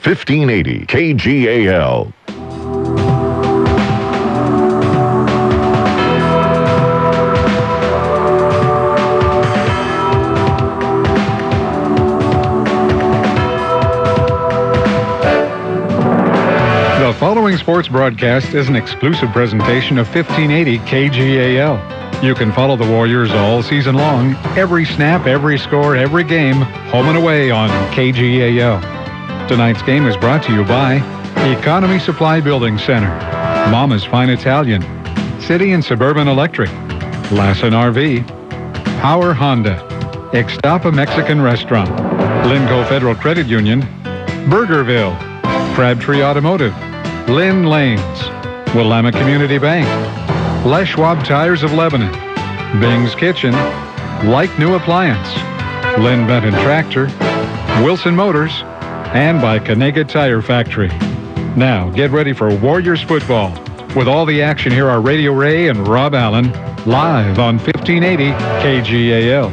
1580 KGAL. The following sports broadcast is an exclusive presentation of 1580 KGAL. You can follow the Warriors all season long, every snap, every score, every game, home and away on KGAL. Tonight's game is brought to you by Economy Supply Building Center, Mama's Fine Italian, City and Suburban Electric, Lassen RV, Power Honda, Ixtapa Mexican Restaurant, Limco Federal Credit Union, Burgerville, Crabtree Automotive, Lynn Lanes, Willamette Community Bank, Les Schwab Tires of Lebanon, Bing's Kitchen, Like New Appliance, Lynn Benton Tractor, Wilson Motors, and by Canega Tire Factory. Now, get ready for Warriors football. With all the action, here are Radio Ray and Rob Allen, live on 1580 KGAL.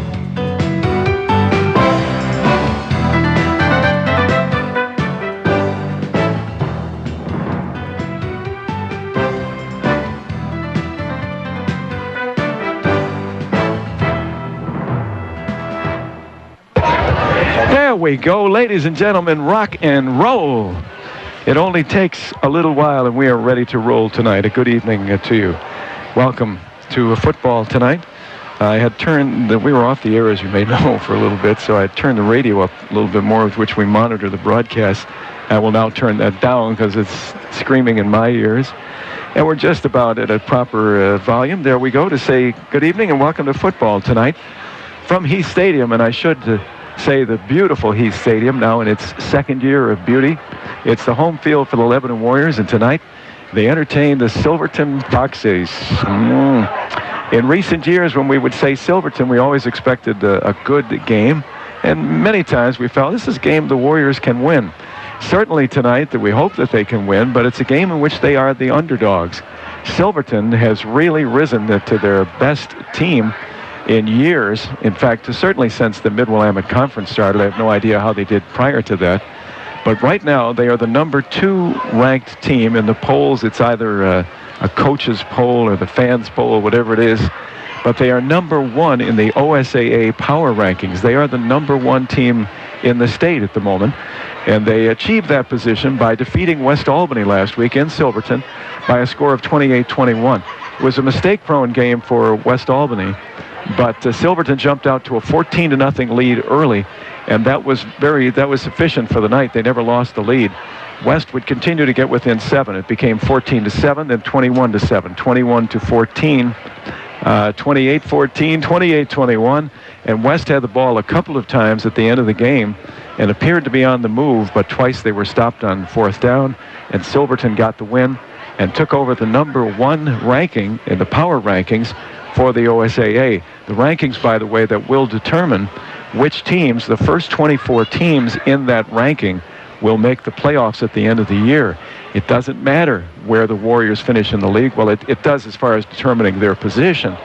There we go, ladies and gentlemen, rock and roll. It only takes a little while and we are ready to roll tonight. A good evening to you. Welcome to football tonight. I had we were off the air, as you may know, for a little bit, so I had turned the radio up a little bit more with which we monitor the broadcast. I will now turn that down because it's screaming in my ears. And we're just about at a proper volume. There we go to say good evening and welcome to football tonight from Heath Stadium. And I should say the beautiful Heath Stadium, now in its second year of beauty. It's the home field for the Lebanon Warriors, and tonight they entertain the Silverton Foxes. In recent years, when we would say Silverton, we always expected a good game, and many times we felt this is a game the Warriors can win. Certainly tonight that we hope that they can win, but it's a game in which they are the underdogs. Silverton has really risen to their best team in years. In fact, certainly since the Mid-Willamette Conference started. I have no idea how they did prior to that. But right now, they are the number 2 ranked team in the polls. It's either a coach's poll or the fans' poll, or whatever it is. But they are number 1 in the OSAA power rankings. They are the number 1 team in the state at the moment. And they achieved that position by defeating West Albany last week in Silverton by a score of 28-21. It was a mistake-prone game for West Albany. But Silverton jumped out to a 14-0 lead early, and that was sufficient for the night. They never lost the lead. West would continue to get within 7. It became 14-7, then 21-7, 21-14, 28-14, 28-21, and West had the ball a couple of times at the end of the game and appeared to be on the move, but twice they were stopped on 4th down, and Silverton got the win and took over the number 1 ranking in the power rankings for the OSAA. The rankings, by the way, that will determine which teams, the first 24 teams in that ranking, will make the playoffs at the end of the year. It doesn't matter where the Warriors finish in the league. Well, it does as far as determining their position.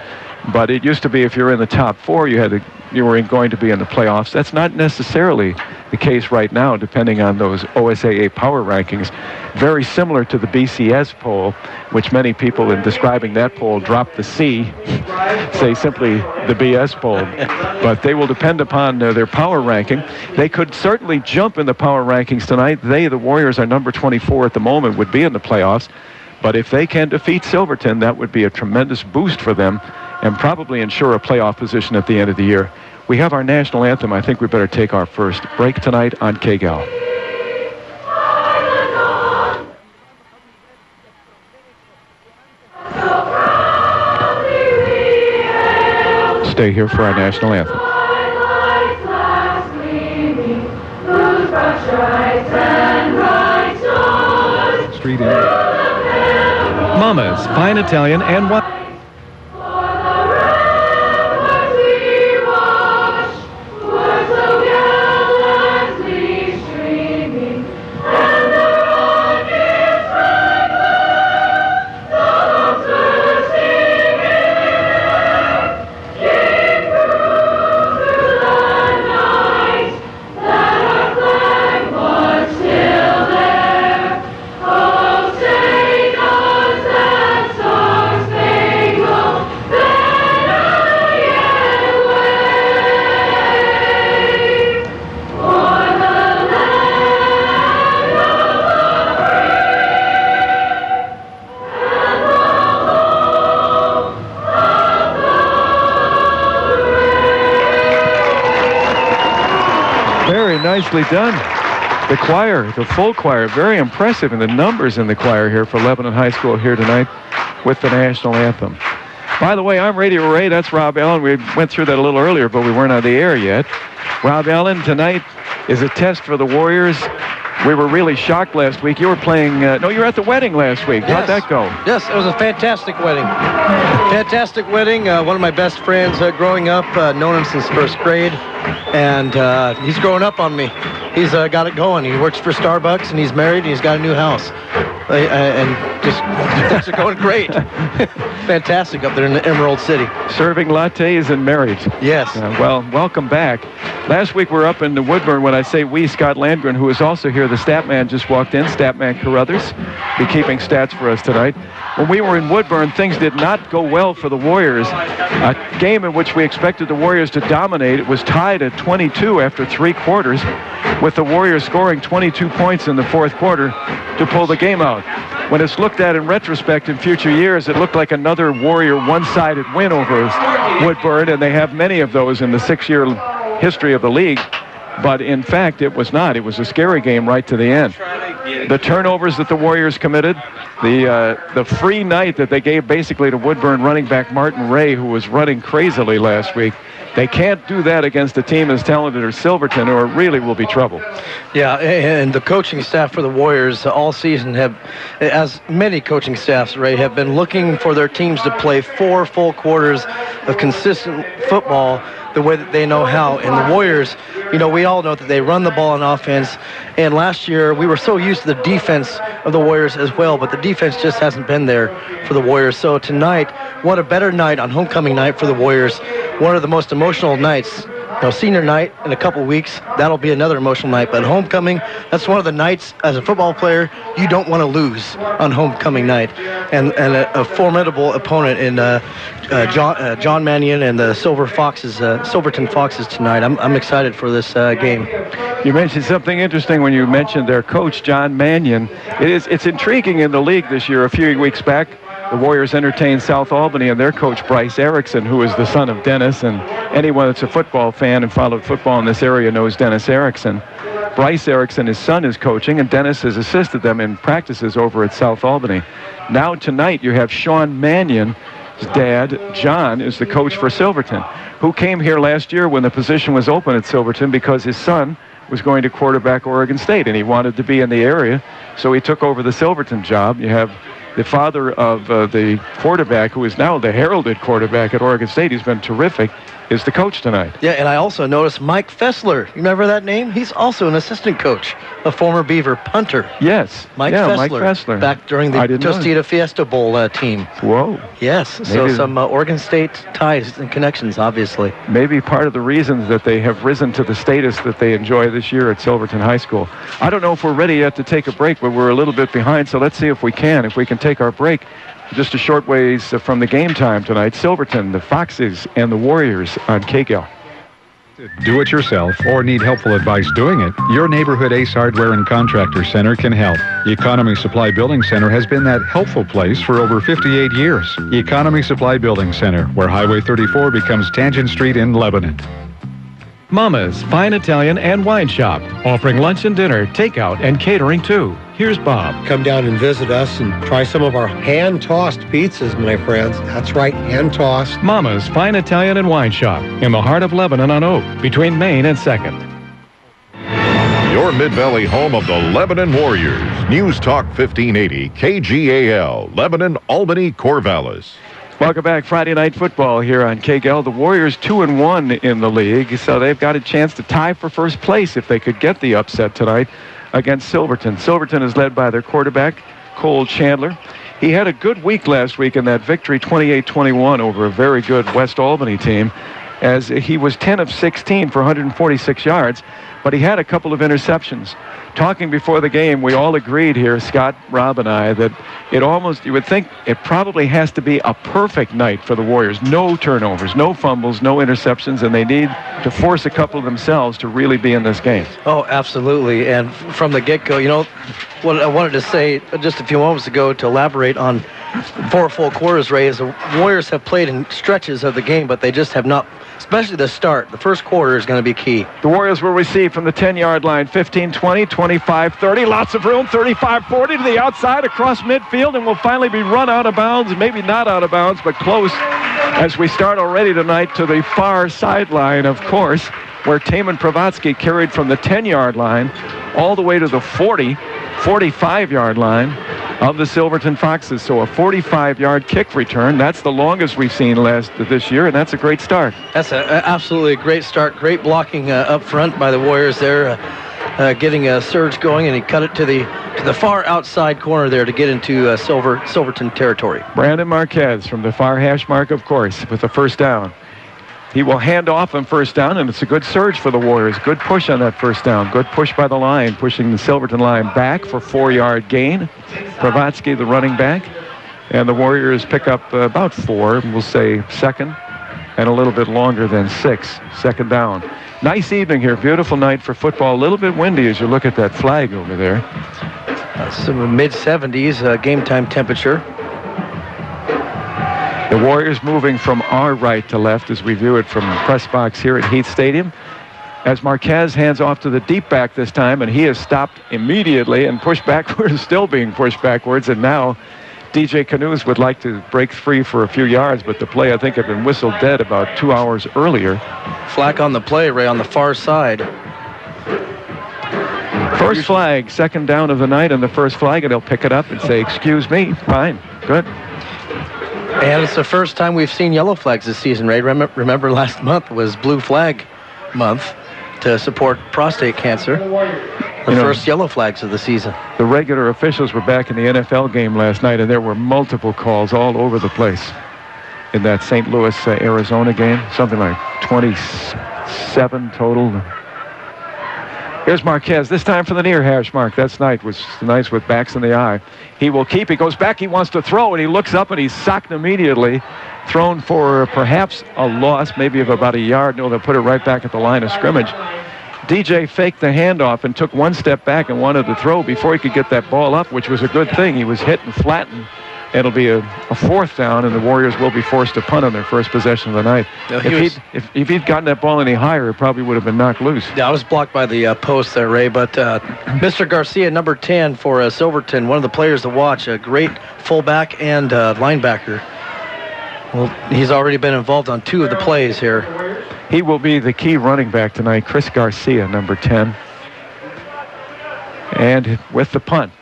But it used to be if you're in the top 4, you were going to be in the playoffs. That's not necessarily the case right now, depending on those OSAA power rankings. Very similar to the BCS poll, which many people in describing that poll drop the C, say simply the BS poll. But they will depend upon their power ranking. They could certainly jump in the power rankings tonight. The Warriors, are number 24 at the moment, would be in the playoffs. But if they can defeat Silverton, that would be a tremendous boost for them and probably ensure a playoff position at the end of the year. We have our national anthem. I think we better take our first break tonight on KGAL. Stay here for our national anthem. Street in. Mama's Fine Italian and what? Still nicely done. The choir, the full choir, very impressive in the numbers in the choir here for Lebanon High School here tonight with the national anthem. By the way, I'm Radio Ray. That's Rob Allen. We went through that a little earlier, but we weren't on the air yet. Rob Allen, tonight is a test for the Warriors. We were really shocked last week. You were playing, no, you were at the wedding last week. Yes. How'd that go? Yes, it was a fantastic wedding. Fantastic wedding. One of my best friends growing up, known him since first grade, and he's growing up on me. He's got it going. He works for Starbucks, and he's married, and he's got a new house. And just things are going great. Fantastic up there in the Emerald City. Serving lattes and married. Yes. Well, welcome back. Last week we were up in the Woodburn. When I say we, Scott Landgren, who is also here, the stat man just walked in. Statman Carruthers, be keeping stats for us tonight. When we were in Woodburn, things did not go well for the Warriors. A game in which we expected the Warriors to dominate. It was tied at 22 after 3 quarters, with the Warriors scoring 22 points in the 4th quarter to pull the game out. When it's looked at in retrospect in future years, it looked like another Warrior one-sided win over Woodburn, and they have many of those in the 6-year history of the league. But in fact, it was not. It was a scary game right to the end. The turnovers that the Warriors committed, the free night that they gave basically to Woodburn running back Martin Ray, who was running crazily last week. They can't do that against a team as talented as Silverton, or it really will be trouble. Yeah, and the coaching staff for the Warriors all season have, as many coaching staffs, Ray, have been looking for their teams to play 4 full quarters of consistent football the way that they know how. And the Warriors, you know, we all know that they run the ball on offense. And last year, we were so used to the defense of the Warriors as well, but the defense just hasn't been there for the Warriors. So tonight, what a better night on homecoming night for the Warriors. One of the most emotional nights. You know, senior night in a couple weeks, that'll be another emotional night. But homecoming, that's one of the nights as a football player you don't want to lose on homecoming night. And a formidable opponent in John Mannion and the Silverton Foxes tonight. I'm excited for this game. You mentioned something interesting when you mentioned their coach, John Mannion. It's intriguing in the league this year. A few weeks back, the Warriors entertained South Albany and their coach, Bryce Erickson, who is the son of Dennis, and anyone that's a football fan and followed football in this area knows Dennis Erickson. Bryce Erickson, his son, is coaching, and Dennis has assisted them in practices over at South Albany. Now tonight you have Sean Mannion's dad, John, is the coach for Silverton, who came here last year when the position was open at Silverton because his son was going to quarterback Oregon State, and he wanted to be in the area, so he took over the Silverton job. You have the father of the quarterback, who is now the heralded quarterback at Oregon State. He's been terrific, is the coach tonight. Yeah, and I also noticed Mike Fessler. You remember that name? He's also an assistant coach, a former Beaver punter. Yes. Mike Fessler. Back during the Tostita Fiesta Bowl team. Whoa. Yes, so some Oregon State ties and connections, obviously. Maybe part of the reasons that they have risen to the status that they enjoy this year at Silverton High School. I don't know if we're ready yet to take a break, but we're a little bit behind, so let's see if we can take our break. Just a short ways from the game time tonight. Silverton, the Foxes, and the Warriors on KGAL. Do it yourself or need helpful advice doing it? Your neighborhood Ace Hardware and Contractor Center can help. Economy Supply Building Center has been that helpful place for over 58 years. Economy Supply Building Center, where Highway 34 becomes Tangent Street in Lebanon. Mama's Fine Italian and Wine Shop, offering lunch and dinner, takeout, and catering too. Here's Bob. Come down and visit us and try some of our hand-tossed pizzas, my friends. That's right, hand-tossed. Mama's Fine Italian and Wine Shop, in the heart of Lebanon on Oak, between Main and 2nd. Your Mid-Valley home of the Lebanon Warriors. News Talk 1580, KGAL, Lebanon, Albany, Corvallis. Welcome back. Friday Night Football here on KGAL. The Warriors 2-1 in the league, so they've got a chance to tie for first place if they could get the upset tonight against Silverton. Silverton is led by their quarterback, Cole Chandler. He had a good week last week in that victory, 28-21 over a very good West Albany team, as he was 10 of 16 for 146 yards, but he had a couple of interceptions. Talking before the game, we all agreed here, Scott, Rob, and I, that you would think it probably has to be a perfect night for the Warriors. No turnovers, no fumbles, no interceptions, and they need to force a couple of themselves to really be in this game. Oh, absolutely. And from the get-go, you know, what I wanted to say just a few moments ago to elaborate on 4 full quarters, Ray, is the Warriors have played in stretches of the game, but they just have not, especially the start. The first quarter is going to be key. The Warriors will receive feet from the 10-yard line. 15, 20, 25, 30. Lots of room. 35, 40 to the outside across midfield, and will finally be run out of bounds. Maybe not out of bounds, but close as we start already tonight to the far sideline, of course, where Taman Pravatsky carried from the 10-yard line all the way to the 40, 45-yard line of the Silverton Foxes. So a 45-yard kick return. That's the longest we've seen this year, and that's a great start. That's absolutely a great start. Great blocking up front by the Warriors there, getting a surge going, and he cut it to the far outside corner there to get into Silverton territory. Brandon Marquez from the far hash mark, of course, with the first down. He will hand off on first down, and it's a good surge for the Warriors. Good push on that first down. Good push by the line, pushing the Silverton line back for 4-yard gain. Pravatsky, the running back. And the Warriors pick up about 4, we'll say second, and a little bit longer than 6, second down. Nice evening here. Beautiful night for football. A little bit windy as you look at that flag over there. Some mid-70s game time temperature. The Warriors moving from our right to left as we view it from the press box here at Heath Stadium. As Marquez hands off to the deep back this time, and he is stopped immediately and pushed backwards, still being pushed backwards. And now DJ Canoes would like to break free for a few yards, but the play, I think, had been whistled dead about 2 hours earlier. Flag on the play, Ray, on the far side. First flag, second down of the night, and the first flag, and they'll pick it up and say, excuse me, fine, good. And it's the first time we've seen yellow flags this season, Ray. Remember last month was Blue Flag Month to support prostate cancer. The first yellow flags of the season. The regular officials were back in the NFL game last night, and there were multiple calls all over the place in that St. Louis, Arizona game. Something like 27 total. Here's Marquez, this time for the near hash mark. That's nice with backs in the eye. He will keep. He goes back. He wants to throw, and he looks up, and he's socked immediately. Thrown for perhaps a loss, maybe of about a yard. No, they'll put it right back at the line of scrimmage. DJ faked the handoff and took one step back and wanted to throw before he could get that ball up, which was a good thing. He was hit and flattened. It'll be a fourth down, and the Warriors will be forced to punt on their first possession of the night. No, if he'd gotten that ball any higher, it probably would have been knocked loose. Yeah, it was blocked by the post there, Ray. But Mr. Garcia, number 10 for Silverton, one of the players to watch, a great fullback and linebacker. Well, he's already been involved on 2 of the plays here. He will be the key running back tonight, Chris Garcia, number 10. And with the punt.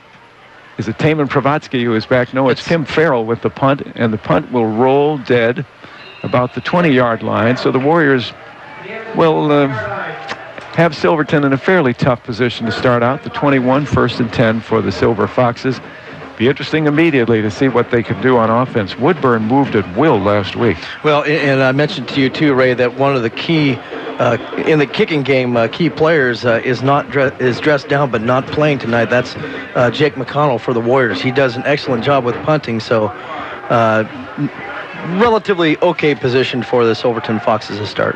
Is it Taman Pravatsky who is back? No, it's Tim Farrell with the punt, and the punt will roll dead about the 20-yard line. So the Warriors will have Silverton in a fairly tough position to start out. The 21, 1st and 10 for the Silver Foxes. Be interesting immediately to see what they can do on offense. Woodburn moved at will last week. Well, and I mentioned to you too, Ray, that one of the key in the kicking game, key players is dressed down but not playing tonight. That's Jake McConnell for the Warriors. He does an excellent job with punting, so relatively okay position for the Silverton Foxes to start.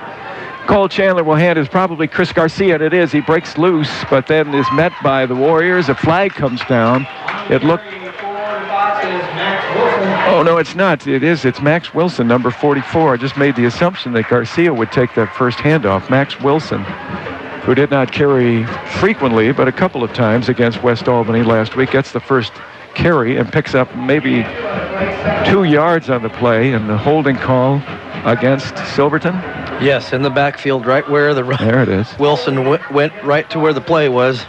Cole Chandler will hand is probably Chris Garcia, and it is. He breaks loose, but then is met by the Warriors. A flag comes down. It looked... Oh, no, it's not. It's Max Wilson, number 44. I just made the assumption that Garcia would take that first handoff. Max Wilson, who did not carry frequently, but a couple of times against West Albany last week, gets the first carry and picks up maybe 2 yards on the play, and the holding call against Silverton. Yes, in the backfield, right where there it is. Wilson went right to where the play was.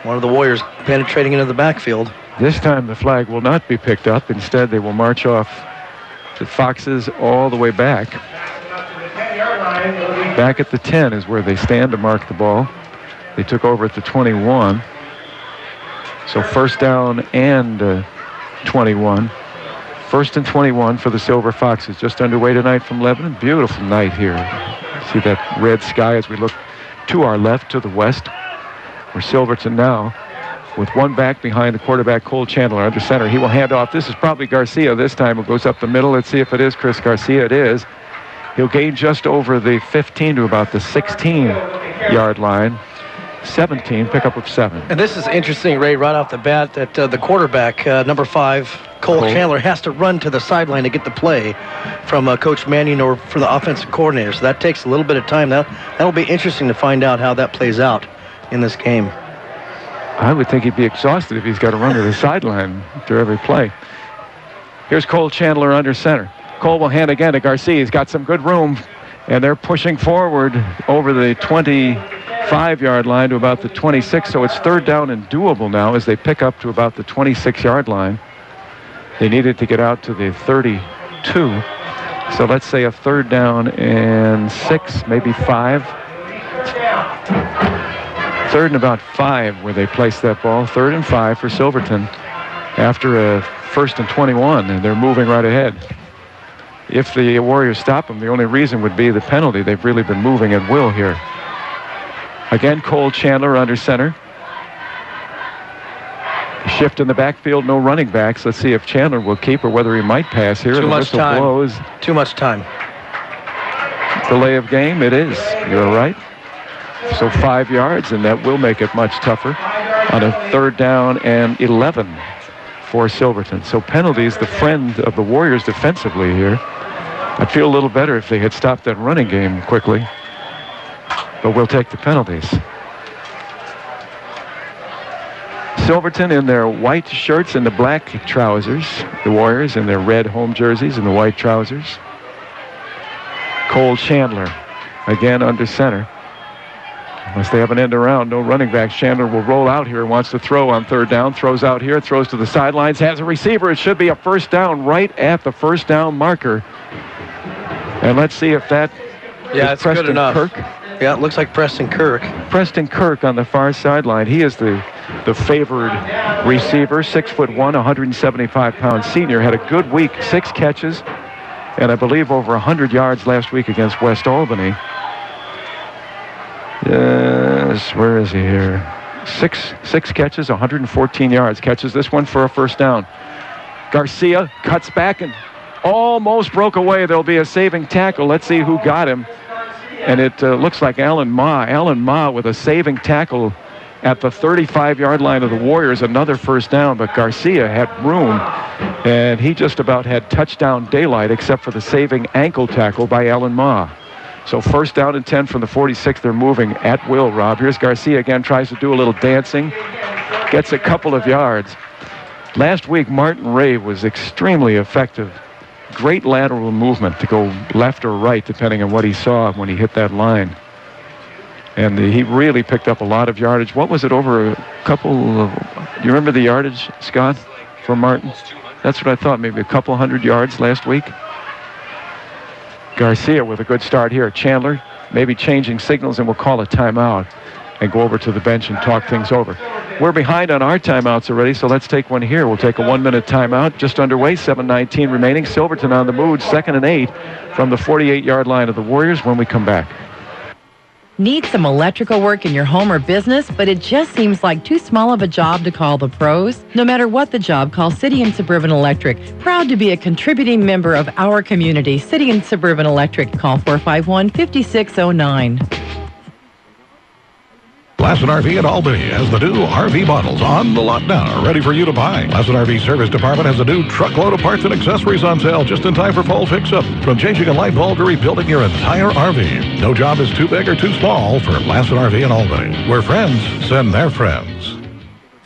One of the Warriors penetrating into the backfield. This time the flag will not be picked up. Instead, they will march off the Foxes all the way back. Back at the 10 is where they stand to mark the ball. They took over at the 21. So first down and 21. 1st and 21 for the Silver Foxes. Just underway tonight from Lebanon. Beautiful night here. See that red sky as we look to our left, to the west. We're Silverton now with one back behind the quarterback, Cole Chandler, under center. He will hand off. This is probably Garcia this time. It goes up the middle. Let's see if it is Chris Garcia. It is. He'll gain just over the 15 to about the 16-yard line. 17, pickup of 7. And this is interesting, Ray, right off the bat, that the quarterback, number 5, Cole Chandler, has to run to the sideline to get the play from Coach Mannion or from the offensive coordinator. So that takes a little bit of time. That'll be interesting to find out how that plays out in this game. I would think he'd be exhausted if he's got to run to the sideline after every play. Here's Cole Chandler under center. Cole will hand again to Garcia. He's got some good room, and they're pushing forward over the 25-yard line to about the 26, so it's third down and doable now as they pick up to about the 26-yard line. They needed to get out to the 32, so let's say a third down and 6, maybe 5. Third and about 5 where they place that ball. 3rd and 5 for Silverton after a 1st and 21, and they're moving right ahead. If the Warriors stop them, the only reason would be the penalty. They've really been moving at will here. Again, Cole Chandler under center. Shift in the backfield, no running backs. Let's see if Chandler will keep or whether he might pass here. Too much time. Blows. Too much time. Delay of game, it is. You're right. So 5 yards, and that will make it much tougher on a 3rd down and 11 for Silverton. So penalties, the friend of the Warriors defensively here. I'd feel a little better if they had stopped that running game quickly, but we'll take the penalties. Silverton in their white shirts and the black trousers. The Warriors in their red home jerseys and the white trousers. Cole Chandler again under center. Unless they have an end around, no running backs. Chandler will roll out here and wants to throw on 3rd down. Throws out here, throws to the sidelines, has a receiver. It should be a 1st down right at the 1st down marker. And let's see if that is Preston good enough. Kirk. Yeah, it looks like Preston Kirk. Preston Kirk on the far sideline. He is the favored receiver, 6'1", 175-pound senior. Had a good week, 6 catches, and I believe over 100 yards last week against West Albany. Yes, where is he here? Six catches, 114 yards. Catches this one for a 1st down. Garcia cuts back and almost broke away. There'll be a saving tackle. Let's see who got him. And it looks like Alan Ma. Alan Ma with a saving tackle at the 35-yard line of the Warriors. Another 1st down, but Garcia had room, and he just about had touchdown daylight except for the saving ankle tackle by Alan Ma. So 1st down and 10 from the 46. They're moving at will, Rob. Here's Garcia again, tries to do a little dancing. Gets a couple of yards. Last week, Martin Ray was extremely effective. Great lateral movement to go left or right, depending on what he saw when he hit that line. And he really picked up a lot of yardage. What was it, over a couple of... You remember the yardage, Scott, for Martin? That's what I thought, maybe a couple hundred yards last week. Garcia with a good start here. Chandler maybe changing signals, and we'll call a timeout and go over to the bench and talk things over. We're behind on our timeouts already, so let's take one here. We'll take a 1-minute timeout. Just underway, 7:19 remaining. Silverton on the move, 2nd and 8 from the 48-yard line of the Warriors when we come back. Need some electrical work in your home or business, but it just seems like too small of a job to call the pros? No matter what the job, call City and Suburban Electric. Proud to be a contributing member of our community. City and Suburban Electric. Call 451-5609. Lassen RV in Albany has the new RV models on the lot now, ready for you to buy. Lassen RV Service Department has a new truckload of parts and accessories on sale just in time for fall fix-up. From changing a light bulb to rebuilding your entire RV. No job is too big or too small for Lassen RV in Albany, where friends send their friends.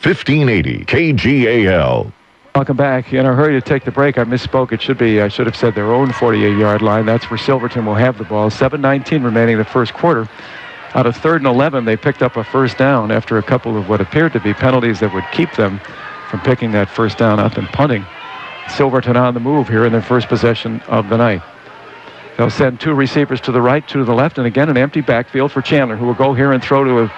1580 KGAL. Welcome back. In a hurry to take the break, I misspoke. It should be, I should have said their own 48-yard line. That's where Silverton will have the ball. 7:19 remaining the first quarter. Out of 3rd and 11, they picked up a 1st down after a couple of what appeared to be penalties that would keep them from picking that 1st down up and punting. Silverton on the move here in their first possession of the night. They'll send 2 receivers to the right, 2 to the left, and again an empty backfield for Chandler, who will go here and throw to a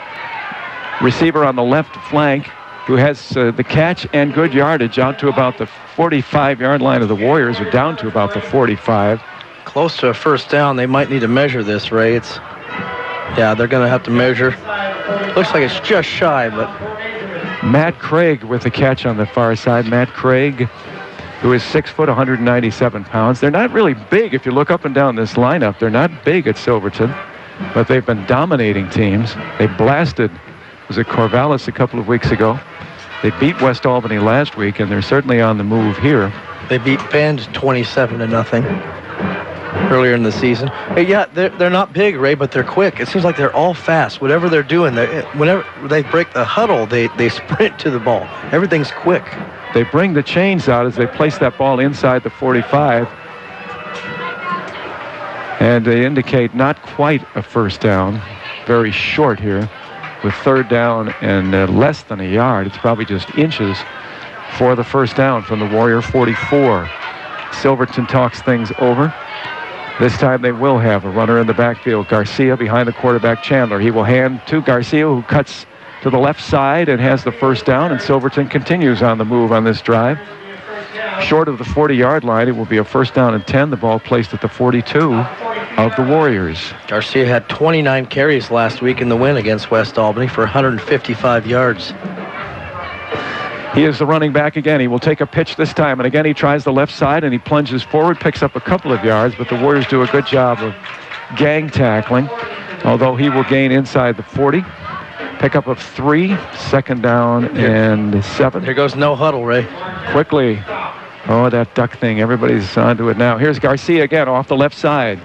receiver on the left flank who has the catch and good yardage out to about the 45-yard line of the Warriors, or down to about the 45. Close to a 1st down. They might need to measure this, Ray. Yeah, they're going to have to measure. Looks like it's just shy, but... Matt Craig with the catch on the far side. Matt Craig, who is 6 foot, 197 pounds. They're not really big. If you look up and down this lineup, they're not big at Silverton, but they've been dominating teams. They blasted was at Corvallis a couple of weeks ago. They beat West Albany last week, and they're certainly on the move here. They beat Bend 27-0 earlier in the season. Hey, yeah, they're not big, Ray, but they're quick. It seems like they're all fast. Whatever they're doing, whenever they break the huddle, they sprint to the ball. Everything's quick. They bring the chains out as they place that ball inside the 45. And they indicate not quite a first down. Very short here with third down and less than a yard. It's probably just inches for the first down from the Warrior 44. Silverton talks things over. This time they will have a runner in the backfield. Garcia behind the quarterback, Chandler. He will hand to Garcia, who cuts to the left side and has the first down, and Silverton continues on the move on this drive. Short of the 40-yard line, it will be a first down and 10. The ball placed at the 42 of the Warriors. Garcia had 29 carries last week in the win against West Albany for 155 yards. He is the running back again. He will take a pitch this time, and again he tries the left side, and he plunges forward, picks up a couple of yards, but the Warriors do a good job of gang tackling, although he will gain inside the 40. Pickup of 3, second down and 7. Here goes no huddle, Ray. Quickly. Oh, that duck thing. Everybody's onto it now. Here's Garcia again off the left side.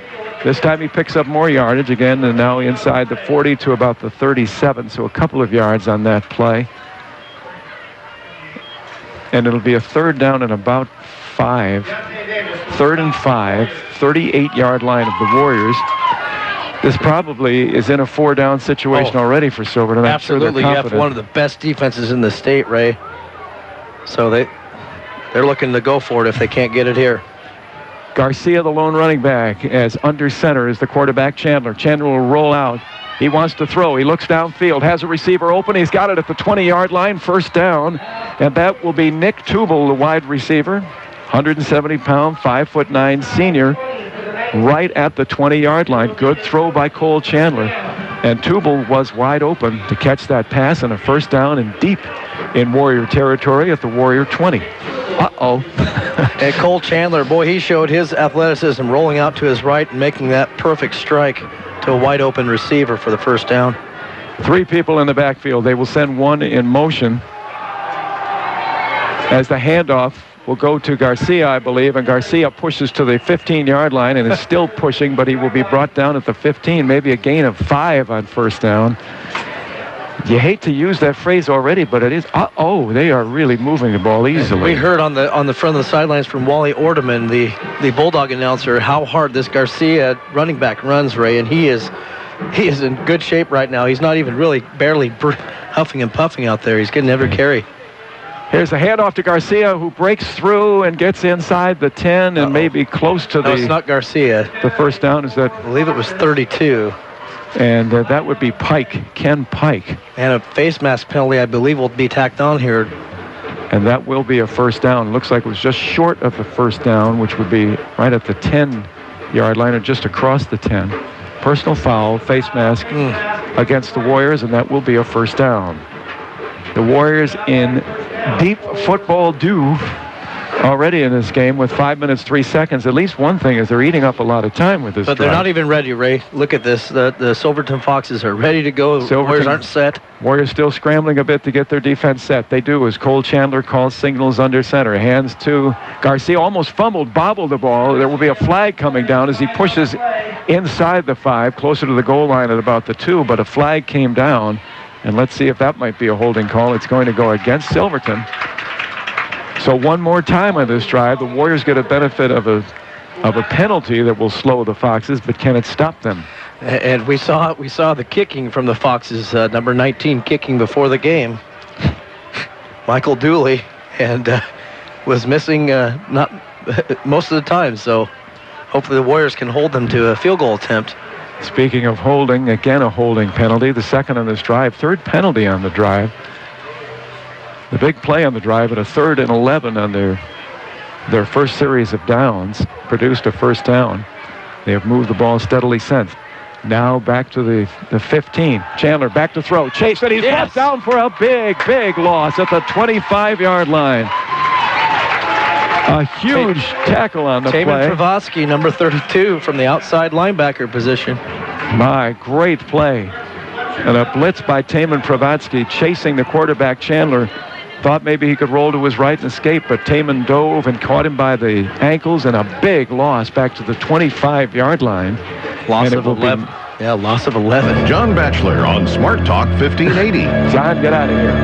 This time he picks up more yardage again, and now inside the 40 to about the 37, so a couple of yards on that play. And it'll be a third down and about 5. 3rd and 5, 38-yard line of the Warriors. This probably is in a 4-down situation already for Silverton. Absolutely, you have one of the best defenses in the state, Ray. So they're looking to go for it if they can't get it here. Garcia, the lone running back, as under center is the quarterback, Chandler. Chandler will roll out. He wants to throw. He looks downfield, has a receiver open. He's got it at the 20-yard line, first down. And that will be Nick Tubal, the wide receiver, 170-pound, 5'9" senior, right at the 20-yard line. Good throw by Cole Chandler. And Tubal was wide open to catch that pass, and a first down and deep in Warrior territory at the Warrior 20. Uh-oh. And Cole Chandler, boy, he showed his athleticism rolling out to his right and making that perfect strike to a wide open receiver for the first down. 3 people in the backfield. They will send one in motion as the handoff will go to Garcia, I believe, and Garcia pushes to the 15-yard line and is still pushing, but he will be brought down at the 15, maybe a gain of 5 on first down. You hate to use that phrase already, but it is, they are really moving the ball easily. We heard on the front of the sidelines from Wally Ordeman, the Bulldog announcer, how hard this Garcia running back runs, Ray, and he is in good shape right now. He's not even barely huffing and puffing out there. He's getting every carry. Here's a handoff to Garcia, who breaks through and gets inside the 10 and maybe close to No, it's not Garcia. The first down is that. I believe it was 32. And that would be Pike, Ken Pike. And a face mask penalty, I believe, will be tacked on here. And that will be a first down. It looks like it was just short of the first down, which would be right at the 10-yard line or just across the 10. Personal foul, face mask against the Warriors, and that will be a first down. The Warriors in deep football due already in this game with 5 minutes, 3 seconds. At least one thing is they're eating up a lot of time with this But drive. they're not even ready, Ray. Look at this. The Silverton Foxes are ready to go. The Warriors aren't set. Warriors still scrambling a bit to get their defense set. They do as Cole Chandler calls signals under center. Hands to Garcia. Almost fumbled, bobbled the ball. There will be a flag coming down as he pushes inside the 5, closer to the goal line at about the 2, but a flag came down. And let's see if that might be a holding call. It's going to go against Silverton. So one more time on this drive, the Warriors get a benefit of a penalty that will slow the Foxes, but can it stop them? And we saw the kicking from the Foxes, number 19 kicking before the game. Michael Dooley, and was missing not most of the time. So hopefully the Warriors can hold them to a field goal attempt. Speaking of holding, again a holding penalty, the second on this drive, third penalty on the drive. The big play on the drive at a 3rd and 11 on their first series of downs produced a first down. They have moved the ball steadily since. Now back to the 15. Chandler back to throw. Chase, and he's brought down for a big, big loss at the 25-yard line. A huge tackle on the play. Taman Travasky, number 32, from the outside linebacker position. My, great play. And a blitz by Taman Pravatsky chasing the quarterback Chandler. Thought maybe he could roll to his right and escape, but Taman dove and caught him by the ankles, and a big loss back to the 25-yard line. Loss of 11. Yeah, loss of 11. John Batchelor on Smart Talk 1580. John, get out of here.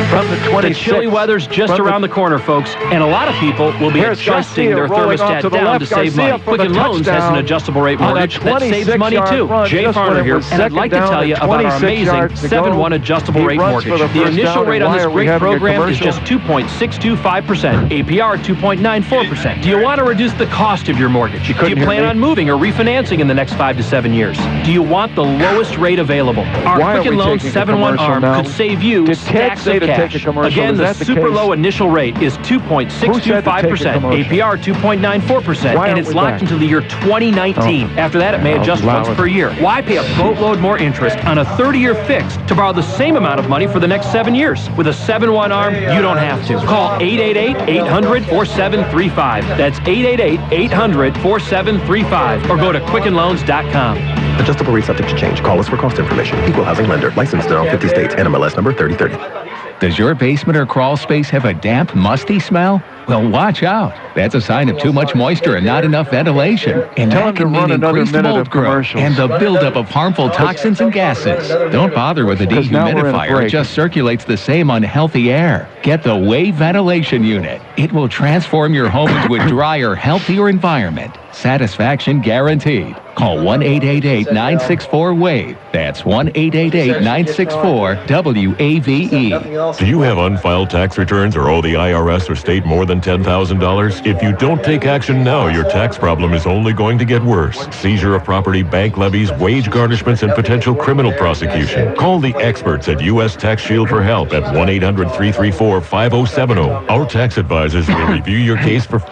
From the 26th. The chilly weather's just around the corner, folks, and a lot of people will be adjusting their thermostat down to save money. Quicken Loans has an adjustable rate mortgage that saves money too. Jay Farner here, and I'd like to tell you about our amazing 7-1 adjustable rate mortgage. The initial rate on this great program is just 2.625%, APR 2.94%. Do you want to reduce the cost of your mortgage? Do you plan on moving or refinancing in the next 5 to 7 years? Do you want the lowest rate available? Our Quicken Loans 7-1 arm could save you stacks of cash. Again, the super low initial rate is 2.625%, APR 2.94%, and it's locked until the year 2019. After that, it may adjust once per year. Why pay a boatload more interest on a 30-year fix to borrow the same amount of money for the next 7 years? With a 7-1 arm, you don't have to. Call 888-800-4735. That's 888-800-4735. Or go to QuickenLoans.com. Adjustable rate subject to change. Call us for cost information. Equal housing lender. Licensed in all 50 states. NMLS number 3030. Does your basement or crawl space have a damp, musty smell? Well, watch out. That's a sign of too much moisture and not enough ventilation. And that can mean increased mold growth and the buildup of harmful toxins and gases. Don't bother with a dehumidifier. It just circulates the same unhealthy air. Get the Wave Ventilation Unit. It will transform your home into a drier, healthier environment. Satisfaction guaranteed. Call 1-888-964-WAVE. That's 1-888-964-WAVE. Do you have unfiled tax returns or owe the IRS or state more than $10,000? If you don't take action now, your tax problem is only going to get worse. Seizure of property, bank levies, wage garnishments, and potential criminal prosecution. Call the experts at U.S. Tax Shield for help at 1-800-334-5070. Our tax advisors will review your case for...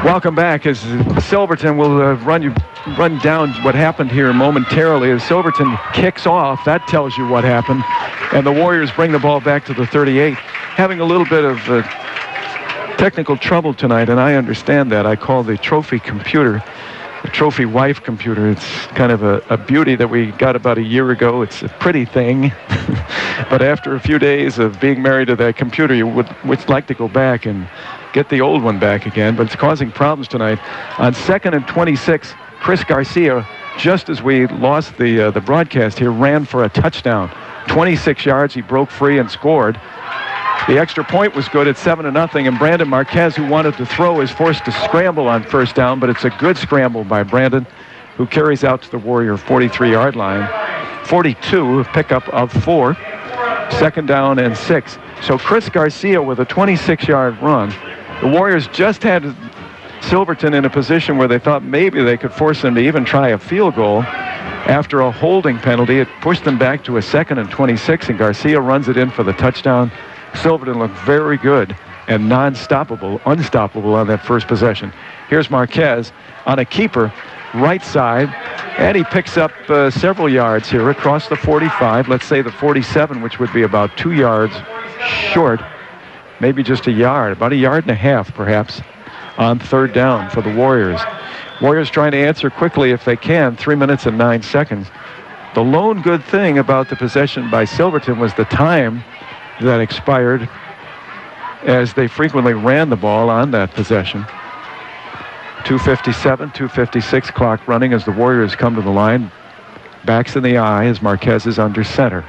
Welcome back as Silverton will run down what happened here momentarily. As Silverton kicks off, that tells you what happened. And the Warriors bring the ball back to the 38. Having a little bit of technical trouble tonight, and I understand that. I call the trophy computer, the trophy wife computer. It's kind of a beauty that we got about a year ago. It's a pretty thing. But after a few days of being married to that computer, you would like to go back and get the old one back again, but it's causing problems tonight. On 2nd and 26, Chris Garcia, just as we lost the broadcast here, ran for a touchdown. 26 yards, he broke free and scored. The extra point was good at 7-0, and Brandon Marquez, who wanted to throw, is forced to scramble on first down, but it's a good scramble by Brandon, who carries out to the Warrior 43-yard line. 42, a pickup of 4. 2nd down and 6. So Chris Garcia with a 26-yard run. The Warriors just had Silverton in a position where they thought maybe they could force them to even try a field goal. After a holding penalty, it pushed them back to a 2nd and 26, and Garcia runs it in for the touchdown. Silverton looked very good and unstoppable on that first possession. Here's Marquez on a keeper, right side, and he picks up several yards here across the 45, let's say the 47, which would be about 2 yards short. Maybe just a yard, about 1.5 yards perhaps, on 3rd down for the Warriors. Warriors trying to answer quickly if they can, 3 minutes and 9 seconds. The lone good thing about the possession by Silverton was the time that expired, as they frequently ran the ball on that possession. 2:57, 2:56 clock running as the Warriors come to the line. Backs in the eye as Marquez is under center.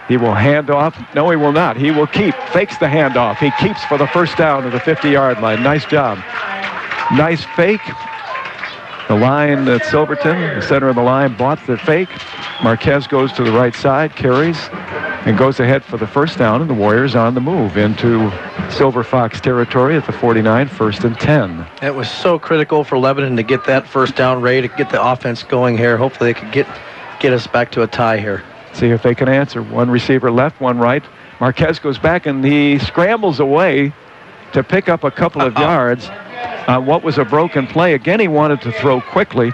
He will hand off. No, he will not. He will keep. Fakes the handoff. He keeps for the first down to the 50-yard line. Nice job. Nice fake. The line at Silverton, the center of the line, bought the fake. Marquez goes to the right side, carries, and goes ahead for the first down, and the Warriors on the move into Silver Fox territory at the 49, 1st and 10. It was so critical for Lebanon to get that first down rate, to get the offense going here. Hopefully they could get us back to a tie here. See if they can answer. One receiver left, one right. Marquez goes back, and he scrambles away to pick up a couple of yards on what was a broken play. Again, he wanted to throw quickly.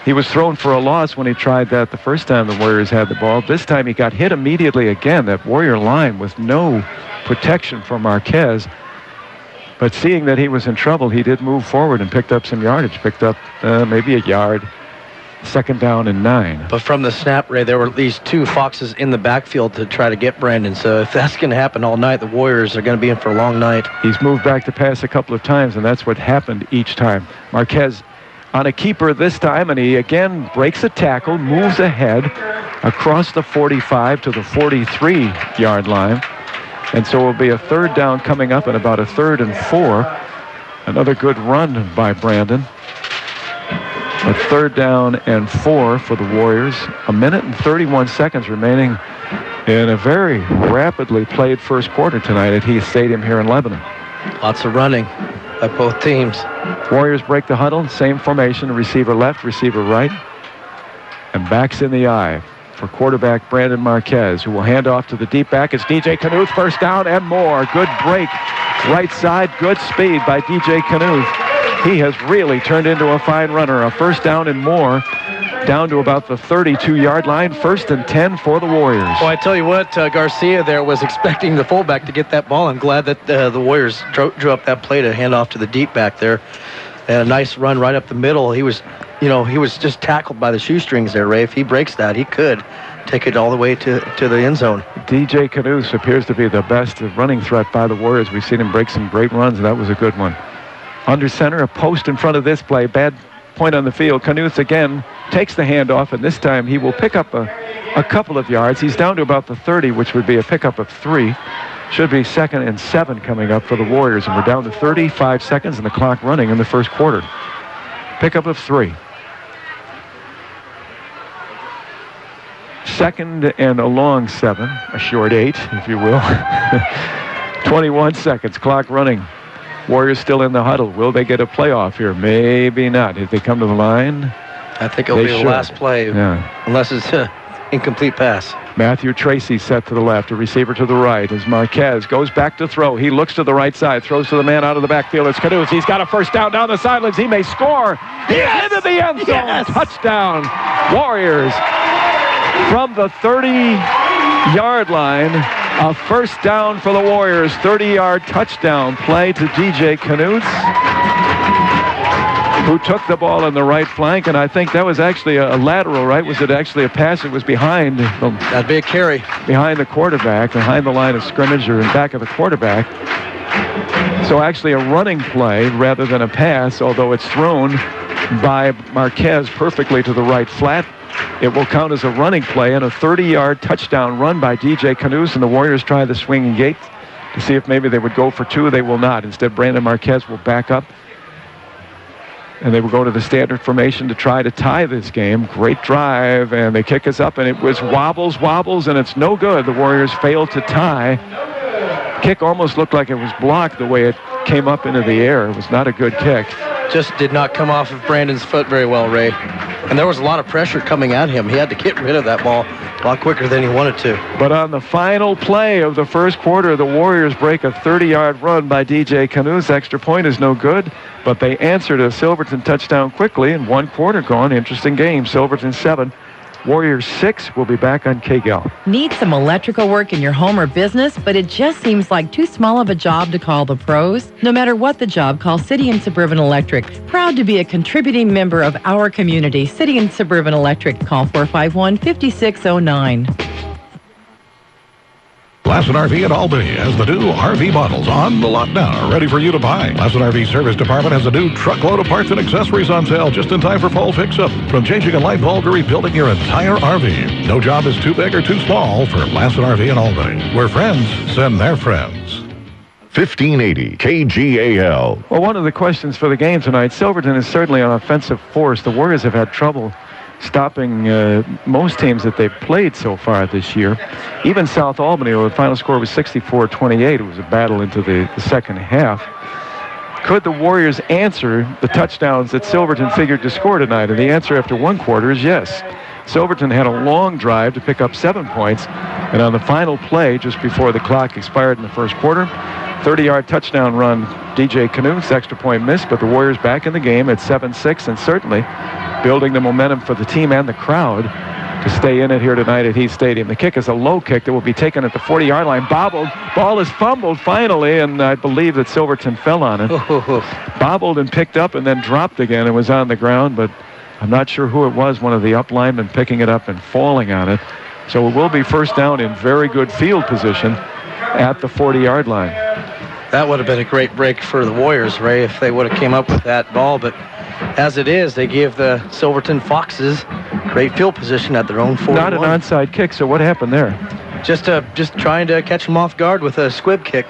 He was thrown for a loss when he tried that the first time the Warriors had the ball. This time he got hit immediately again. That Warrior line with no protection for Marquez. But seeing that he was in trouble, he did move forward and picked up some yardage, picked up maybe a yard. 2nd down and 9. But from the snap, Ray, there were at least 2 Foxes in the backfield to try to get Brandon. So if that's going to happen all night, the Warriors are going to be in for a long night. He's moved back to pass a couple of times, and that's what happened each time. Marquez on a keeper this time, and he again breaks a tackle, moves ahead across the 45 to the 43-yard line. And so it will be a 3rd down coming up and about a 3rd and 4. Another good run by Brandon. A 3rd down and 4 for the Warriors. 1 minute and 31 seconds remaining in a very rapidly played first quarter tonight at Heath Stadium here in Lebanon. Lots of running by both teams. Warriors break the huddle, same formation, receiver left, receiver right. And backs in the eye for quarterback Brandon Marquez, who will hand off to the deep back. It's DJ Knuth, 1st down and more. Good break, right side, good speed by DJ Knuth. He has really turned into a fine runner. A 1st down and more, down to about the 32-yard line. 1st and 10 for the Warriors. Well, I tell you what, Garcia there was expecting the fullback to get that ball. I'm glad that the Warriors drew up that play to hand off to the deep back there. And a nice run right up the middle. He was just tackled by the shoestrings there, Ray. If he breaks that, he could take it all the way to the end zone. DJ Knuth appears to be the best running threat by the Warriors. We've seen him break some great runs, and that was a good one. Under center, a post in front of this play. Bad point on the field. Knuth again takes the handoff, and this time he will pick up a couple of yards. He's down to about the 30, which would be a pickup of 3. Should be 2nd and 7 coming up for the Warriors, and we're down to 35 seconds and the clock running in the first quarter. Pickup of 3. 2nd and a long 7, a short 8, if you will. 21 seconds, clock running. Warriors still in the huddle. Will they get a playoff here? Maybe not. If they come to the line, I think it'll be the last play, unless it's an incomplete pass. Matthew Tracy set to the left, a receiver to the right as Marquez goes back to throw. He looks to the right side, throws to the man out of the backfield. It's Knuth. He's got a 1st down down the sidelines. He may score. He's into the end zone. Yes. Touchdown, Warriors. From the 30-yard line, a 1st down for the Warriors. 30-yard touchdown play to DJ Knuth, who took the ball in the right flank, and I think that was actually a lateral, right? Was it actually a pass? It was behind. That'd be a carry. Behind the quarterback, behind the line of scrimmage or in back of the quarterback. So actually a running play rather than a pass, although it's thrown by Marquez perfectly to the right flat. It will count as a running play and a 30-yard touchdown run by DJ Knuth, and the Warriors try the swinging gate to see if maybe they would go for 2. They will not. Instead, Brandon Marquez will back up, and they will go to the standard formation to try to tie this game. Great drive, and they kick us up, and it was wobbles, and it's no good. The Warriors failed to tie. Kick almost looked like it was blocked the way it came up into the air. It was not a good kick. Just did not come off of Brandon's foot very well, Ray. And there was a lot of pressure coming at him. He had to get rid of that ball a lot quicker than he wanted to. But on the final play of the first quarter, the Warriors break a 30-yard run by DJ Knuth. Extra point is no good, but they answered a Silverton touchdown quickly, and 1 quarter gone. Interesting game. Silverton 7. Warriors 6. Will be back on KGAL. Need some electrical work in your home or business, but it just seems like too small of a job to call the pros? No matter what the job, call City and Suburban Electric. Proud to be a contributing member of our community. City and Suburban Electric. Call 451-5609. Lassen RV at Albany has the new RV models on the lot now, ready for you to buy. Lassen RV Service Department has a new truckload of parts and accessories on sale just in time for fall fix-up. From changing a light bulb to rebuilding your entire RV. No job is too big or too small for Lassen RV in Albany, where friends send their friends. 1580 KGAL. Well, one of the questions for the game tonight, Silverton is certainly an offensive force. The Warriors have had trouble stopping most teams that they've played so far this year. Even South Albany, the final score was 64-28. It was a battle into the second half. Could the Warriors answer the touchdowns that Silverton figured to score tonight? And the answer after 1 quarter is yes. Silverton had a long drive to pick up 7 points, and on the final play, just before the clock expired in the first quarter, 30-yard touchdown run, DJ Knuth's extra point missed, but the Warriors back in the game at 7-6, and certainly building the momentum for the team and the crowd to stay in it here tonight at Heath Stadium. The kick is a low kick that will be taken at the 40-yard line. Bobbled. Ball is fumbled finally, and I believe that Silverton fell on it. Bobbled and picked up and then dropped again and was on the ground, but I'm not sure who it was, one of the up linemen picking it up and falling on it. So it will be first down in very good field position at the 40-yard line. That would have been a great break for the Warriors, Ray, if they would have came up with that ball, but as it is, they give the Silverton Foxes great field position at their own 41. Not an onside kick, so what happened there? Just trying to catch them off guard with a squib kick.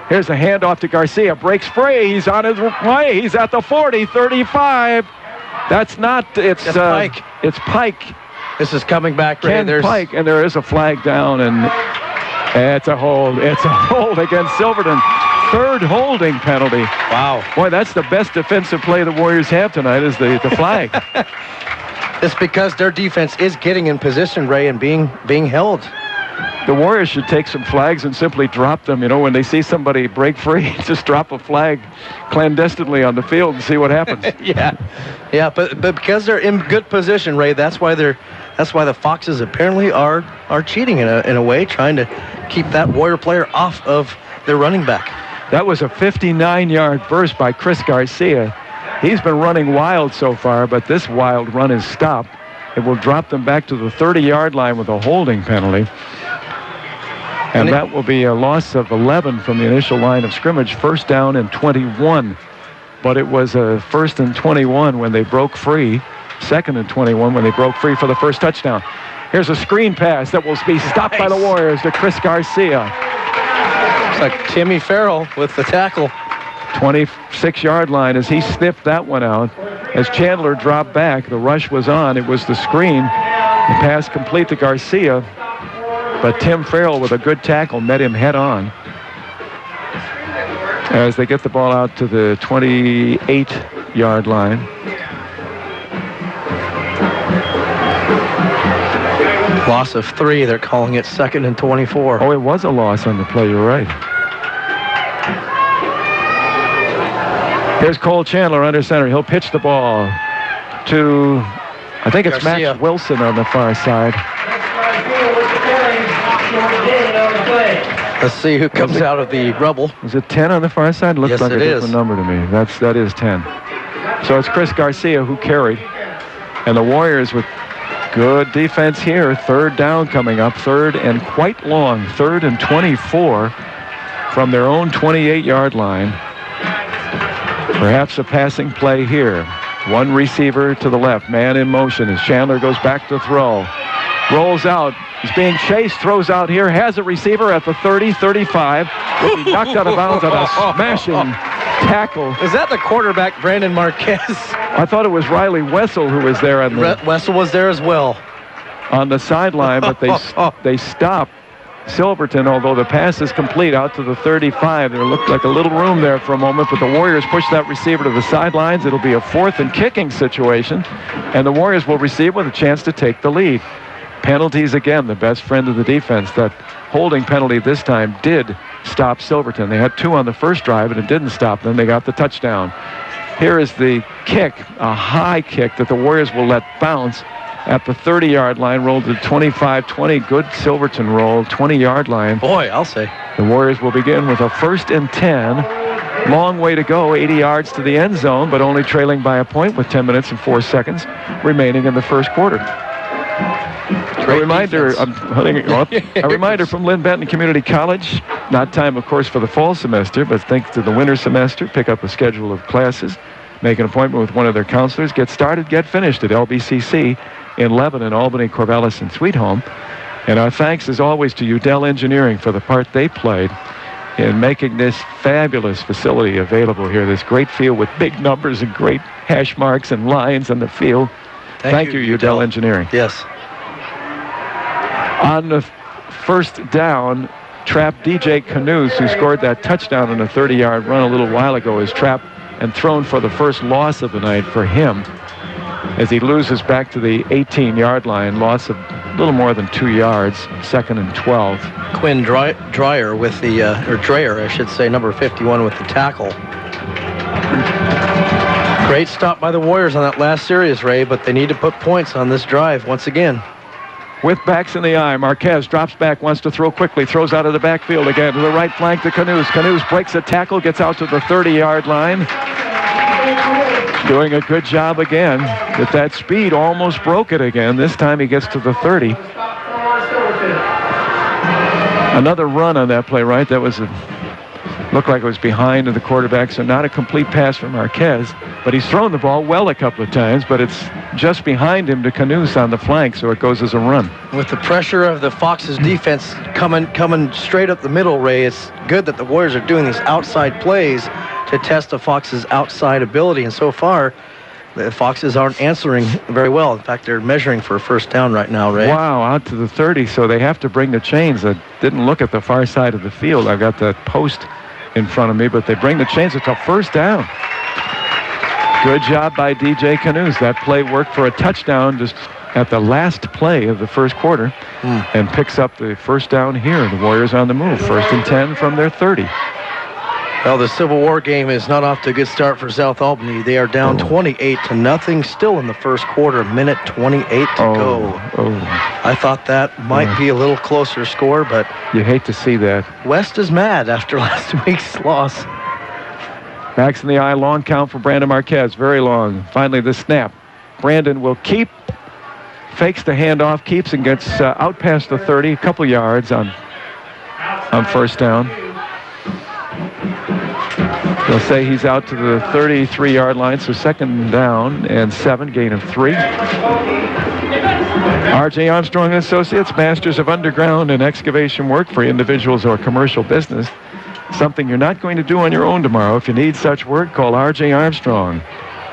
Here's a handoff to Garcia. Breaks free. He's on his way. He's at the 40, 35. That's not, it's Pike. It's Pike. This is coming back, Ray. Ken Pike, and there is a flag down, and it's a hold. It's a hold against Silverton. Third holding penalty. Wow. Boy, that's the best defensive play the Warriors have tonight is the flag. It's because their defense is getting in position, Ray, and being held. The Warriors should take some flags and simply drop them. You know, when they see somebody break free, just drop a flag clandestinely on the field and see what happens. Yeah, but because they're in good position, Ray, that's why the Foxes apparently are cheating in a way, trying to keep that Warrior player off of their running back. That was a 59-yard burst by Chris Garcia. He's been running wild so far, but this wild run is stopped. It will drop them back to the 30-yard line with a holding penalty. And that will be a loss of 11 from the initial line of scrimmage, first down and 21. But it was a first and 21 when they broke free, second and 21 when they broke free for the first touchdown. Here's a screen pass that will be stopped by the Warriors to Chris Garcia. It's like Timmy Farrell with the tackle. 26-yard line as he sniffed that one out. As Chandler dropped back, the rush was on. It was the screen. The pass complete to Garcia. But Tim Farrell with a good tackle met him head on. As they get the ball out to the 28-yard line. Loss of 3. They're calling it second and 24. Oh, it was a loss on the play. You're right. Here's Cole Chandler under center. He'll pitch the ball to, I think it's Garcia. Max Wilson on the far side. Let's see who comes out of the rubble. Is it 10 on the far side? Looks yes, like a different is. number to me. That is 10. So it's Chris Garcia who carried. And the Warriors with good defense here. Third down coming up. Third and quite long. Third and 24 from their own 28-yard line. Perhaps a passing play here. One receiver to the left. Man in motion as Chandler goes back to throw. Rolls out. He's being chased. Throws out here. Has a receiver at the 30, 35. He knocked out of bounds on a smashing tackle. Is that the quarterback, Brandon Marquez? I thought it was Riley Wessel who was there. Wessel was there as well. On the sideline, but they stopped Silverton, although the pass is complete out to the 35. There looked like a little room there for a moment, but the Warriors push that receiver to the sidelines. It'll be a fourth and kicking situation, and the Warriors will receive with a chance to take the lead. Penalties again, the best friend of the defense. That holding penalty this time did stop Silverton. They had 2 on the first drive, and it didn't stop them. They got the touchdown. Here is the kick, a high kick that the Warriors will let bounce at the 30-yard line, rolled to 25-20. Good Silverton roll, 20-yard line. Boy, I'll say. The Warriors will begin with a first and 10. Long way to go, 80 yards to the end zone, but only trailing by a point with 10 minutes and 4 seconds remaining in the first quarter. A reminder from Lynn Benton Community College. Not time, of course, for the fall semester, but thanks to the winter semester. Pick up a schedule of classes. Make an appointment with one of their counselors. Get started, get finished at LBCC in Lebanon, Albany, Corvallis, and Sweet Home. And our thanks, as always, to Udell Engineering for the part they played in making this fabulous facility available here. This great field with big numbers and great hash marks and lines on the field. Thank you, Udell Engineering. Yes. On the first down, trapped DJ Canoes, who scored that touchdown on a 30-yard run a little while ago, is trapped and thrown for the first loss of the night for him as he loses back to the 18-yard line, loss of a little more than 2 yards, second and 12. Quinn Dreyer with the, or Dreyer, I should say, number 51 with the tackle. Great stop by the Warriors on that last series, Ray, but they need to put points on this drive once again. With backs in the eye, Marquez drops back, wants to throw quickly, throws out of the backfield again to the right flank to Canus. Canus breaks a tackle, gets out to the 30-yard line. Doing a good job again. With that speed, almost broke it again. This time he gets to the 30. Another run on that play, right? That was looked like it was behind the quarterback, so not a complete pass from Marquez. But he's thrown the ball well a couple of times, but it's just behind him to Canus on the flank, so it goes as a run. With the pressure of the Foxes defense coming straight up the middle, Ray, it's good that the Warriors are doing these outside plays to test the Foxes' outside ability. And so far, the Foxes aren't answering very well. In fact, they're measuring for a first down right now, Ray. Wow, out to the 30, so they have to bring the chains. I didn't look at the far side of the field. I've got the post in front of me, but they bring the chains. It's a first down. Good job by DJ Canus. That play worked for a touchdown just at the last play of the first quarter and picks up the first down here. The Warriors on the move. 1st and 10 from their 30. Well, the Civil War game is not off to a good start for South Albany. They are down 28-0 still in the first quarter. Minute 28 to go. I thought that might be a little closer score, but you hate to see that. West is mad after last week's loss. Backs in the eye, long count for Brandon Marquez, very long. Finally, the snap. Brandon will keep, fakes the handoff, keeps and gets out past the 30, a couple yards on first down. They'll say he's out to the 33-yard line, so 2nd down and 7, gain of 3. R.J. Armstrong & Associates, masters of underground and excavation work for individuals or commercial business. Something you're not going to do on your own tomorrow. If you need such work, call R.J. Armstrong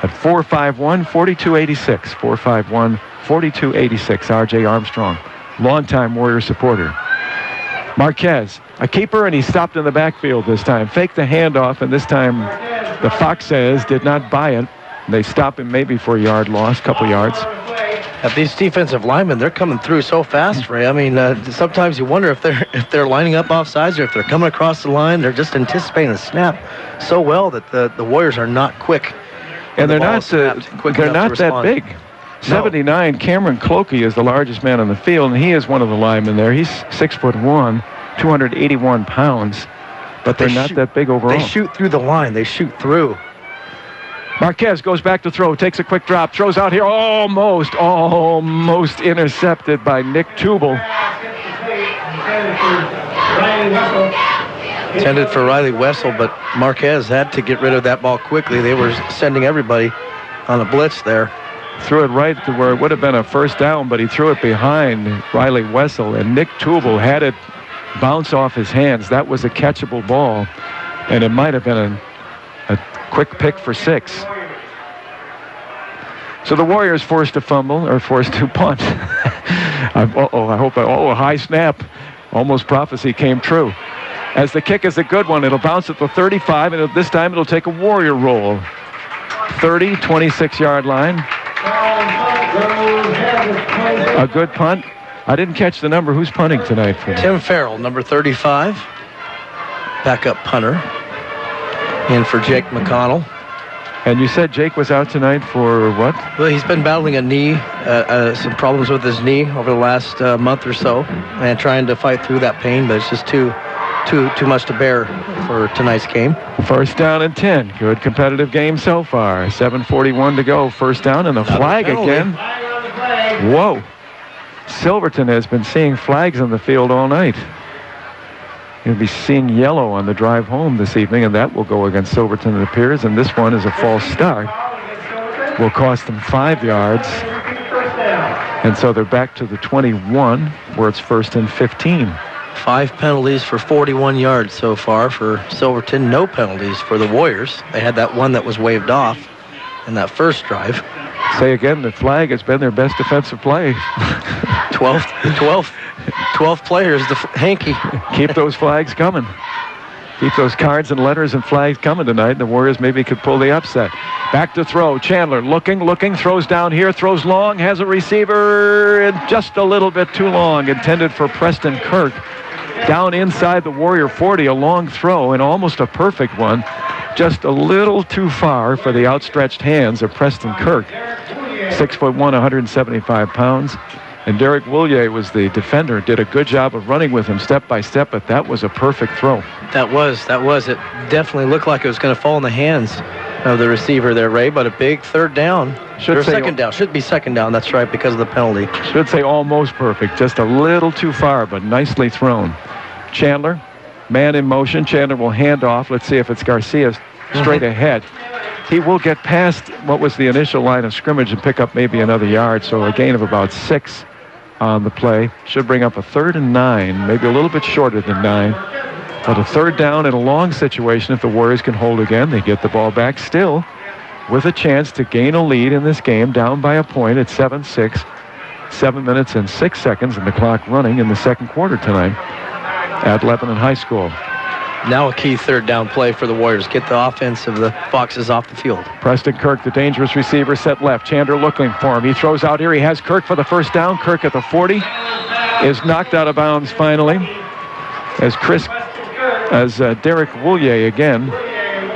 at 451-4286. 451-4286. R.J. Armstrong, longtime Warrior supporter. Marquez, a keeper, and he stopped in the backfield this time. Faked the handoff, and this time the Foxes did not buy it. They stop him maybe for a yard loss, couple yards. These defensive linemen, they're coming through so fast, Ray. I mean, sometimes you wonder if they're lining up off sides or if they're coming across the line. They're just anticipating the snap so well that the Warriors are not quick. And they're not that big. 79, Cameron Clokey is the largest man on the field, and he is one of the linemen there. He's 6'1", 281 pounds, but they're not that big overall. They shoot through the line. They shoot through. Marquez goes back to throw, takes a quick drop, throws out here, almost intercepted by Nick Tubal. Intended for Riley Wessel, but Marquez had to get rid of that ball quickly. They were sending everybody on a blitz there. Threw it right to where it would have been a first down, but he threw it behind Riley Wessel, and Nick Tubal had it bounce off his hands. That was a catchable ball, and it might have been a quick pick for 6. So the Warriors forced to fumble, or forced to punt. A high snap. Almost prophecy came true. As the kick is a good one, it'll bounce at the 35, and this time it'll take a Warrior roll. 30, 26-yard line. A good punt. I didn't catch the number. Who's punting tonight for them? Tim Farrell, number 35. Backup punter. In for Jake McConnell. And you said Jake was out tonight for what? Well, he's been battling a knee, some problems with his knee over the last month or so, and trying to fight through that pain, but it's just too much to bear for tonight's game. 1st down and 10. Good competitive game so far. 7:41 to go. 1st down, and the flag again. Whoa. Silverton has been seeing flags on the field all night. You'll be seeing yellow on the drive home this evening, and that will go against Silverton, it appears. And this one is a false start. Will cost them 5 yards. And so they're back to the 21, where it's 1st and 15. 5 penalties for 41 yards so far for Silverton. No penalties for the Warriors. They had that one that was waved off in that first drive. Say again, the flag has been their best defensive play. 12 players, the hanky. Keep those flags coming. Keep those cards and letters and flags coming tonight. The Warriors maybe could pull the upset. Back to throw. Chandler looking, throws down here, throws long, has a receiver, and just a little bit too long. Intended for Preston Kirk. Down inside the Warrior 40, a long throw, and almost a perfect one. just a little too far for the outstretched hands of Preston Kirk. 6'1", 175 pounds. And Derek Willier was the defender, did a good job of running with him step by step, but that was a perfect throw. That was. It definitely looked like it was going to fall in the hands of the receiver there, Ray, but a big third down. Second down. Should be second down, that's right, because of the penalty. Should say almost perfect, just a little too far, but nicely thrown. Chandler, man in motion. Chandler will hand off. Let's see if it's Garcia straight ahead. He will get past what was the initial line of scrimmage and pick up maybe another yard, so a gain of about 6 on the play. Should bring up a 3rd and 9, maybe a little bit shorter than 9. But a third down in a long situation, if the Warriors can hold again, they get the ball back still with a chance to gain a lead in this game, down by a point at 7-6. 7 minutes and 6 seconds and the clock running in the second quarter tonight at Lebanon High School. Now a key third down play for the Warriors. Get the offense of the Foxes off the field. Preston Kirk, the dangerous receiver, set left. Chandler looking for him. He throws out here. He has Kirk for the first down. Kirk at the 40 is knocked out of bounds finally as Derek Willier again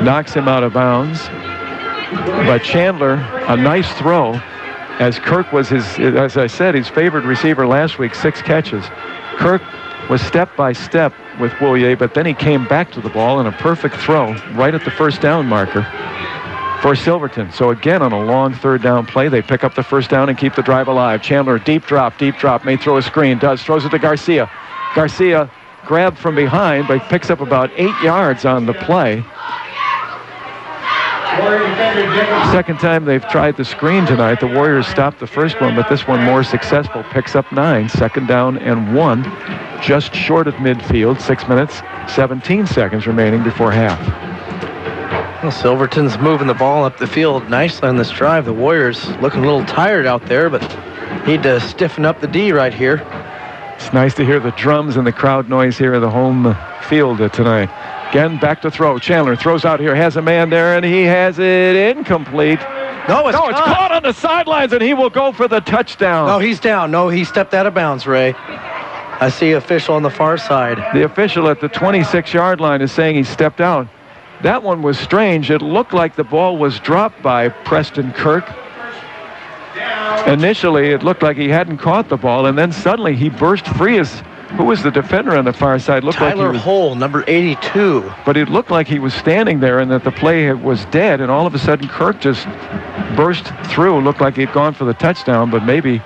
knocks him out of bounds. But Chandler, a nice throw, as Kirk was as I said, his favored receiver last week, 6 catches. Kirk was step by step with Willier, but then he came back to the ball in a perfect throw right at the first down marker for Silverton. So again, on a long third down play, they pick up the first down and keep the drive alive. Chandler, deep drop, may throw a screen, throws it to Garcia. Garcia grabbed from behind, but picks up about 8 yards on the play. Second time they've tried the screen tonight. The Warriors stopped the first one, but this one more successful. Picks up 9, 2nd down and 1, just short of midfield. 6 minutes, 17 seconds remaining before half. Well, Silverton's moving the ball up the field nicely on this drive. The Warriors looking a little tired out there, but need to stiffen up the D right here. It's nice to hear the drums and the crowd noise here at the home field tonight. Again, back to throw. Chandler throws out here, has a man there, and he has it incomplete. No, it's caught on the sidelines, and he will go for the touchdown. No, he's down. No, he stepped out of bounds, Ray. I see official on the far side. The official at the 26-yard line is saying he stepped out. That one was strange. It looked like the ball was dropped by Preston Kirk. Initially, it looked like he hadn't caught the ball, and then suddenly he burst free. Who was the defender on the far side? Tyler Hull, number 82. But it looked like he was standing there and that the play was dead, and all of a sudden Kirk just burst through. Looked like he'd gone for the touchdown, but maybe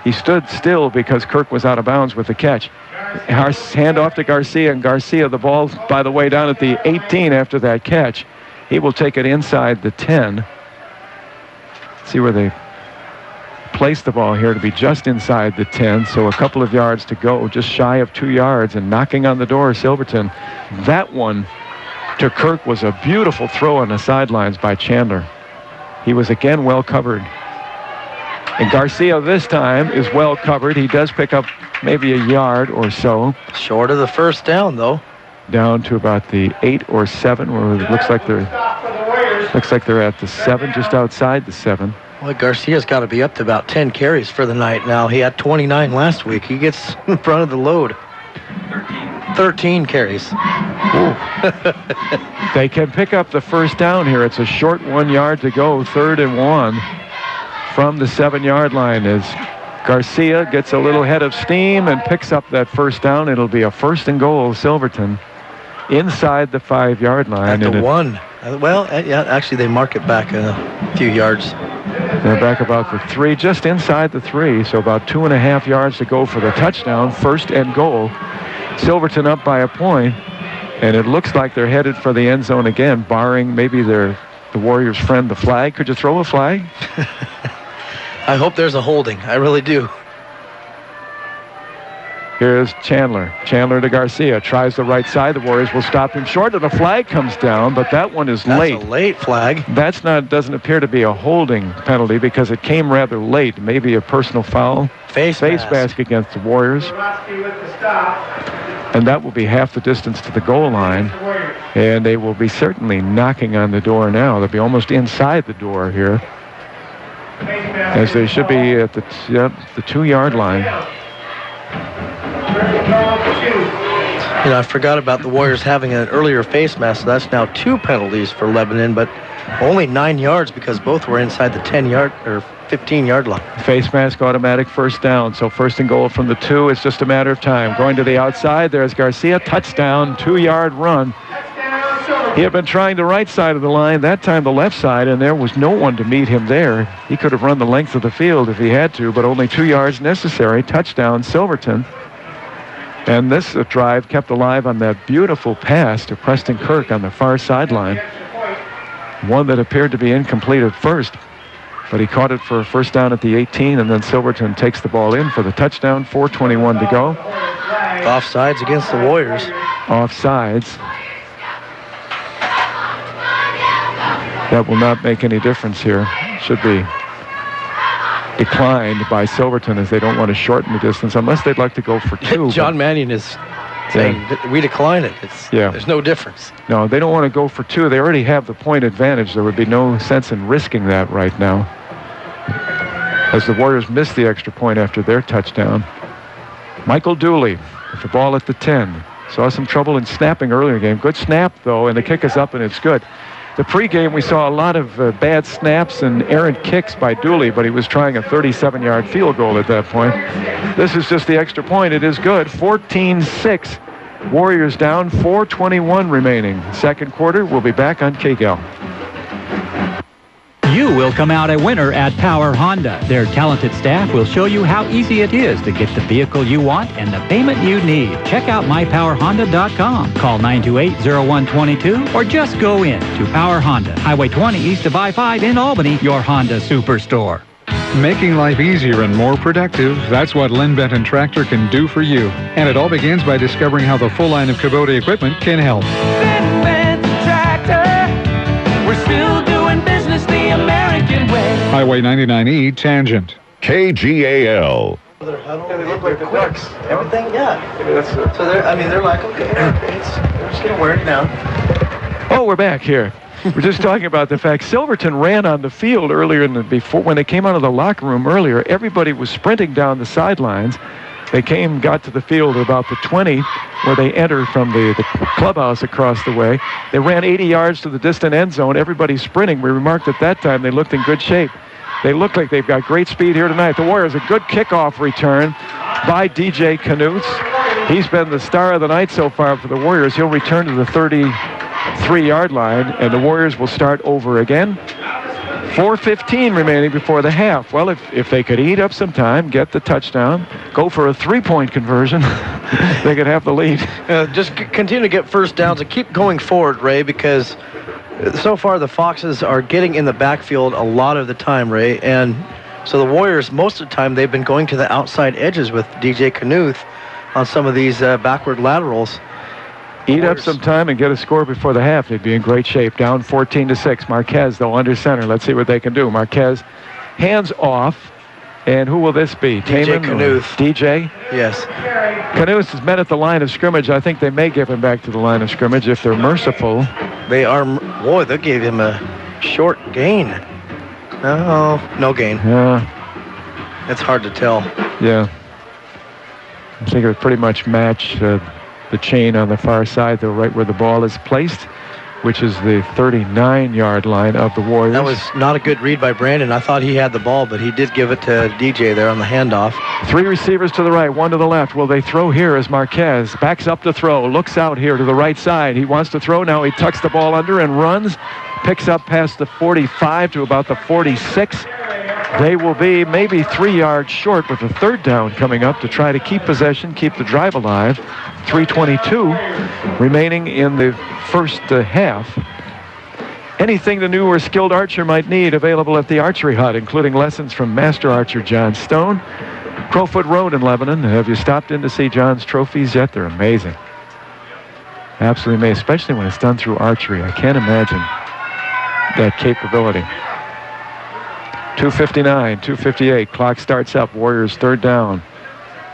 he stood still because Kirk was out of bounds with the catch. Hand off to Garcia, and Garcia, the ball, by the way, down at the 18 after that catch. He will take it inside the 10. See where they place the ball here to be just inside the 10, so a couple of yards to go, just shy of 2 yards, and knocking on the door, Silverton. That one to Kirk was a beautiful throw on the sidelines by Chandler. He was again well covered. And Garcia this time is well covered. He does pick up maybe a yard or so. Short of the first down, though. Down to about the 8 or 7, where it looks like they're at the 7, just outside the 7. Well, Garcia's got to be up to about 10 carries for the night now. He had 29 last week. He gets in front of the load. 13 carries. They can pick up the first down here. It's a short 1 yard to go, 3rd and 1 from the 7-yard line as Garcia gets a little head of steam and picks up that first down. It'll be a 1st and goal, Silverton, inside the 5-yard line. At the 1. Well, yeah, actually they mark it back a few yards. They're back about the 3, just inside the 3, so about 2.5 yards to go for the touchdown. 1st and goal. Silverton up by a point, and it looks like they're headed for the end zone again, barring maybe the Warriors' friend, the flag. Could you throw a flag? I hope there's a holding. I really do. Here's Chandler. Chandler to Garcia. Tries the right side. The Warriors will stop him short, and the flag comes down, but that one is late. That's a late flag. Doesn't appear to be a holding penalty because it came rather late. Maybe a personal foul. Face mask against the Warriors. And that will be half the distance to the goal line. And they will be certainly knocking on the door now. They'll be almost inside the door here, as they should be at the 2-yard line. I forgot about the Warriors having an earlier face mask, so that's now 2 penalties for Lebanon, but only 9 yards because both were inside the 10-yard or 15-yard line. Face mask, automatic first down. So first and goal from the 2. It's just a matter of time. Going to the outside. There's Garcia. Touchdown. 2-yard run. He had been trying the right side of the line, that time the left side, and there was no one to meet him there. He could have run the length of the field if he had to, but only 2 yards necessary. Touchdown, Silverton. And this drive kept alive on that beautiful pass to Preston Kirk on the far sideline. One that appeared to be incomplete at first, but he caught it for a first down at the 18, and then Silverton takes the ball in for the touchdown. 4:21 to go. Offsides against the Warriors. Offsides. That will not make any difference here. Should be declined by Silverton as they don't want to shorten the distance unless they'd like to go for 2. John Mannion is saying we decline it. There's no difference. No, they don't want to go for 2. They already have the point advantage. There would be no sense in risking that right now, as the Warriors missed the extra point after their touchdown. Michael Dooley with the ball at the 10. Saw some trouble in snapping earlier in the game. Good snap, though, and the kick is up, and it's good. The pregame, we saw a lot of bad snaps and errant kicks by Dooley, but he was trying a 37-yard field goal at that point. This is just the extra point. It is good. 14-6. Warriors down. 4:21 remaining. Second quarter. We'll be back on KGAL. You will come out a winner at Power Honda. Their talented staff will show you how easy it is to get the vehicle you want and the payment you need. Check out mypowerhonda.com. Call 928-0122 or just go in to Power Honda, Highway 20 east of I-5 in Albany, your Honda superstore. Making life easier and more productive, that's what Lynn Benton Tractor can do for you. And it all begins by discovering how the full line of Kubota equipment can help. Lynn Benton Tractor, we're still doing business the American way. Highway 99E, Tangent. KGAL. Their huddle, they look like the Ducks. Everything, so they're like, okay, they're just gonna wear it down. Oh, we're back here. We're just talking about the fact Silverton ran on the field earlier before when they came out of the locker room earlier. Everybody was sprinting down the sidelines. They got to the field at about the 20 where they enter from the clubhouse across the way. They ran 80 yards to the distant end zone. Everybody's sprinting. We remarked at that time they looked in good shape. They look like they've got great speed here tonight. The Warriors, a good kickoff return by DJ Knuths. He's been the star of the night so far for the Warriors. He'll return to the 33-yard line, and the Warriors will start over again. 4:15 remaining before the half. Well, if they could eat up some time, get the touchdown, go for a 3-point conversion, they could have the lead. Just continue to get first downs and keep going forward, Ray, because so far the Foxes are getting in the backfield a lot of the time, Ray, and so the Warriors, most of the time, they've been going to the outside edges with DJ Knuth on some of these backward laterals. Eat up some time and get a score before the half. They'd be in great shape. Down 14-6. Marquez, though, under center. Let's see what they can do. Marquez, hands off. And who will this be? DJ Knuth. DJ? Yes. Knuth has met at the line of scrimmage. I think they may give him back to the line of scrimmage if they're merciful. They are. Boy, they gave him a short gain. No gain. Yeah. It's hard to tell. Yeah. I think it would pretty much match the chain on the far side, though, right where the ball is placed, which is the 39-yard line of the Warriors. That was not a good read by Brandon. I thought he had the ball, but he did give it to DJ there on the handoff. 3 receivers to the right, 1 to the left. Will they throw here as Marquez backs up to throw, looks out here to the right side. He wants to throw now. He tucks the ball under and runs, picks up past the 45 to about the 46. They will be maybe 3 yards short with a third down coming up to try to keep possession, keep the drive alive. 3:22 remaining in the first half. Anything the new or skilled archer might need available at the Archery Hut, including lessons from Master Archer John Stone. Crowfoot Road in Lebanon. Have you stopped in to see John's trophies yet? They're amazing. Absolutely amazing, especially when it's done through archery. I can't imagine that capability. 2:59, 2:58. Clock starts up. Warriors third down.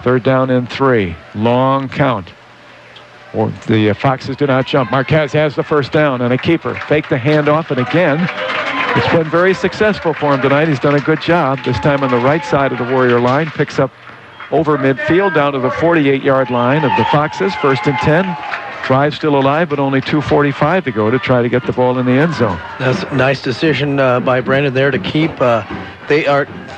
Third down and 3. Long count. The Foxes do not jump. Marquez has the first down and a keeper. Fake the handoff, and again, it's been very successful for him tonight. He's done a good job. This time on the right side of the Warrior line. Picks up over midfield down to the 48-yard line of the Foxes. 1st and 10. Drive still alive, but only 2:45 to go to try to get the ball in the end zone. That's a nice decision by Brandon there to keep.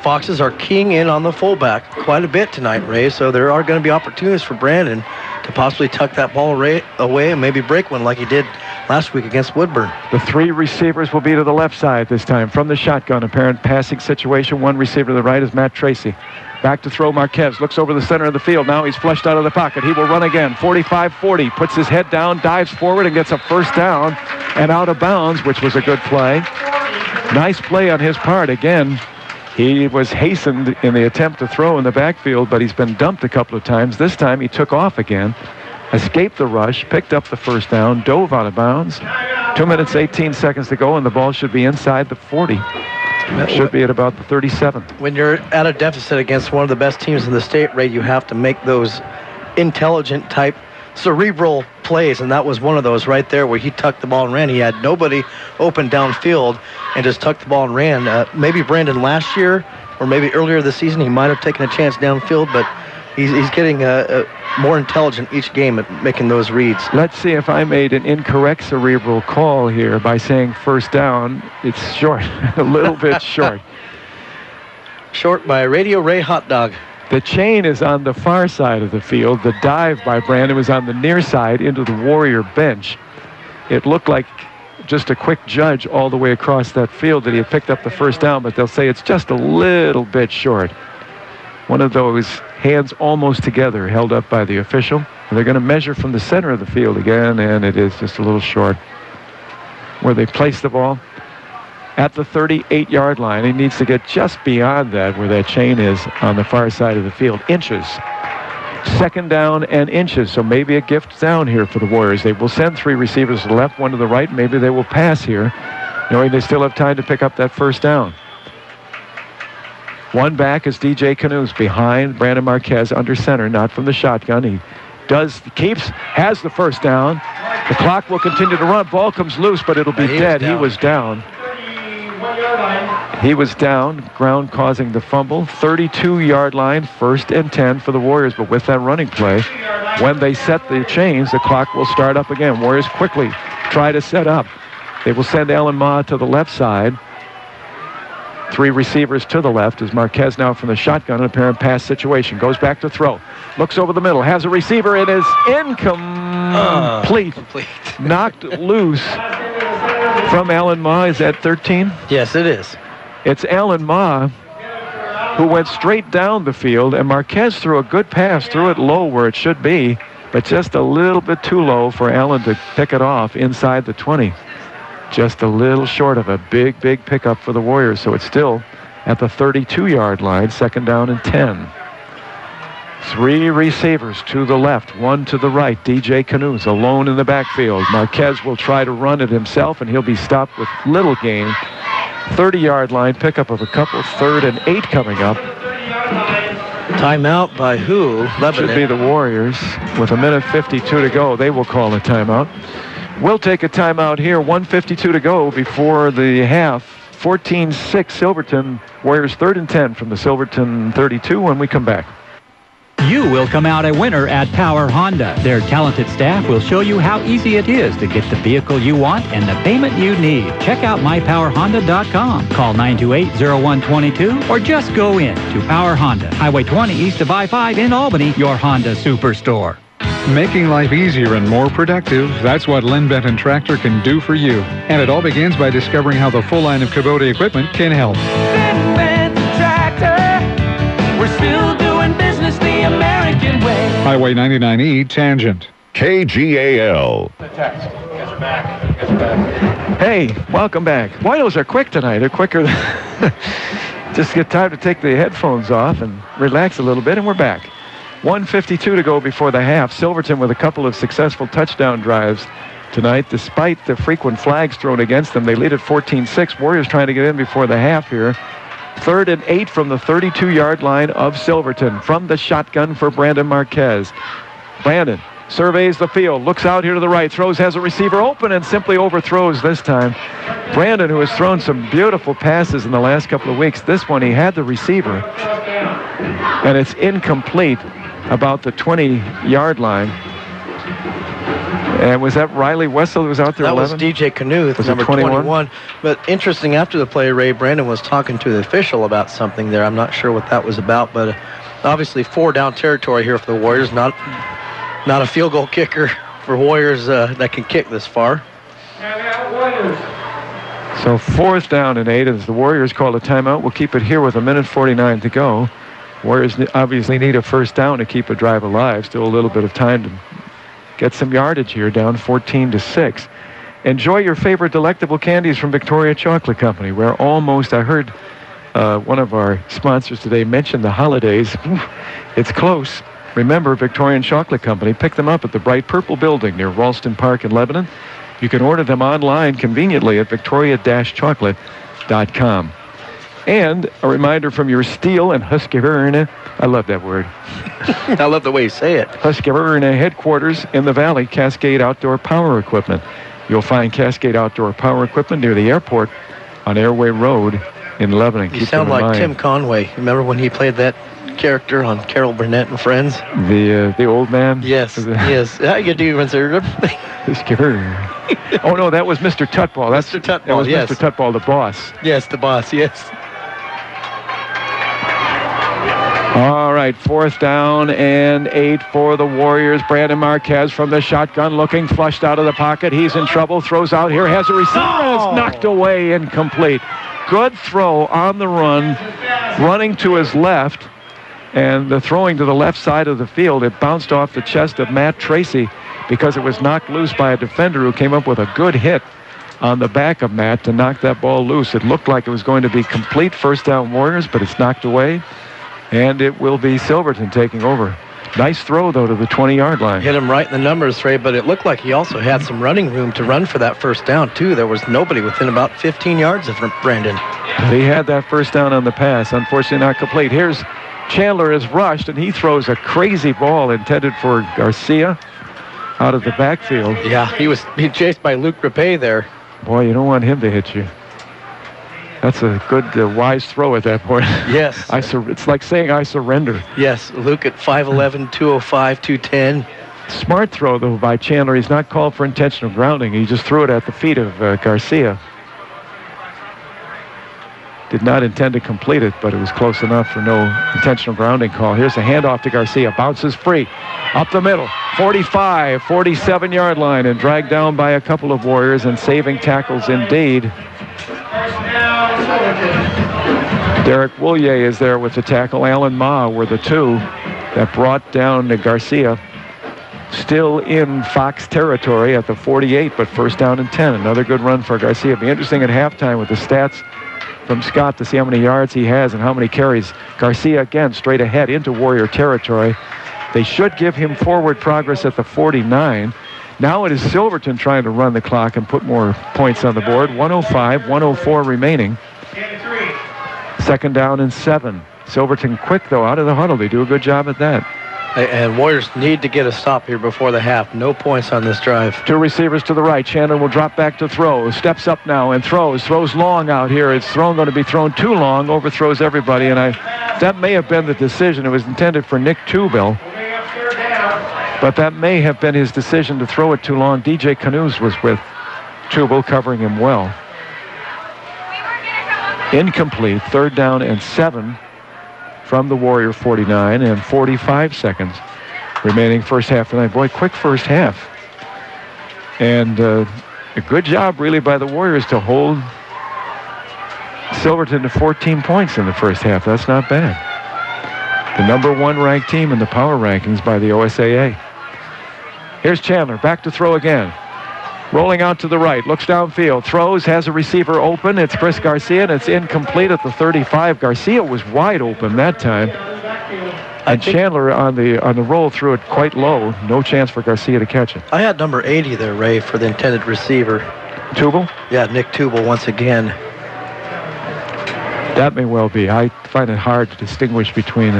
Foxes are keying in on the fullback quite a bit tonight, Ray. So there are going to be opportunities for Brandon to possibly tuck that ball away and maybe break one like he did last week against Woodburn. The 3 receivers will be to the left side this time from the shotgun. Apparent passing situation. 1 receiver to the right is Matt Tracy. Back to throw Marquez. Looks over the center of the field. Now he's flushed out of the pocket. He will run again. 45-40. Puts his head down, dives forward, and gets a first down and out of bounds, which was a good play. Nice play on his part. Again, he was hastened in the attempt to throw in the backfield, but he's been dumped a couple of times. This time he took off again, escaped the rush, picked up the first down, dove out of bounds. 2 minutes, 18 seconds to go, and the ball should be inside the 40. Should be at about the 37. When you're at a deficit against one of the best teams in the state, Ray, you have to make those intelligent type cerebral plays, and that was one of those right there where he tucked the ball and ran. He had nobody open downfield and just tucked the ball and ran. Maybe Brandon last year or maybe earlier this season he might have taken a chance downfield, but he's getting more intelligent each game at making those reads. Let's see if I made an incorrect cerebral call here by saying first down. It's short, a little bit short. Short by Radio Ray Hot Dog. The chain is on the far side of the field. The dive by Brandon was on the near side into the Warrior bench. It looked like just a quick judge all the way across that field that he had picked up the first down, but they'll say it's just a little bit short. One of those hands almost together held up by the official. And they're going to measure from the center of the field again, and it is just a little short. Where they place the ball at the 38-yard line. He needs to get just beyond that where that chain is on the far side of the field. Inches. 2nd down and inches. So maybe a gift down here for the Warriors. They will send 3 receivers to the left, 1 to the right. Maybe they will pass here, knowing they still have time to pick up that first down. 1 back is DJ Canoes behind Brandon Marquez under center, not from the shotgun. He has the first down. The clock will continue to run. Ball comes loose, but it'll be dead. He was down. He was down. Ground causing the fumble. 32-yard line, 1st and 10 for the Warriors. But with that running play, when they set the chains, the clock will start up again. Warriors quickly try to set up. They will send Alan Ma to the left side. 3 receivers to the left as Marquez now from the shotgun, an apparent pass situation. Goes back to throw. Looks over the middle. Has a receiver. It is incomplete. Knocked loose from Alan Ma. Is that 13? Yes, it is. It's Alan Ma who went straight down the field, and Marquez threw a good pass. Threw it low where it should be, but just a little bit too low for Allen to pick it off inside the 20. Just a little short of a big pickup for the Warriors. So it's still at the 32-yard line, 2nd down and 10. 3 receivers to the left, 1 to the right. DJ Canoes alone in the backfield. Marquez will try to run it himself, and he'll be stopped with little gain. 30-yard line, pickup of a couple. 3rd and 8 coming up. Timeout by who? Lebanon. Should be the Warriors. With 1:52 to go, they will call a timeout. We'll take a timeout here. 1:52 to go before the half. 14-6 Silverton. Warriors 3rd and 10 from the Silverton 32 when we come back. You will come out a winner at Power Honda. Their talented staff will show you how easy it is to get the vehicle you want and the payment you need. Check out mypowerhonda.com. Call 928-0122 or just go in to Power Honda, Highway 20 east of I-5 in Albany, your Honda superstore. Making life easier and more productive, that's what Lynn Benton Tractor can do for you. And it all begins by discovering how the full line of Kubota equipment can help. Lynn Benton Tractor, we're still doing business the American way. Highway 99E, Tangent. KGAL. The text. You guys are back. Hey, welcome back. Boy, those are quick tonight. They're quicker than... Just get time to take the headphones off and relax a little bit, and we're back. 1:52 to go before the half. Silverton with a couple of successful touchdown drives tonight. Despite the frequent flags thrown against them, they lead at 14-6. Warriors trying to get in before the half here. 3rd and 8 from the 32-yard line of Silverton. From the shotgun for Brandon Marquez. Brandon surveys the field, looks out here to the right, throws, has a receiver open, and simply overthrows this time. Brandon, who has thrown some beautiful passes in the last couple of weeks, this one he had the receiver, and it's incomplete about the 20-yard line. And was that Riley Wessel who was out there? That 11? was DJ Knuth, number 21. But interesting, after the play, Ray, Brandon was talking to the official about something there. I'm not sure what that was about, but obviously 4-down territory here for the Warriors. Not a field goal kicker for Warriors that can kick this far. So 4th down and 8 as the Warriors call a timeout. We'll keep it here with 1:49 to go. Warriors obviously need a first down to keep a drive alive. Still a little bit of time to get some yardage here, down 14-6. Enjoy your favorite delectable candies from Victoria Chocolate Company. We're almost, I heard one of our sponsors today mention the holidays. It's close. Remember, Victorian Chocolate Company. Pick them up at the Bright Purple Building near Ralston Park in Lebanon. You can order them online conveniently at victoria-chocolate.com. And a reminder from your Steel and Husqvarna, I love that word. I love the way you say it. Husqvarna headquarters in the Valley, Cascade Outdoor Power Equipment. You'll find Cascade Outdoor Power Equipment near the airport on Airway Road in Lebanon. You sound like Tim Conway. Remember when he played that character on Carol Burnett and Friends? The old man? Yes, yes. How you doing, sir? Oh, no, that was Mr. Tutball. That's Mr. Tutball, that was yes. Mr. Tutball, the boss. Yes, the boss, yes. All right, 4th down and 8 for the Warriors. Brandon Marquez from the shotgun looking, flushed out of the pocket. He's in trouble, throws out here, has a receiver, and it's knocked away, incomplete. Good throw on the run, running to his left, and the throwing to the left side of the field. It bounced off the chest of Matt Tracy because it was knocked loose by a defender who came up with a good hit on the back of Matt to knock that ball loose. It looked like it was going to be complete first down Warriors, but it's knocked away. And it will be Silverton taking over. Nice throw, though, to the 20-yard line. Hit him right in the numbers, Ray, but it looked like he also had some running room to run for that first down, too. There was nobody within about 15 yards of Brandon. He had that first down on the pass. Unfortunately, not complete. Here's Chandler is rushed, and he throws a crazy ball intended for Garcia out of the backfield. Yeah, he was chased by Luke Rapé there. Boy, you don't want him to hit you. That's a good, wise throw at that point. Yes. It's like saying I surrender. Yes, Luke at 5'11", 205, 210. Smart throw, though, by Chandler. He's not called for intentional grounding. He just threw it at the feet of Garcia. Did not intend to complete it, but it was close enough for no intentional grounding call. Here's a handoff to Garcia. Bounces free. Up the middle. 45, 47-yard line, and dragged down by a couple of Warriors, and saving tackles indeed. Derek Woulier is there with the tackle. Alan Ma were the two that brought down Garcia. Still in Fox territory at the 48, but first down and 10. Another good run for Garcia. It'll be interesting at halftime with the stats from Scott to see how many yards he has and how many carries. Garcia again straight ahead into Warrior territory. They should give him forward progress at the 49. Now it is Silverton trying to run the clock and put more points on the board. 105, 104 remaining. 2nd down and 7. Silverton quick, though, out of the huddle. They do a good job at that. And Warriors need to get a stop here before the half. No points on this drive. Two receivers to the right. Chandler will drop back to throw. Steps up now and throws. Throws long out here. It's going to be thrown too long. Overthrows everybody. And that may have been the decision. It was intended for Nick Tubel. But that may have been his decision to throw it too long. DJ Knuth was with Tubel, covering him well. Incomplete. 3rd down and 7 from the Warrior 49, and 45 seconds remaining first half tonight. Boy, quick first half. And a good job, really, by the Warriors to hold Silverton to 14 points in the first half. That's not bad. The #1 ranked team in the power rankings by the OSAA. Here's Chandler, back to throw again. Rolling out to the right, looks downfield, throws, has a receiver open. It's Chris Garcia, and it's incomplete at the 35. Garcia was wide open that time. And Chandler on the roll threw it quite low. No chance for Garcia to catch it. I had number 80 there, Ray, for the intended receiver. Tubel? Yeah, Nick Tubel once again. That may well be. I find it hard to distinguish between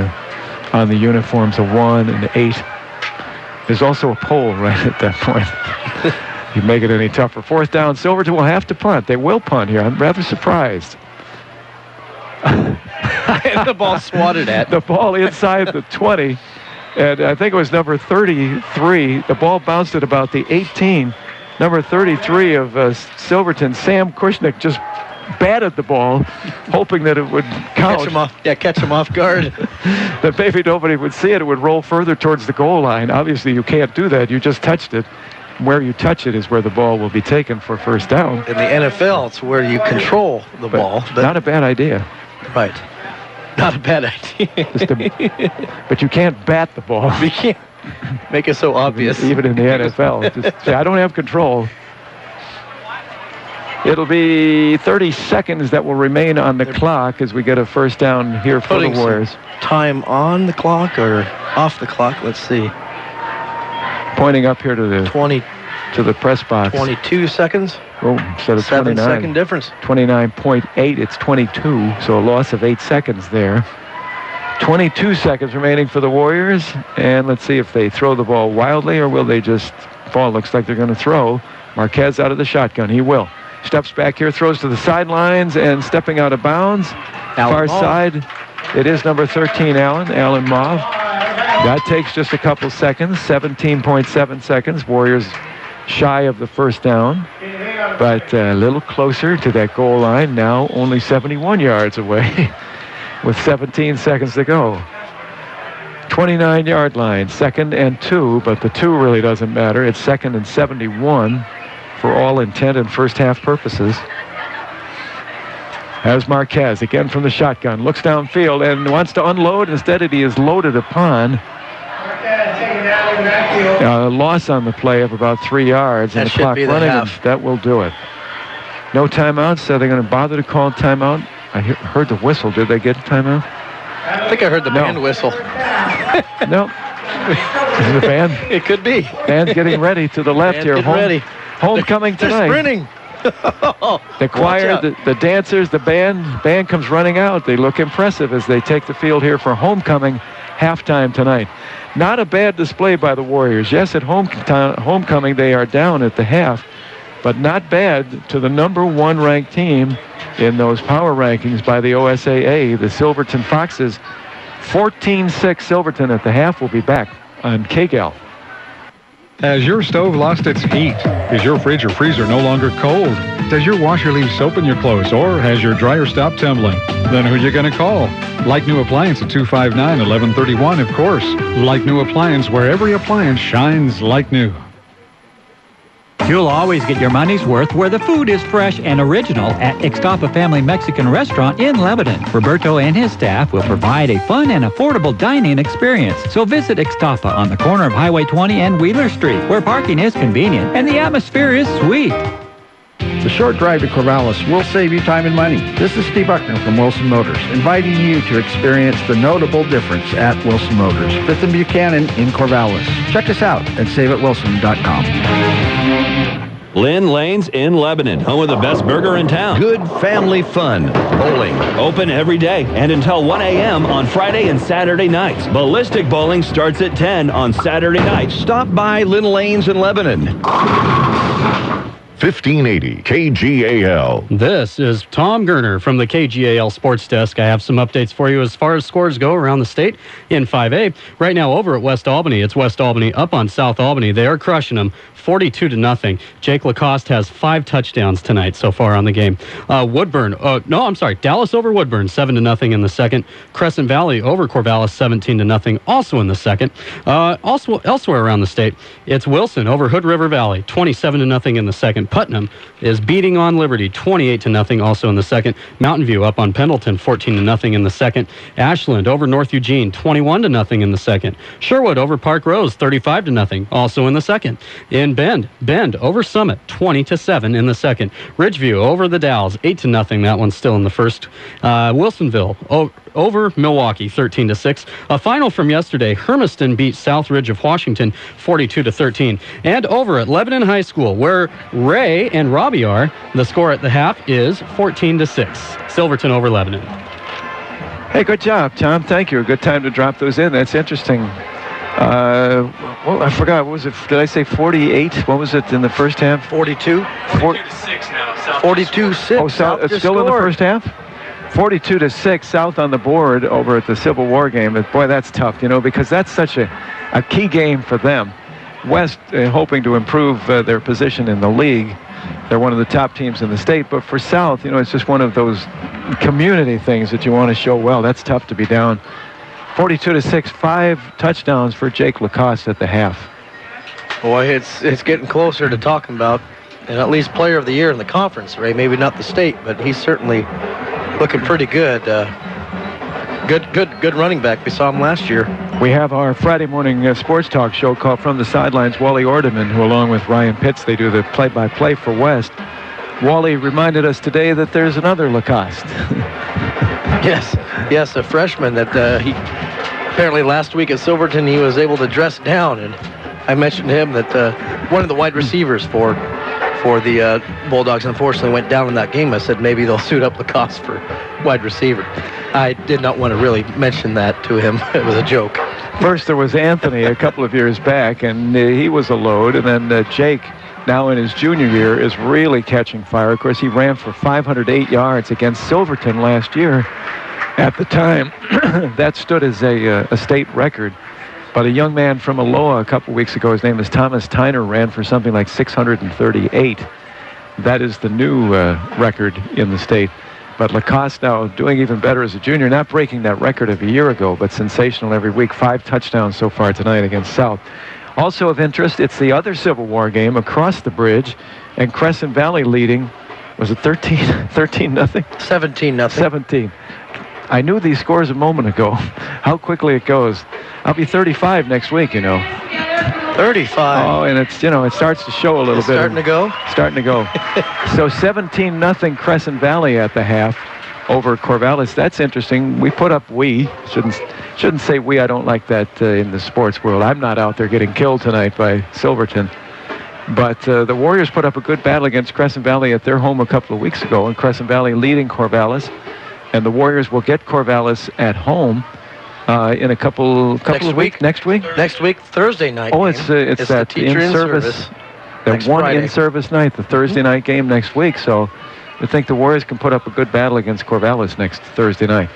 on the uniforms a 1 and 8. There's also a pole right at that point. You make it any tougher. 4th down, Silverton will have to punt. They will punt here. I'm rather surprised. And the ball swatted at. The ball inside the 20. And I think it was number 33. The ball bounced at about the 18. Number 33 of Silverton, Sam Kushnick, just batted the ball, hoping that it would count. Catch him off guard. That maybe nobody would see it. It would roll further towards the goal line. Obviously, you can't do that. You just touched it. Where you touch it is where the ball will be taken for 1st down. In the NFL, it's where you control the ball. But not a bad idea. Right. Not a bad idea. But you can't bat the ball. You can't make it so obvious. Even in the NFL. Just say, I don't have control. It'll be 30 seconds that will remain on the clock as we get a 1st down here for the Warriors. Time on the clock or off the clock? Let's see. Pointing up here to the 20 to the press box. 22 seconds. Oh, instead of 29. 7-second difference. 29.8. It's 22. So a loss of 8 seconds there. 22 seconds remaining for the Warriors. And let's see if they throw the ball wildly or will they just ball looks like they're going to throw. Marquez out of the shotgun. He will. Steps back here, throws to the sidelines, and stepping out of bounds. Far side. It is number 13, Alan Mauve. That takes just a couple seconds, 17.7 seconds. Warriors shy of the 1st down, but a little closer to that goal line. Now only 71 yards away with 17 seconds to go. 29-yard line, 2nd and 2, but the 2 really doesn't matter. It's 2nd and 71 for all intent and first half purposes. As Marquez, again from the shotgun, looks downfield and wants to unload. Instead, he is loaded upon. A loss on the play of about 3 yards. And the clock running, and that will do it. No timeouts, so they're going to bother to call timeout. I heard the whistle. Did they get a timeout? I think I heard the band whistle. No. Is it the band? It could be. Band's getting ready to the left here. Homecoming tonight. They're sprinting. The choir, the dancers, the band comes running out. They look impressive as they take the field here for homecoming halftime tonight. Not a bad display by the Warriors. Yes, at homecoming they are down at the half, but not bad to the number 1 ranked team in those power rankings by the OSAA, the Silverton Foxes. 14-6 Silverton at the half. Will be back on KGAL. Has your stove lost its heat? Is your fridge or freezer no longer cold? Does your washer leave soap in your clothes? Or has your dryer stopped tumbling? Then who are you going to call? Like New Appliance at 259-1131, of course. Like New Appliance, where every appliance shines like new. You'll always get your money's worth where the food is fresh and original at Ixtapa Family Mexican Restaurant in Lebanon. Roberto and his staff will provide a fun and affordable dining experience. So visit Ixtapa on the corner of Highway 20 and Wheeler Street, where parking is convenient and the atmosphere is sweet. The short drive to Corvallis will save you time and money. This is Steve Buckner from Wilson Motors, inviting you to experience the notable difference at Wilson Motors, 5th and Buchanan in Corvallis. Check us out at saveatwilson.com. Lynn Lanes in Lebanon, home of the best burger in town. Good family fun. Bowling. Open every day and until 1 a.m. on Friday and Saturday nights. Ballistic bowling starts at 10 on Saturday nights. Stop by Lynn Lanes in Lebanon. 1580 KGAL. This is Tom Gerner from the KGAL Sports Desk. I have some updates for you as far as scores go around the state in 5A. Right now over at West Albany, it's West Albany up on South Albany. They are crushing them 42-0. Jake Lacoste has 5 touchdowns tonight so far on the game. Dallas over Woodburn 7-0 in the second. Crescent Valley over Corvallis 17-0 also in the second. Also elsewhere around the state, it's Wilson over Hood River Valley 27-0 in the second. Putnam is beating on Liberty 28-0 also in the second. Mountain View up on Pendleton 14-0 in the second. Ashland over North Eugene 21-0 in the second. Sherwood over Park Rose 35-0 also in the second. In Bend over Summit 20-7 in the second. Ridgeview over the Dalles 8-0. That one's still in the first. Wilsonville over Milwaukee 13-6. A final from yesterday, Hermiston beat South Ridge of Washington 42-13. And over at Lebanon High School, where Ray and Robbie are, the score at the half is 14-6. Silverton over Lebanon. Hey, good job, Tom. Thank you. A good time to drop those in. That's interesting. Well, I forgot. What was it? Did I say 48? What was it in the first half? 42. 42-6 now. 42-6. Oh, South it's still in the first half? 42-6, South on the board over at the Civil War game. Boy, that's tough, because that's such a key game for them. West hoping to improve their position in the league. They're one of the top teams in the state. But for South, it's just one of those community things that you want to show well. That's tough to be down. 42-6, 5 touchdowns for Jake Lacoste at the half. Boy, it's getting closer to talking about, and at least player of the year in the conference, Ray. Maybe not the state, but he's certainly looking pretty good. Good running back. We saw him last year. We have our Friday morning sports talk show called From the Sidelines. Wally Ordeman, who along with Ryan Pitts, they do the play-by-play for West. Wally reminded us today that there's another Lacoste. Yes, a freshman that he apparently last week at Silverton he was able to dress down, and I mentioned to him that one of the wide receivers for the Bulldogs unfortunately went down in that game. I said maybe they'll suit up Lacoste for wide receiver. I did not want to really mention that to him. It was a joke. First there was Anthony a couple of years back, and he was a load, and then Jake, now in his junior year, is really catching fire. Of course, he ran for 508 yards against Silverton last year. At the time, that stood as a state record. But a young man from Aloha a couple weeks ago, his name is Thomas Tyner, ran for something like 638. That is the new record in the state. But Lacoste now doing even better as a junior, not breaking that record of a year ago, but sensational every week. 5 touchdowns so far tonight against South. Also of interest, it's the other Civil War game across the bridge, and Crescent Valley leading, was it 13-0? 17-0. 17. I knew these scores a moment ago. How quickly it goes. I'll be 35 next week, 35. Oh, and it's, it starts to show a little bit. Starting to go? Starting to go. So 17-0 Crescent Valley at the half over Corvallis. That's interesting. We put up shouldn't say we. I don't like that in the sports world. I'm not out there getting killed tonight by Silverton. But the Warriors put up a good battle against Crescent Valley at their home a couple of weeks ago, and Crescent Valley leading Corvallis. And the Warriors will get Corvallis at home in a couple of weeks. Next week? Next week, Thursday night. Oh, it's that in-service. That one in-service night, the Thursday night game next week. So I think the Warriors can put up a good battle against Corvallis next Thursday night.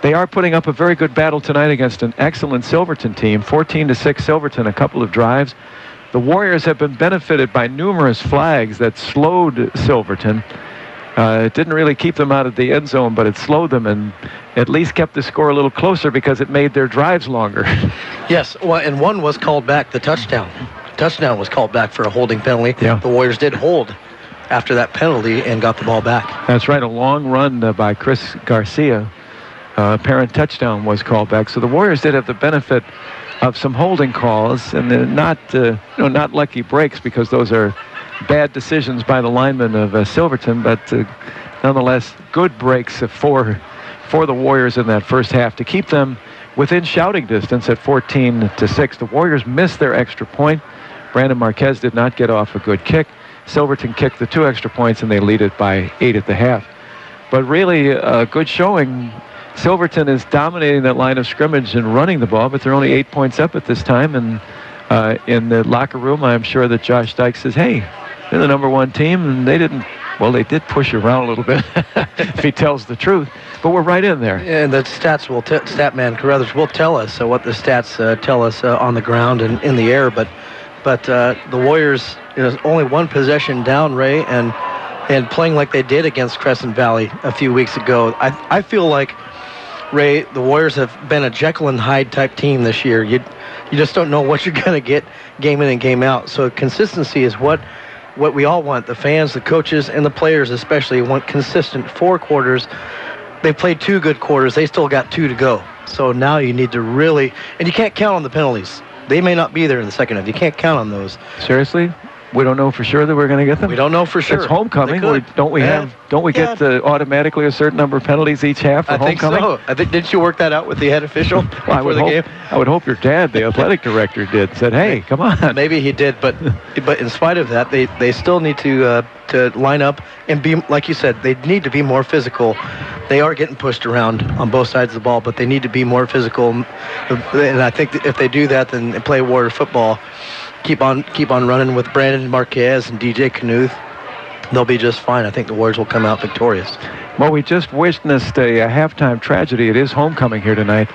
They are putting up a very good battle tonight against an excellent Silverton team. 14-6 Silverton, a couple of drives. The Warriors have been benefited by numerous flags that slowed Silverton. It didn't really keep them out of the end zone, but it slowed them and at least kept the score a little closer because it made their drives longer. Yes, well, and one was called back, the touchdown. Touchdown was called back for a holding penalty. Yeah. The Warriors did hold after that penalty and got the ball back. That's right, a long run by Chris Garcia. Apparent touchdown was called back. So the Warriors did have the benefit of some holding calls, and they're not lucky breaks because those are bad decisions by the linemen of Silverton, but nonetheless good breaks for the Warriors in that first half to keep them within shouting distance at 14-6. The Warriors missed their extra point. Brandon Marquez did not get off a good kick. Silverton kicked the 2 extra points, and they lead it by 8 at the half. But really a good showing. Silverton is dominating that line of scrimmage and running the ball, but they're only 8 points up at this time. And in the locker room, I'm sure that Josh Dykes says, hey, they're the number 1 team, and they did push around a little bit, if he tells the truth. But we're right in there. And the stats will, Statman Carruthers will tell us what the stats tell us on the ground and in the air. But the Warriors, only 1 possession down, Ray, and playing like they did against Crescent Valley a few weeks ago. I feel like, Ray, the Warriors have been a Jekyll and Hyde type team this year. You just don't know what you're going to get game in and game out. So consistency is what we all want. The fans, the coaches, and the players especially want consistent 4 quarters. They played 2 good quarters. They still got 2 to go. So now you need to really, and you can't count on the penalties. They may not be there in the second half. You can't count on those. Seriously? We don't know for sure that we're going to get them? We don't know for sure. It's homecoming. Don't we get automatically a certain number of penalties each half for homecoming? I think so. Didn't you work that out with the head official before the game? I would hope your dad, the athletic director, said, hey, come on. Maybe he did, but in spite of that, they still need to to line up and be, like you said, they need to be more physical. They are getting pushed around on both sides of the ball, but they need to be more physical. And I think that if they do that, then they play Warrior football, keep on running with Brandon Marquez and DJ Knuth, they'll be just fine. I think the Warriors will come out victorious. Well, we just witnessed a halftime tragedy. It is homecoming here tonight.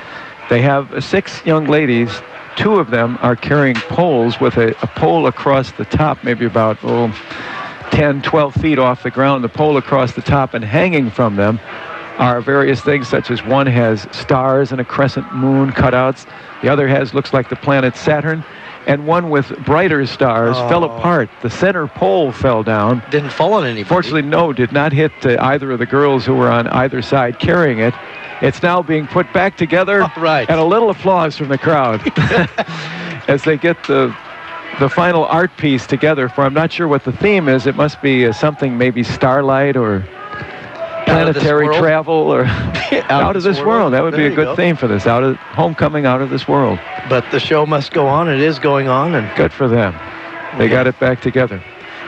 They have 6 young ladies. 2 of them are carrying poles with a pole across the top, maybe about 10, 12 feet off the ground, the pole across the top, and hanging from them are various things, such as one has stars and a crescent moon cutouts. The other looks like the planet Saturn. And one with brighter stars fell apart. The center pole fell down. Didn't fall on anybody. Fortunately, no, did not hit either of the girls who were on either side carrying it. It's now being put back together. Right. And a little applause from the crowd as they get the final art piece together for, I'm not sure what the theme is. It must be something maybe starlight or planetary travel or out of this world. That would be a good theme for this. Homecoming out of this world. But the show must go on. It is going on, and good for them. They got it back together.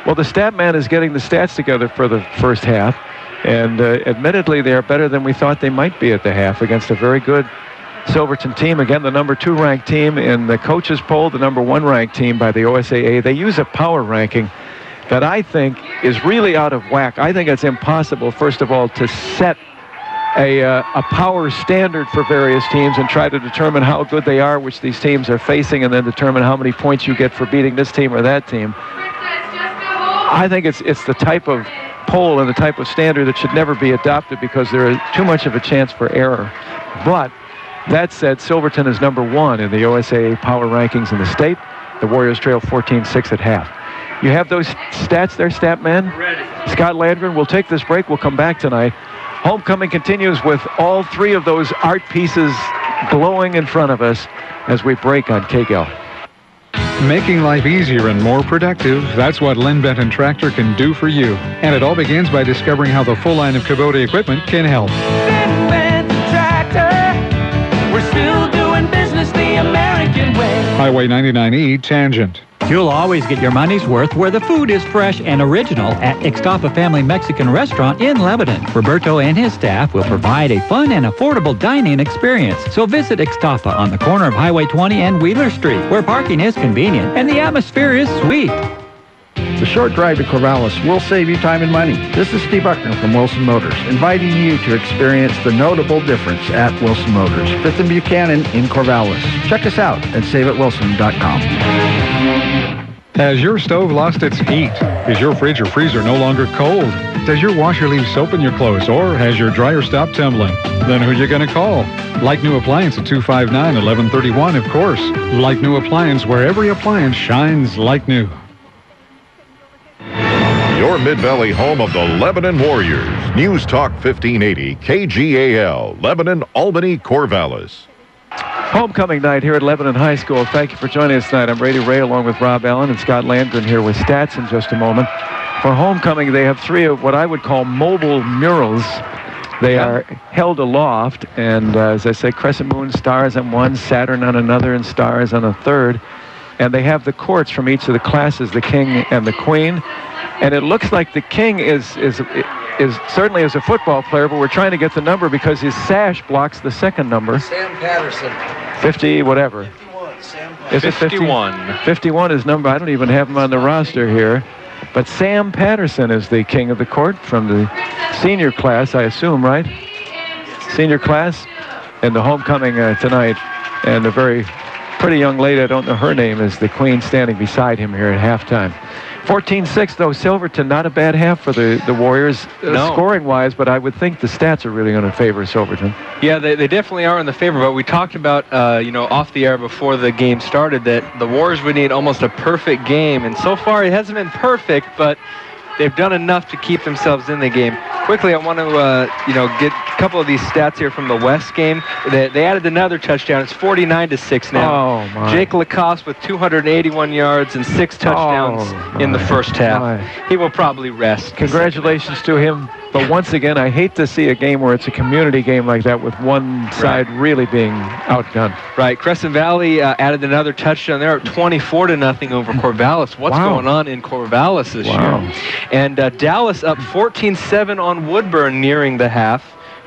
Well, the stat man is getting the stats together for the first half, and admittedly, they are better than we thought they might be at the half against a very good Silverton team. Again, the number 2 ranked team in the coaches poll, the number 1 ranked team by the OSAA. They use a power ranking that I think is really out of whack. I think it's impossible, first of all, to set a power standard for various teams and try to determine how good they are, which these teams are facing, and then determine how many points you get for beating this team or that team. I think it's the type of poll and the type of standard that should never be adopted because there is too much of a chance for error. But that said, Silverton is number 1 in the OSAA power rankings in the state. The Warriors trail 14-6 at half. You have those stats there, stat man? Ready. Scott Landgren, we'll take this break. We'll come back tonight. Homecoming continues with all 3 of those art pieces glowing in front of us as we break on KGAL. Making life easier and more productive, that's what Lynn Benton Tractor can do for you. And it all begins by discovering how the full line of Kubota equipment can help. Lynn Benton Tractor, we're still doing business the American way. Highway 99E, Tangent. You'll always get your money's worth where the food is fresh and original at Ixtapa Family Mexican Restaurant in Lebanon. Roberto and his staff will provide a fun and affordable dining experience. So visit Ixtapa on the corner of Highway 20 and Wheeler Street, where parking is convenient and the atmosphere is sweet. The short drive to Corvallis will save you time and money. This is Steve Buckner from Wilson Motors, inviting you to experience the notable difference at Wilson Motors, 5th and Buchanan in Corvallis. Check us out at saveatwilson.com. Has your stove lost its heat? Is your fridge or freezer no longer cold? Does your washer leave soap in your clothes, or has your dryer stopped tumbling? Then who are you going to call? Like New Appliance at 259-1131, of course. Like New Appliance, where every appliance shines like new. Your Mid-Valley home of the Lebanon Warriors. News Talk 1580, KGAL, Lebanon, Albany, Corvallis. Homecoming night here at Lebanon High School. Thank you for joining us tonight. I'm Brady Ray along with Rob Allen and Scott Landgren here with stats in just a moment. For homecoming, they have 3 of what I would call mobile murals. They are held aloft, and as I say, crescent moon, stars on one, Saturn on another, and stars on a third. And they have the courts from each of the classes, the king and the queen. And it looks like the king is certainly as a football player, but we're trying to get the number because his sash blocks the second number. Sam Patterson. 50, whatever. 51. Sam Patterson. Is it 51? 51 is number. I don't even have him on the roster here. But Sam Patterson is the king of the court from the senior class, I assume, right? Senior class and the homecoming tonight. And a very pretty young lady, I don't know her name, is the queen standing beside him here at halftime. 14-6, though, Silverton, not a bad half for the Warriors scoring-wise, but I would think the stats are really going to favor Silverton. Yeah, they definitely are in the favor, but we talked about, off the air before the game started that the Warriors would need almost a perfect game, and so far it hasn't been perfect, but they've done enough to keep themselves in the game. Quickly, I want to, get couple of these stats here from the West game. They added another touchdown. It's 49-6 now. Oh, my. Jake Lacoste with 281 yards and 6 touchdowns in the first half. He will probably rest. Congratulations to him. But once again, I hate to see a game where it's a community game like that with one side really being outgunned. Right. Crescent Valley added another touchdown. They're up 24-0 over Corvallis. What's going on in Corvallis this year? And Dallas up 14-7 on Woodburn nearing the half.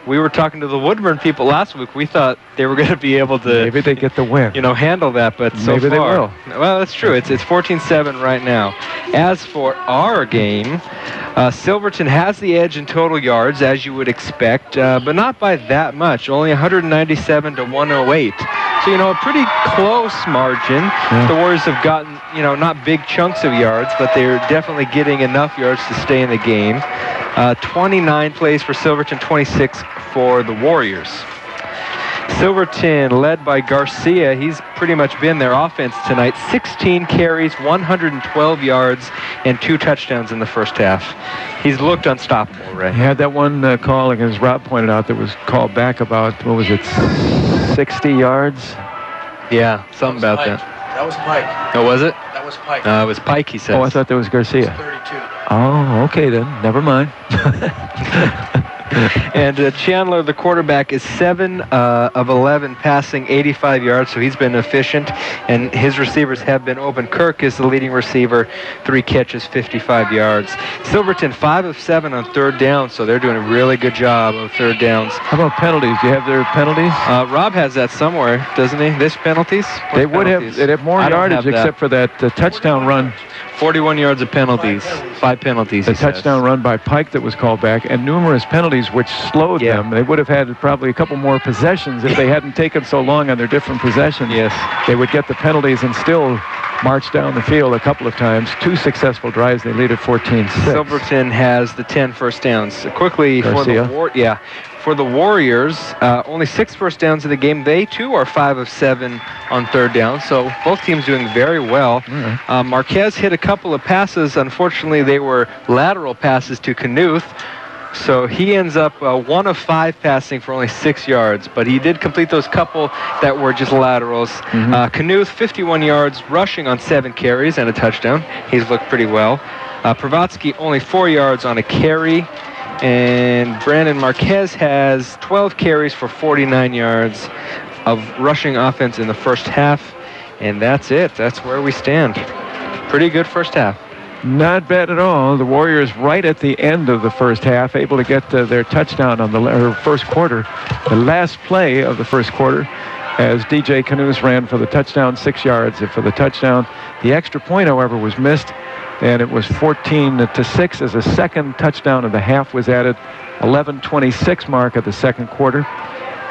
We were talking to the Woodburn people last week. We thought they were going to be able to... Maybe they get the win. Handle that, but so maybe far... they will. Well, that's true. It's 14-7 right now. As for our game, Silverton has the edge in total yards, as you would expect, but not by that much. Only 197 to 108. So, a pretty close margin. Yeah. The Warriors have gotten, not big chunks of yards, but they're definitely getting enough yards to stay in the game. 29 plays for Silverton, 26 for the Warriors. Silverton, led by Garcia, he's pretty much been their offense tonight. 16 carries, 112 yards, and 2 touchdowns in the first half. He's looked unstoppable, Ray. He had that one call, as Rob pointed out, that was called back about, 60 yards? Yeah, something about Pike. that. That was Pike. Oh, was it? That was Pike. No, it was Pike, he said. Oh, I thought that was Garcia. 32. Oh, okay then. Never mind. And Chandler, the quarterback, is 7 of 11 passing, 85 yards, so he's been efficient, and his receivers have been open. Kirk is the leading receiver, 3 catches, 55 yards. Silverton, 5 of 7 on third down, so they're doing a really good job of third downs. How about penalties? Do you have their penalties? Rob has that somewhere, doesn't he? This penalties? They would have. They'd have more yardage except for that touchdown run. 41 yards of penalties. 5 penalties. The touchdown run by Pike that was called back, and numerous penalties which slowed them. They would have had probably a couple more possessions if they hadn't taken so long on their different possessions. Yes. They would get the penalties and still march down the field a couple of times. 2 successful drives. They lead at 14-6. Silverton has the 10 first downs. Quickly Garcia. For the Warriors, only 6 first downs in the game. They, too, are 5 of 7 on third down, so both teams doing very well. Marquez hit a couple of passes. Unfortunately, they were lateral passes to Knuth, so he ends up 1 of 5 passing for only 6 yards, but he did complete those couple that were just laterals. Knuth, 51 yards, rushing on 7 carries and a touchdown. He's looked pretty well. Pravatsky, only 4 yards on a carry. And Brandon Marquez has 12 carries for 49 yards of rushing offense in the first half. And that's it. That's where we stand. Pretty good first half. Not bad at all. The Warriors right at the end of the first half, able to get their touchdown on the first quarter. The last play of the first quarter as DJ Knuth ran for the touchdown, 6 yards for the touchdown. The extra point, however, was missed. And it was 14-6 as a second touchdown of the half was added. 11:26 mark of the second quarter.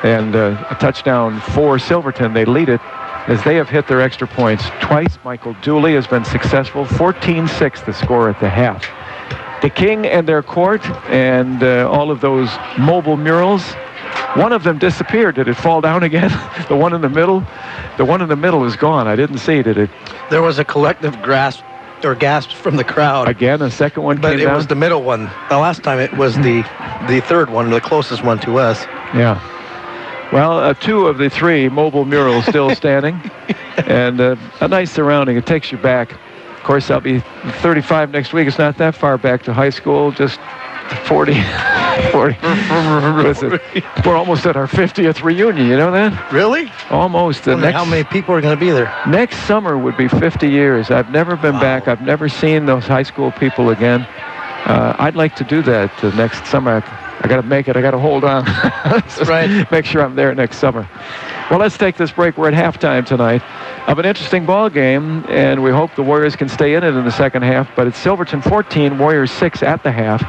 And a touchdown for Silverton. They lead it as they have hit their extra points twice. Michael Dooley has been successful. 14-6 the score at the half. The King and their court and all of those mobile murals. One of them disappeared. Did it fall down again? The one in the middle? The one in the middle is gone. I didn't see. Did it? There was a collective gasps from the crowd. Again, a second one but came it down? Was the middle one. The last time it was the third one, the closest one to us. Yeah. Well, 2 of the 3 mobile murals still standing. And a nice surrounding. It takes you back. Of course, I'll be 35 next week. It's not that far back to high school, just 40. Listen, we're almost at our 50th reunion, you know that? Really? Almost. How many people are going to be there? Next summer would be 50 years. I've never been back. I've never seen those high school people again. I'd like to do that next summer. I got to make it. I got to hold on. That's right. Make sure I'm there next summer. Well, let's take this break. We're at halftime tonight of an interesting ball game, and we hope the Warriors can stay in it in the second half. But it's Silverton 14, Warriors 6 at the half.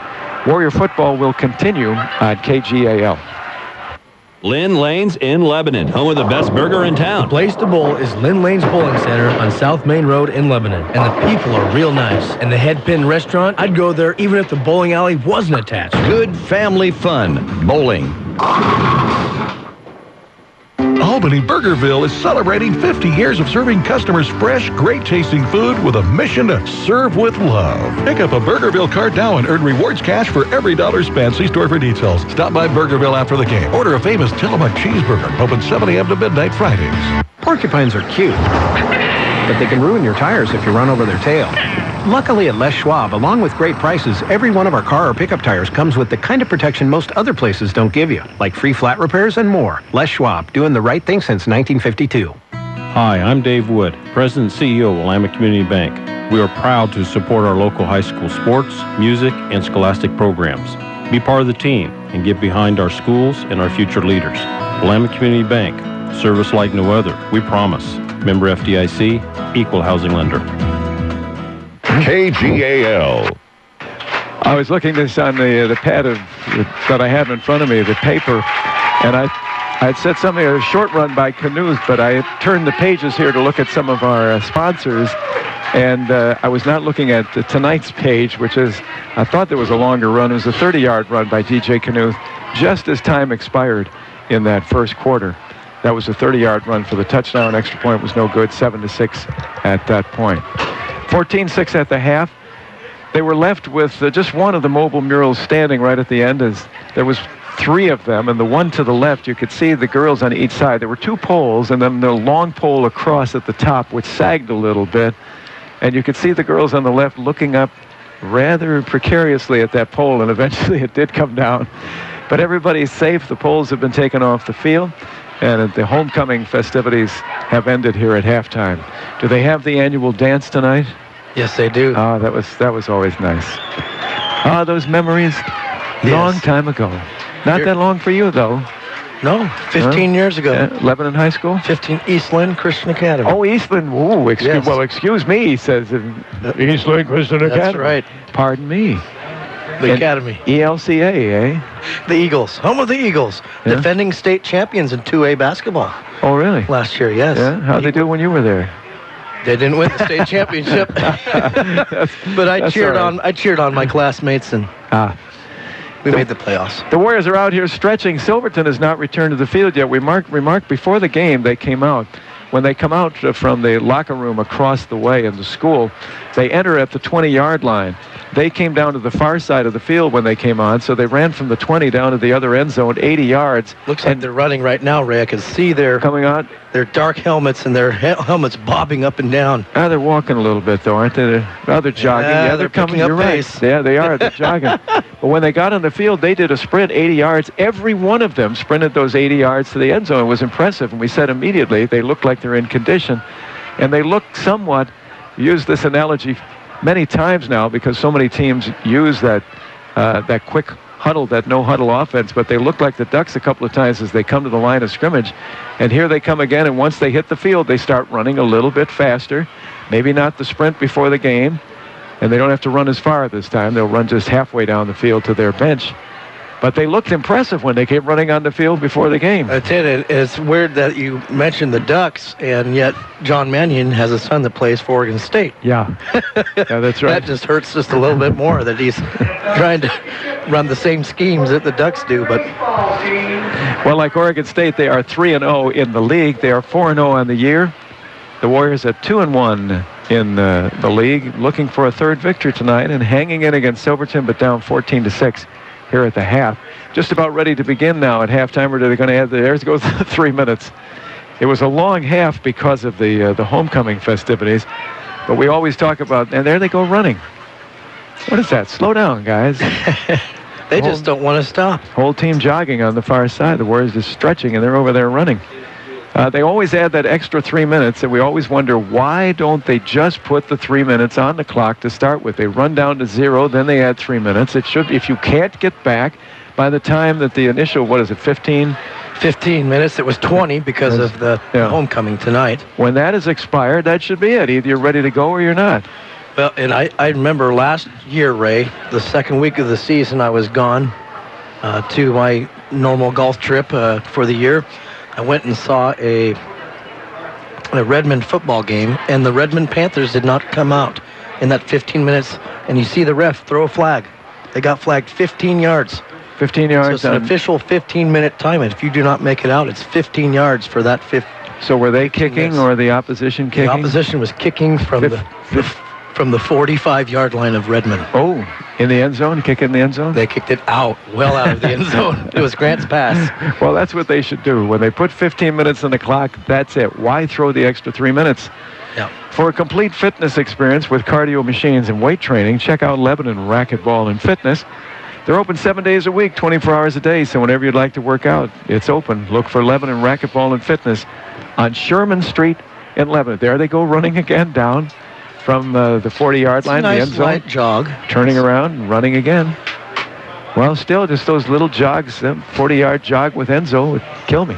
Warrior football will continue on KGAL. Lynn Lanes in Lebanon, home of the best burger in town. The place to bowl is Lynn Lanes Bowling Center on South Main Road in Lebanon. And the people are real nice. And the Head Pin Restaurant, I'd go there even if the bowling alley wasn't attached. Good family fun. Bowling. Albany Burgerville is celebrating 50 years of serving customers fresh, great-tasting food with a mission to serve with love. Pick up a Burgerville card now and earn rewards cash for every dollar spent. See store for details. Stop by Burgerville after the game. Order a famous Tillamook cheeseburger. Open 7 a.m. to midnight Fridays. Porcupines are cute, but they can ruin your tires if you run over their tail. Luckily at Les Schwab, along with great prices, every one of our car or pickup tires comes with the kind of protection most other places don't give you, like free flat repairs and more. Les Schwab, doing the right thing since 1952. Hi, I'm Dave Wood, President and CEO of Willamette Community Bank. We are proud to support our local high school sports, music, and scholastic programs. Be part of the team and get behind our schools and our future leaders. Willamette Community Bank, service like no other, we promise. Member FDIC, equal housing lender. KGAL. I was looking this on the pad that I have in front of me, the paper, and I'd said something, a short run by Canoes, but I turned the pages here to look at some of our sponsors, and I was not looking at tonight's page, which is, I thought there was a longer run. It was a 30-yard run by DJ Canoes, just as time expired in that first quarter. That was a 30-yard run for the touchdown. Extra point was no good, 7-6 at that point. 14-6 at the half. They were left with just one of the mobile murals standing right at the end, as there was 3 of them, and the one to the left, you could see the girls on each side. There were 2 poles, and then the long pole across at the top, which sagged a little bit, and you could see the girls on the left looking up rather precariously at that pole, and eventually it did come down. But everybody's safe. The poles have been taken off the field, and the homecoming festivities have ended here at halftime. Do they have the annual dance tonight? Yes, they do. Oh, that was always nice. Ah, those memories, long time ago. Not that long for you, though. No, 15 years ago. Lebanon High School? 15, Eastland Christian Academy. Oh, Eastland. Ooh, Yes. Well, excuse me, he says. Eastland Christian Academy. That's right. Pardon me. The Academy. ELCA, eh? The Eagles. Home of the Eagles. Yeah. Defending state champions in 2A basketball. Oh, really? Last year, yes. Yeah? How'd they do when you were there? They didn't win the state championship. But I cheered on my classmates, and we made the playoffs. The Warriors are out here stretching. Silverton has not returned to the field yet. We remarked before the game they came out. When they come out from the locker room across the way in the school, they enter at the 20-yard line. They came down to the far side of the field when they came on, so they ran from the 20 down to the other end zone, 80 yards. Looks like they're running right now, Ray. I can see their coming out. Their dark helmets and their helmets bobbing up and down. They're walking a little bit, though, aren't they? They're jogging. Yeah, they're coming up pace. Right. Yeah, they are. They're jogging. But when they got on the field, they did a sprint, 80 yards. Every one of them sprinted those 80 yards to the end zone. It was impressive, and we said immediately they look like they're in condition, and they look somewhat. Use this analogy many times now because so many teams use that quick huddle, that no huddle offense, but they look like the Ducks a couple of times as they come to the line of scrimmage, and here they come again, and once they hit the field they start running a little bit faster, maybe not the sprint before the game, and they don't have to run as far this time. They'll run just halfway down the field to their bench. But they looked impressive when they came running on the field before the game. That's it. It's weird that you mentioned the Ducks, and yet John Mannion has a son that plays for Oregon State. Yeah, yeah, that's right. That just hurts just a little bit more that he's trying to run the same schemes that the Ducks do. But well, like Oregon State, they are 3-0 in the league. They are 4-0 on the year. The Warriors at 2-1 in the league, looking for a third victory tonight and hanging in against Silverton, but down 14-6. Here at the half. Just about ready to begin now at halftime, or are they going to add there goes the 3 minutes. It was a long half because of the homecoming festivities, but we always talk about, and there they go running. What is that? Slow down, guys. They just don't want to stop. Whole team jogging on the far side. The Warriors just stretching, and they're over there running. They always add that extra 3 minutes, and we always wonder, why don't they just put the 3 minutes on the clock to start with? They run down to 0, then they add 3 minutes. It should be, if you can't get back by the time that the initial, 15? 15 minutes. It was 20 because of the homecoming tonight. When that is expired, that should be it. Either you're ready to go or you're not. Well, and I remember last year, Ray, the second week of the season, I was gone to my normal golf trip for the year. I went and saw a Redmond football game, and the Redmond Panthers did not come out in that 15 minutes. And you see the ref throw a flag. They got flagged 15 yards. 15 yards. So it's an official 15-minute time, and if you do not make it out, it's 15 yards for that 15. So were they kicking or the opposition kicking? The opposition was kicking from the 45-yard line of Redmond. Oh, in the end zone? Kick it in the end zone? They kicked it well out of the end zone. It was Grant's pass. Well, that's what they should do. When they put 15 minutes on the clock, that's it. Why throw the extra 3 minutes? Yeah. For a complete fitness experience with cardio machines and weight training, check out Lebanon Racquetball and Fitness. They're open 7 days a week, 24 hours a day, so whenever you'd like to work out, it's open. Look for Lebanon Racquetball and Fitness on Sherman Street in Lebanon. There they go running again down from the 40-yard line, nice the end zone. Light jog. Turning around and running again. Well, still, just those little jogs, 40-yard jog with Enzo would kill me.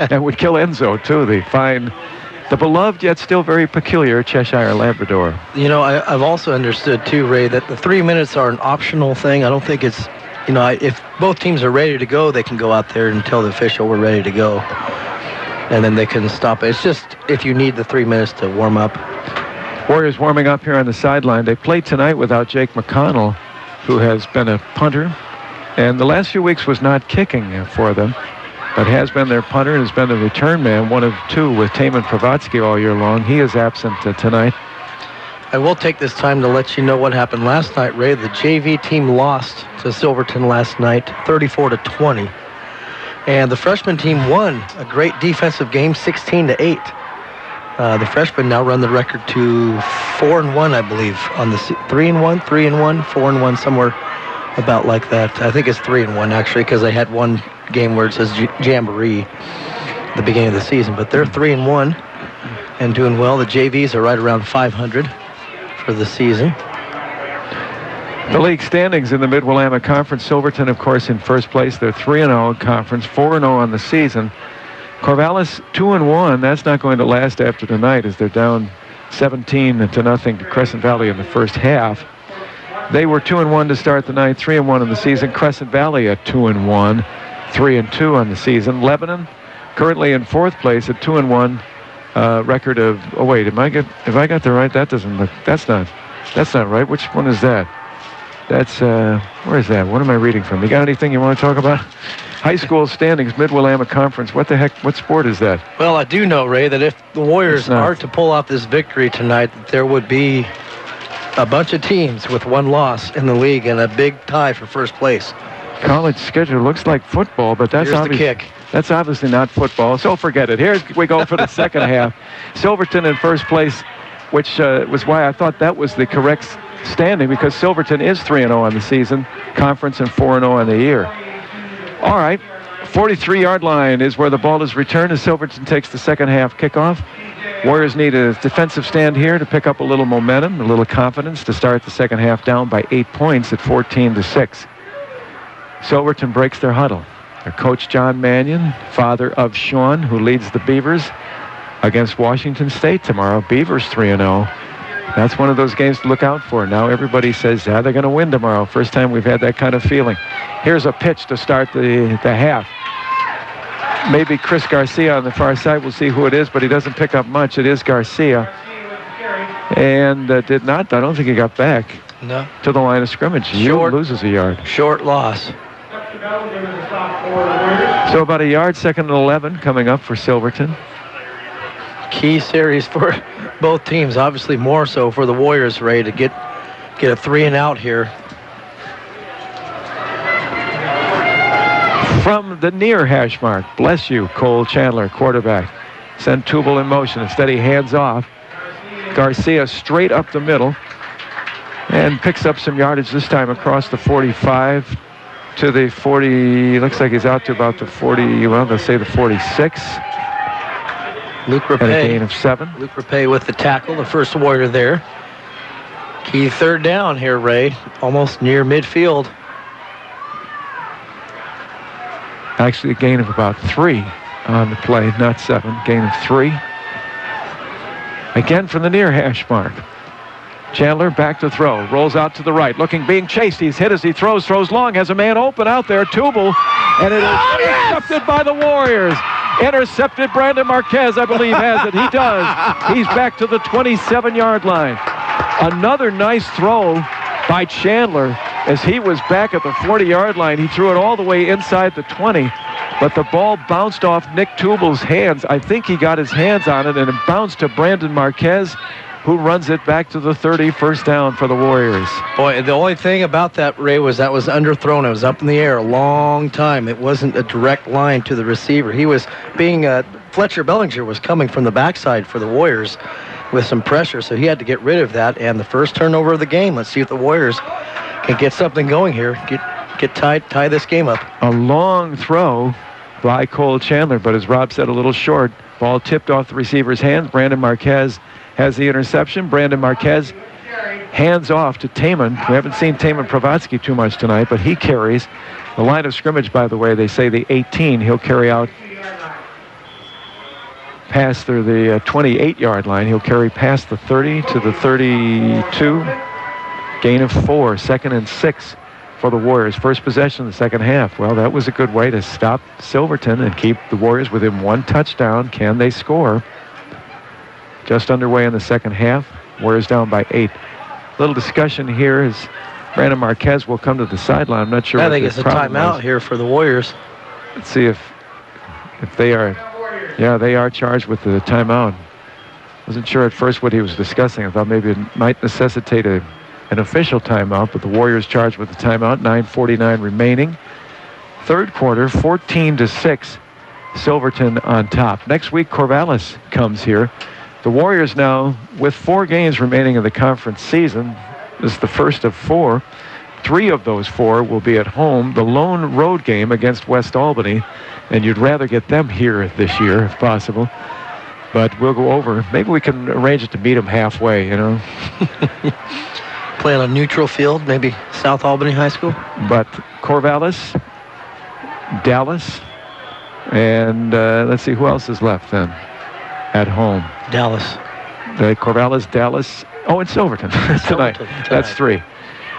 And would kill Enzo, too, the beloved yet still very peculiar Cheshire Labrador. You know, I've also understood, too, Ray, that the 3 minutes are an optional thing. I don't think it's, you know, if both teams are ready to go, they can go out there and tell the official we're ready to go. And then they can stop it. It's just if you need the 3 minutes to warm up. Warriors warming up here on the sideline. They played tonight without Jake McConnell, who has been a punter. And the last few weeks was not kicking for them, but has been their punter and has been the return man, one of two with Taman Pravatsky all year long. He is absent tonight. I will take this time to let you know what happened last night, Ray. The JV team lost to Silverton last night, 34-20. And the freshman team won a great defensive game, 16-8. The freshmen now run the record to 4-1, I believe, on the 3-1, 4-1, somewhere about like that. I think it's 3-1 actually, because they had one game where it says Jamboree at the beginning of the season. But they're 3-1 and doing well. The JVs are right around 500 for the season. The league standings in the Mid-Willamette Conference. Silverton, of course, in first place. They're 3-0 in conference, 4-0 on the season. Corvallis 2-1. That's not going to last after tonight, as they're down 17-0 to Crescent Valley in the first half. They were 2-1 to start the night, 3-1 in the season. Crescent Valley at 2-1, 3-2 on the season. Lebanon currently in fourth place at 2-1, record of. Oh wait, have I got the right? That doesn't look. That's not right. Which one is that? That's where is that? What am I reading from? You got anything you want to talk about? High school standings, Mid-Willamette Conference. What the heck? What sport is that? Well, I do know, Ray, that if the Warriors are to pull off this victory tonight, that there would be a bunch of teams with one loss in the league and a big tie for first place. College schedule looks like football, but that's the kick. That's obviously not football, so forget it. Here we go for the second half. Silverton in first place, which was why I thought that was the correct standing, because Silverton is 3-0 on the season, conference, and 4-0 on the year. All right, 43-yard line is where the ball is returned as Silverton takes the second half kickoff. Warriors need a defensive stand here to pick up a little momentum, a little confidence to start the second half down by 8 points at 14-6. Silverton breaks their huddle. Their coach, John Mannion, father of Sean, who leads the Beavers against Washington State tomorrow. Beavers 3-0. That's one of those games to look out for. Now everybody says, they're going to win tomorrow. First time we've had that kind of feeling. Here's a pitch to start the half. Maybe Chris Garcia on the far side. We'll see who it is, but he doesn't pick up much. It is Garcia. And did not, I don't think he got back to the line of scrimmage. He loses a yard. Short loss. So about a yard, second and 11 coming up for Silverton. Key series for both teams, obviously more so for the Warriors, Ray, to get a 3-and-out here. From the near hash mark, bless you, Cole Chandler, quarterback. Send Tubal in motion. Instead, he hands off. Garcia straight up the middle and picks up some yardage this time across the 45 to the 40. Looks like he's out to about the 40, well, they'll say the 46. Luke Rapay. And a gain of 7. Luke Rapay with the tackle, the first Warrior there. Key third down here, Ray, almost near midfield. Actually, a gain of about 3 on the play, not 7. Gain of 3. Again from the near hash mark. Chandler back to throw. Rolls out to the right. Being chased. He's hit as he throws long. Has a man open out there. Tubal. And it is intercepted by the Warriors. Intercepted. Brandon Marquez, I believe, has it. He does. He's back to the 27-yard line. Another nice throw by Chandler. as he was back at the 40-yard line. He threw it all the way inside the 20, but the ball bounced off Nick Tubal's hands. I think he got his hands on it, and it bounced to Brandon Marquez, who runs it back to the 30, first down for the Warriors. Boy, the only thing about that, Ray, was that was underthrown. It was up in the air a long time. It wasn't a direct line to the receiver. He was being, Fletcher Bellinger was coming from the backside for the Warriors with some pressure, so he had to get rid of that. And the first turnover of the game, let's see if the Warriors can get something going here, tie this game up. A long throw by Cole Chandler, but as Rob said, a little short. Ball tipped off the receiver's hands. Brandon Marquez has the interception. Brandon Marquez hands off to Taman. We haven't seen Taman Provatsky too much tonight, but he carries. The line of scrimmage, by the way, they say the 18. He'll carry out past the 28-yard line. He'll carry past the 30 to the 32. Gain of 4, 2nd and 6 for the Warriors. First possession of the second half. Well, that was a good way to stop Silverton and keep the Warriors within 1 touchdown. Can they score? Just underway in the second half. Warriors down by 8. Little discussion here as Brandon Marquez will come to the sideline. I'm not sure I what think it's a timeout here for the Warriors. Let's see if they are. Yeah, they are charged with the timeout. Wasn't sure at first what he was discussing. I thought maybe it might necessitate an official timeout, but the Warriors charged with the timeout. 9:49 remaining. Third quarter, 14-6. Silverton on top. Next week, Corvallis comes here. The Warriors now, with 4 games remaining in the conference season, this is the first of 4. 3 of those 4 will be at home. The lone road game against West Albany, and you'd rather get them here this year if possible. But we'll go over. Maybe we can arrange it to meet them halfway, you know. Play on a neutral field, maybe South Albany High School. But Corvallis, Dallas, and let's see who else is left then at home. Dallas. Corvallis, Dallas. Oh, and Silverton tonight. That's 3.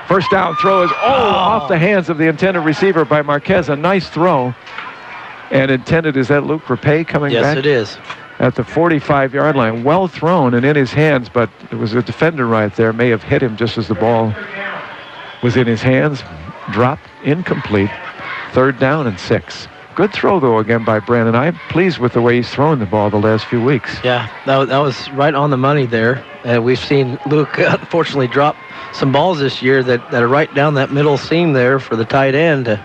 First down throw is off the hands of the intended receiver by Marquez. A nice throw. And intended, is that Luke Rapay coming back? Yes, it is. At the 45-yard line. Well thrown and in his hands, but it was a defender right there. May have hit him just as the ball was in his hands. Dropped, incomplete. 3rd down and 6. Good throw, though, again by Brandon. I'm pleased with the way he's thrown the ball the last few weeks. Yeah, that was right on the money there. We've seen Luke, unfortunately, drop some balls this year that are right down that middle seam there for the tight end to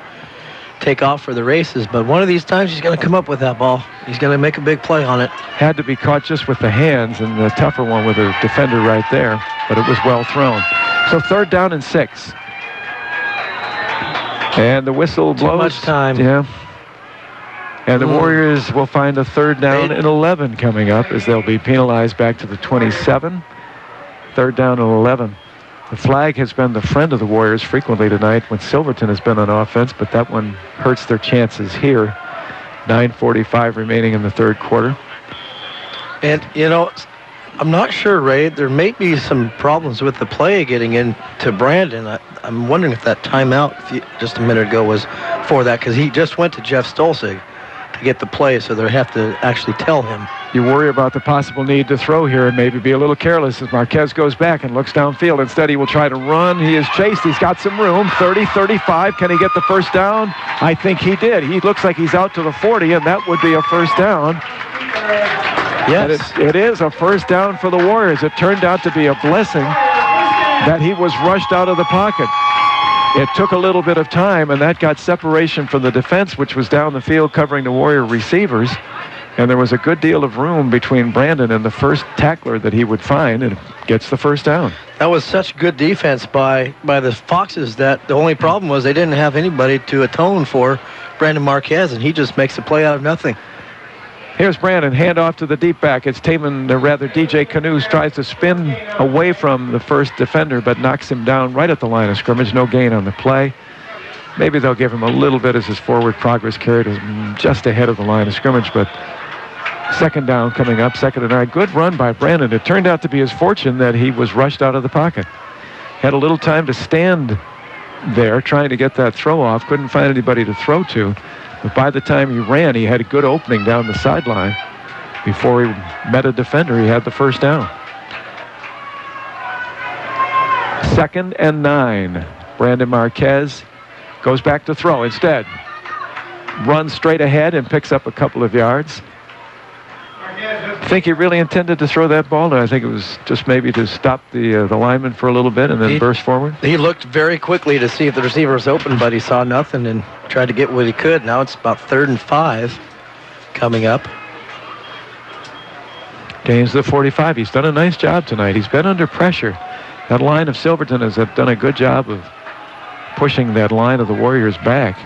take off for the races. But one of these times he's going to come up with that ball. He's going to make a big play on it. Had to be caught just with the hands, and the tougher one with a defender right there. But it was well thrown. So 3rd down and 6. And the whistle blows. Too much time. Yeah. And the Warriors will find a 3rd down and 11 coming up as they'll be penalized back to the 27. 3rd down and 11. The flag has been the friend of the Warriors frequently tonight when Silverton has been on offense, but that one hurts their chances here. 9:45 remaining in the 3rd quarter. And, you know, I'm not sure, Ray. There may be some problems with the play getting into Brandon. I'm wondering if that timeout just a minute ago was for that, because he just went to Jeff Stolzig to get the play, so they have to actually tell him. You worry about the possible need to throw here and maybe be a little careless as Marquez goes back and looks downfield. Instead, he will try to run. He is chased. He's got some room. 30, 35. Can he get the first down? I think he did. He looks like he's out to the 40, and that would be a first down. Yes. It is a first down for the Warriors. It turned out to be a blessing that he was rushed out of the pocket. It took a little bit of time, and that got separation from the defense, which was down the field covering the Warrior receivers. And there was a good deal of room between Brandon and the first tackler that he would find, and gets the first down. That was such good defense by the Foxes that the only problem was they didn't have anybody to atone for Brandon Marquez, and he just makes a play out of nothing. Here's Brandon, handoff to the deep back. It's DJ Canoes tries to spin away from the first defender, but knocks him down right at the line of scrimmage. No gain on the play. Maybe they'll give him a little bit as his forward progress carried him just ahead of the line of scrimmage, but 2nd down coming up, 2nd and 9. Good run by Brandon. It turned out to be his fortune that he was rushed out of the pocket. Had a little time to stand there trying to get that throw off. Couldn't find anybody to throw to. But by the time he ran, he had a good opening down the sideline. Before he met a defender, he had the first down. 2nd and 9. Brandon Marquez goes back to throw instead. Runs straight ahead and picks up a couple of yards. Think he really intended to throw that ball? No, I think it was just maybe to stop the lineman for a little bit and then burst forward. He looked very quickly to see if the receiver was open, but he saw nothing and tried to get what he could. Now it's about 3rd and 5 coming up. Gains the 45. He's done a nice job tonight. He's been under pressure. That line of Silverton has done a good job of pushing that line of the Warriors back.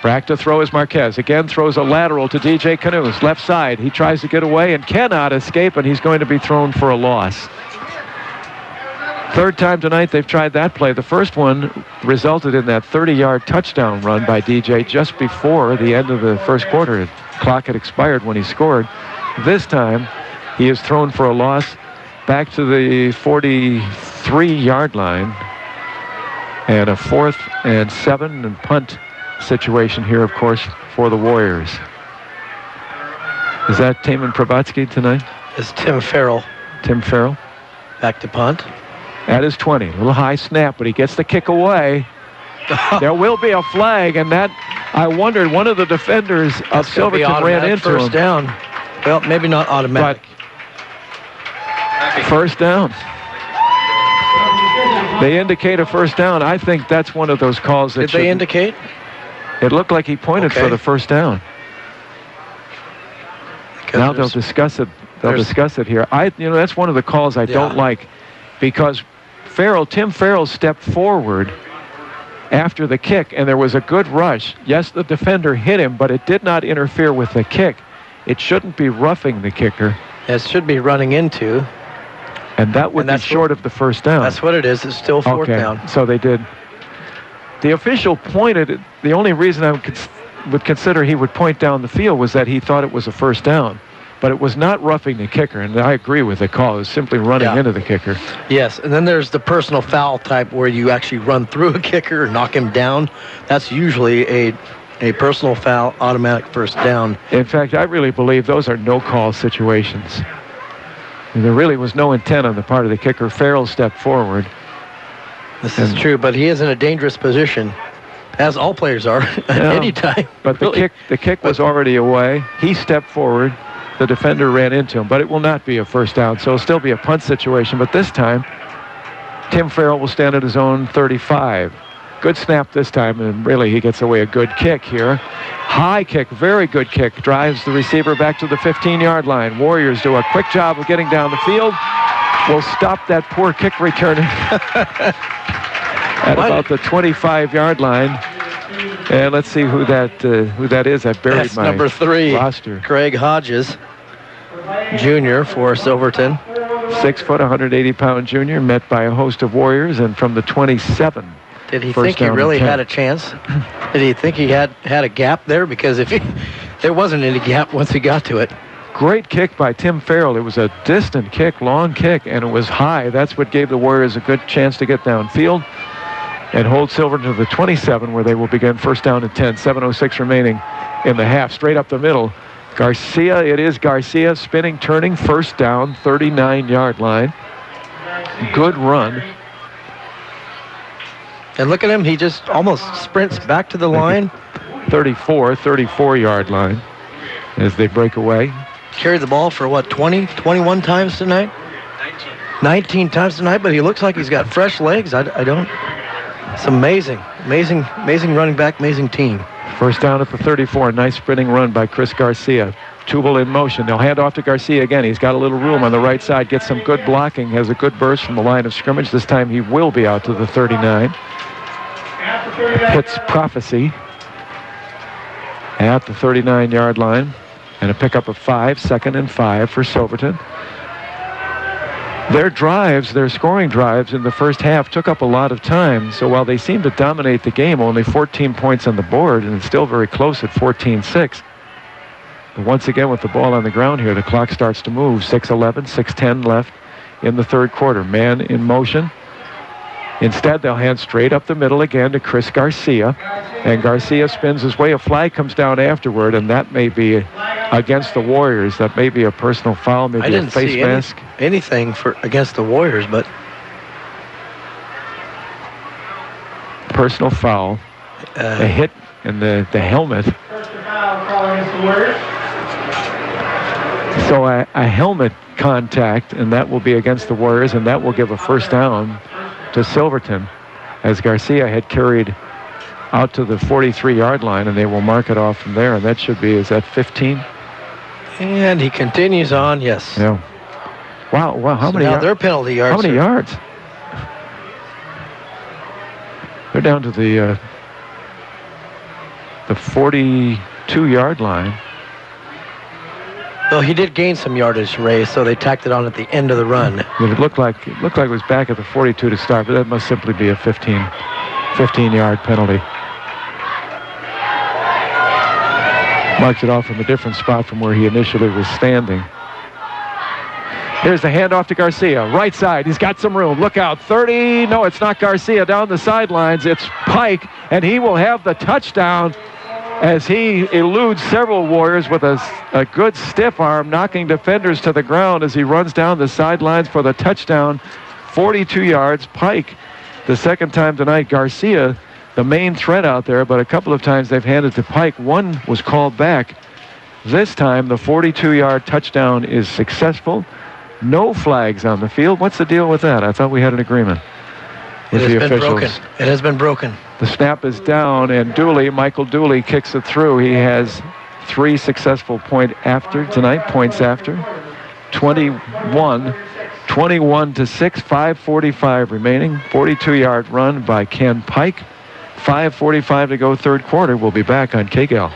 Back to throw is Marquez. Again throws a lateral to DJ Canoes. Left side. He tries to get away and cannot escape, and he's going to be thrown for a loss. 3rd time tonight they've tried that play. The first one resulted in that 30-yard touchdown run by DJ just before the end of the first quarter. The clock had expired when he scored. This time he is thrown for a loss back to the 43-yard line. And a 4th and 7 and punt situation here, of course, for the Warriors. Is that Taman Probatsky tonight? It's Tim Farrell. Tim Farrell. Back to punt. At his 20. A little high snap, but he gets the kick away. There will be a flag, and that, I wondered, one of the defenders of Silverton ran into him. First down. Well, maybe not automatic. But first down. They indicate a first down. I think that's one of those calls that Did they indicate? It looked like he pointed for the first down. Now they'll discuss it. They'll discuss it here. That's one of the calls I don't like, because Tim Farrell stepped forward after the kick, and there was a good rush. Yes, the defender hit him, but it did not interfere with the kick. It shouldn't be roughing the kicker. It should be running into. And that would be short of the first down. That's what it is. It's still 4th down. So they did. The official pointed. The only reason I would consider he would point down the field was that he thought it was a first down. But it was not roughing the kicker, and I agree with the call. It was simply running into the kicker. Yes, and then there's the personal foul type where you actually run through a kicker and knock him down. That's usually a personal foul, automatic first down. In fact, I really believe those are no-call situations. There really was no intent on the part of the kicker. Farrell stepped forward. This is true, but he is in a dangerous position, as all players are at any time. But the kick was already away. He stepped forward. The defender ran into him, but it will not be a first down, so it'll still be a punt situation. But this time, Tim Farrell will stand at his own 35. Good snap this time, and really he gets away a good kick here. High kick, very good kick. Drives the receiver back to the 15-yard line. Warriors do a quick job of getting down the field. Will stop that poor kick returner at about the 25-yard line. And let's see who that is. I buried That's my number 3 roster. Craig Hodges, junior for Silverton. 6 foot, 180-pound junior, met by a host of Warriors, and from the 27. Did he think he really had a chance? Did he think he had a gap there? Because there wasn't any gap once he got to it. Great kick by Tim Farrell. It was a distant kick, long kick, and it was high. That's what gave the Warriors a good chance to get downfield and hold Silverton to the 27, where they will begin first down and 10. 7:06 remaining in the half. Straight up the middle. Garcia, it is Garcia, spinning, turning, first down, 39-yard line. Good run. And look at him, he just almost sprints back to the line. 34-yard line as they break away. Carried the ball for what, 21 times tonight? 19 times tonight, but he looks like he's got fresh legs. I don't. It's amazing running back, amazing team. First down at the 34. Nice sprinting run by Chris Garcia. Tubal in motion. They'll hand off to Garcia again. He's got a little room on the right side. Gets some good blocking. Has a good burst from the line of scrimmage. This time he will be out to the 39. Hits Prophecy at the 39-yard line. And a pickup of 5, 2nd and 5 for Silverton. Their scoring drives in the first half took up a lot of time. So while they seemed to dominate the game, only 14 points on the board, and it's still very close at 14-6. But once again, with the ball on the ground here, the clock starts to move. 6:11, 6:10 left in the third quarter. Man in motion. Instead, they'll hand straight up the middle again to Chris Garcia. And Garcia spins his way. A flag comes down afterward, and that may be against the Warriors. That may be a personal foul, maybe a face mask. Anything against the Warriors, but personal foul, a hit in the helmet. So a helmet contact, and that will be against the Warriors, and that will give a first down to Silverton, as Garcia had carried out to the 43-yard line, and they will mark it off from there, and that should be, is that 15? And he continues on, yes. Yeah. Wow, how many now yards? their penalty yards. How many yards? They're down to the 42-yard line. Well, he did gain some yardage, Ray, so they tacked it on at the end of the run. It looked like it was back at the 42 to start, but that must simply be a 15-yard penalty. Marks it off from a different spot from where he initially was standing. Here's the handoff to Garcia. Right side. He's got some room. Look out. 30. No, it's not Garcia down the sidelines. It's Pike, and he will have the touchdown as he eludes several Warriors with a good stiff arm, knocking defenders to the ground as he runs down the sidelines for the touchdown. 42 yards. Pike, the second time tonight. Garcia, the main threat out there, but a couple of times they've handed to Pike. One was called back. This time, the 42-yard touchdown is successful. No flags on the field. What's the deal with that? I thought we had an agreement with the officials. It has been broken. The snap is down, and Michael Dooley kicks it through. He has 3 successful points after 21 to 6, 5:45 remaining. 42-yard run by Ken Pike. 5:45 to go, third quarter. We'll be back on KGAL.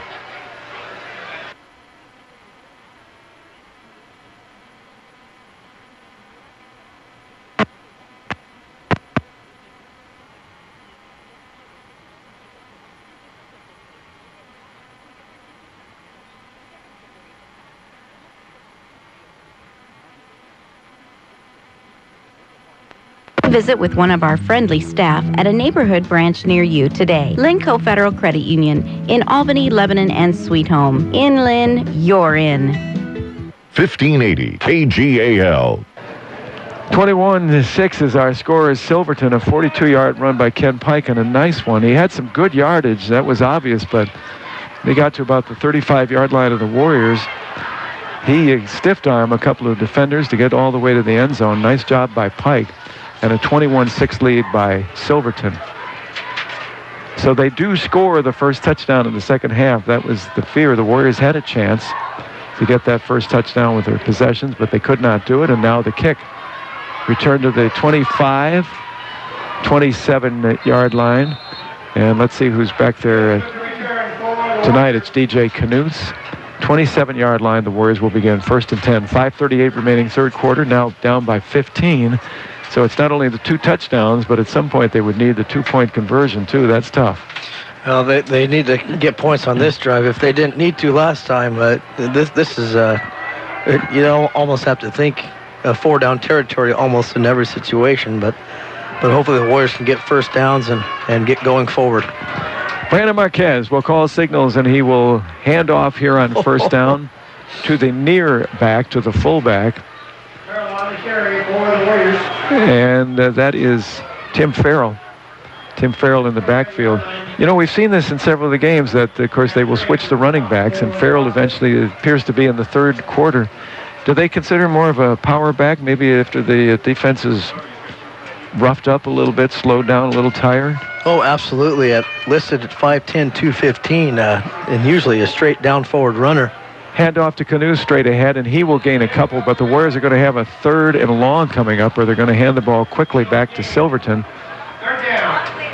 Visit with one of our friendly staff at a neighborhood branch near you today. Linco Federal Credit Union in Albany, Lebanon, and Sweet Home. In Lynn, you're in. 1580 KGAL. 21-6 is our score as Silverton, a 42-yard run by Ken Pike, and a nice one. He had some good yardage, that was obvious, but they got to about the 35-yard line of the Warriors. He stiffed arm a couple of defenders to get all the way to the end zone. Nice job by Pike. And a 21-6 lead by Silverton. So they do score the first touchdown in the second half. That was the fear. The Warriors had a chance to get that first touchdown with their possessions, but they could not do it. And now the kick. Return to the 25, 27-yard line. And let's see who's back there tonight. It's DJ Knuths. 27-yard line. The Warriors will begin first and 10. 5:38 remaining third quarter. Now down by 15. So it's not only the 2 touchdowns, but at some point they would need the 2-point conversion, too. That's tough. Well, they need to get points on this drive. If they didn't need to last time, this is, almost have to think 4-down territory almost in every situation. But hopefully the Warriors can get first downs and get going forward. Brandon Marquez will call signals, and he will hand off here on first down to the near back, to the fullback. And that is Tim Farrell. Tim Farrell in the backfield. You know, we've seen this in several of the games that, of course, they will switch the running backs, and Farrell eventually appears to be in the third quarter. Do they consider more of a power back, maybe after the defense is roughed up a little bit, slowed down, a little tired? Oh, absolutely. Listed at 5'10", 215, and usually a straight down forward runner. Hand off to Knuths straight ahead, and he will gain a couple, but the Warriors are going to have a 3rd and long coming up, or they're going to hand the ball quickly back to Silverton.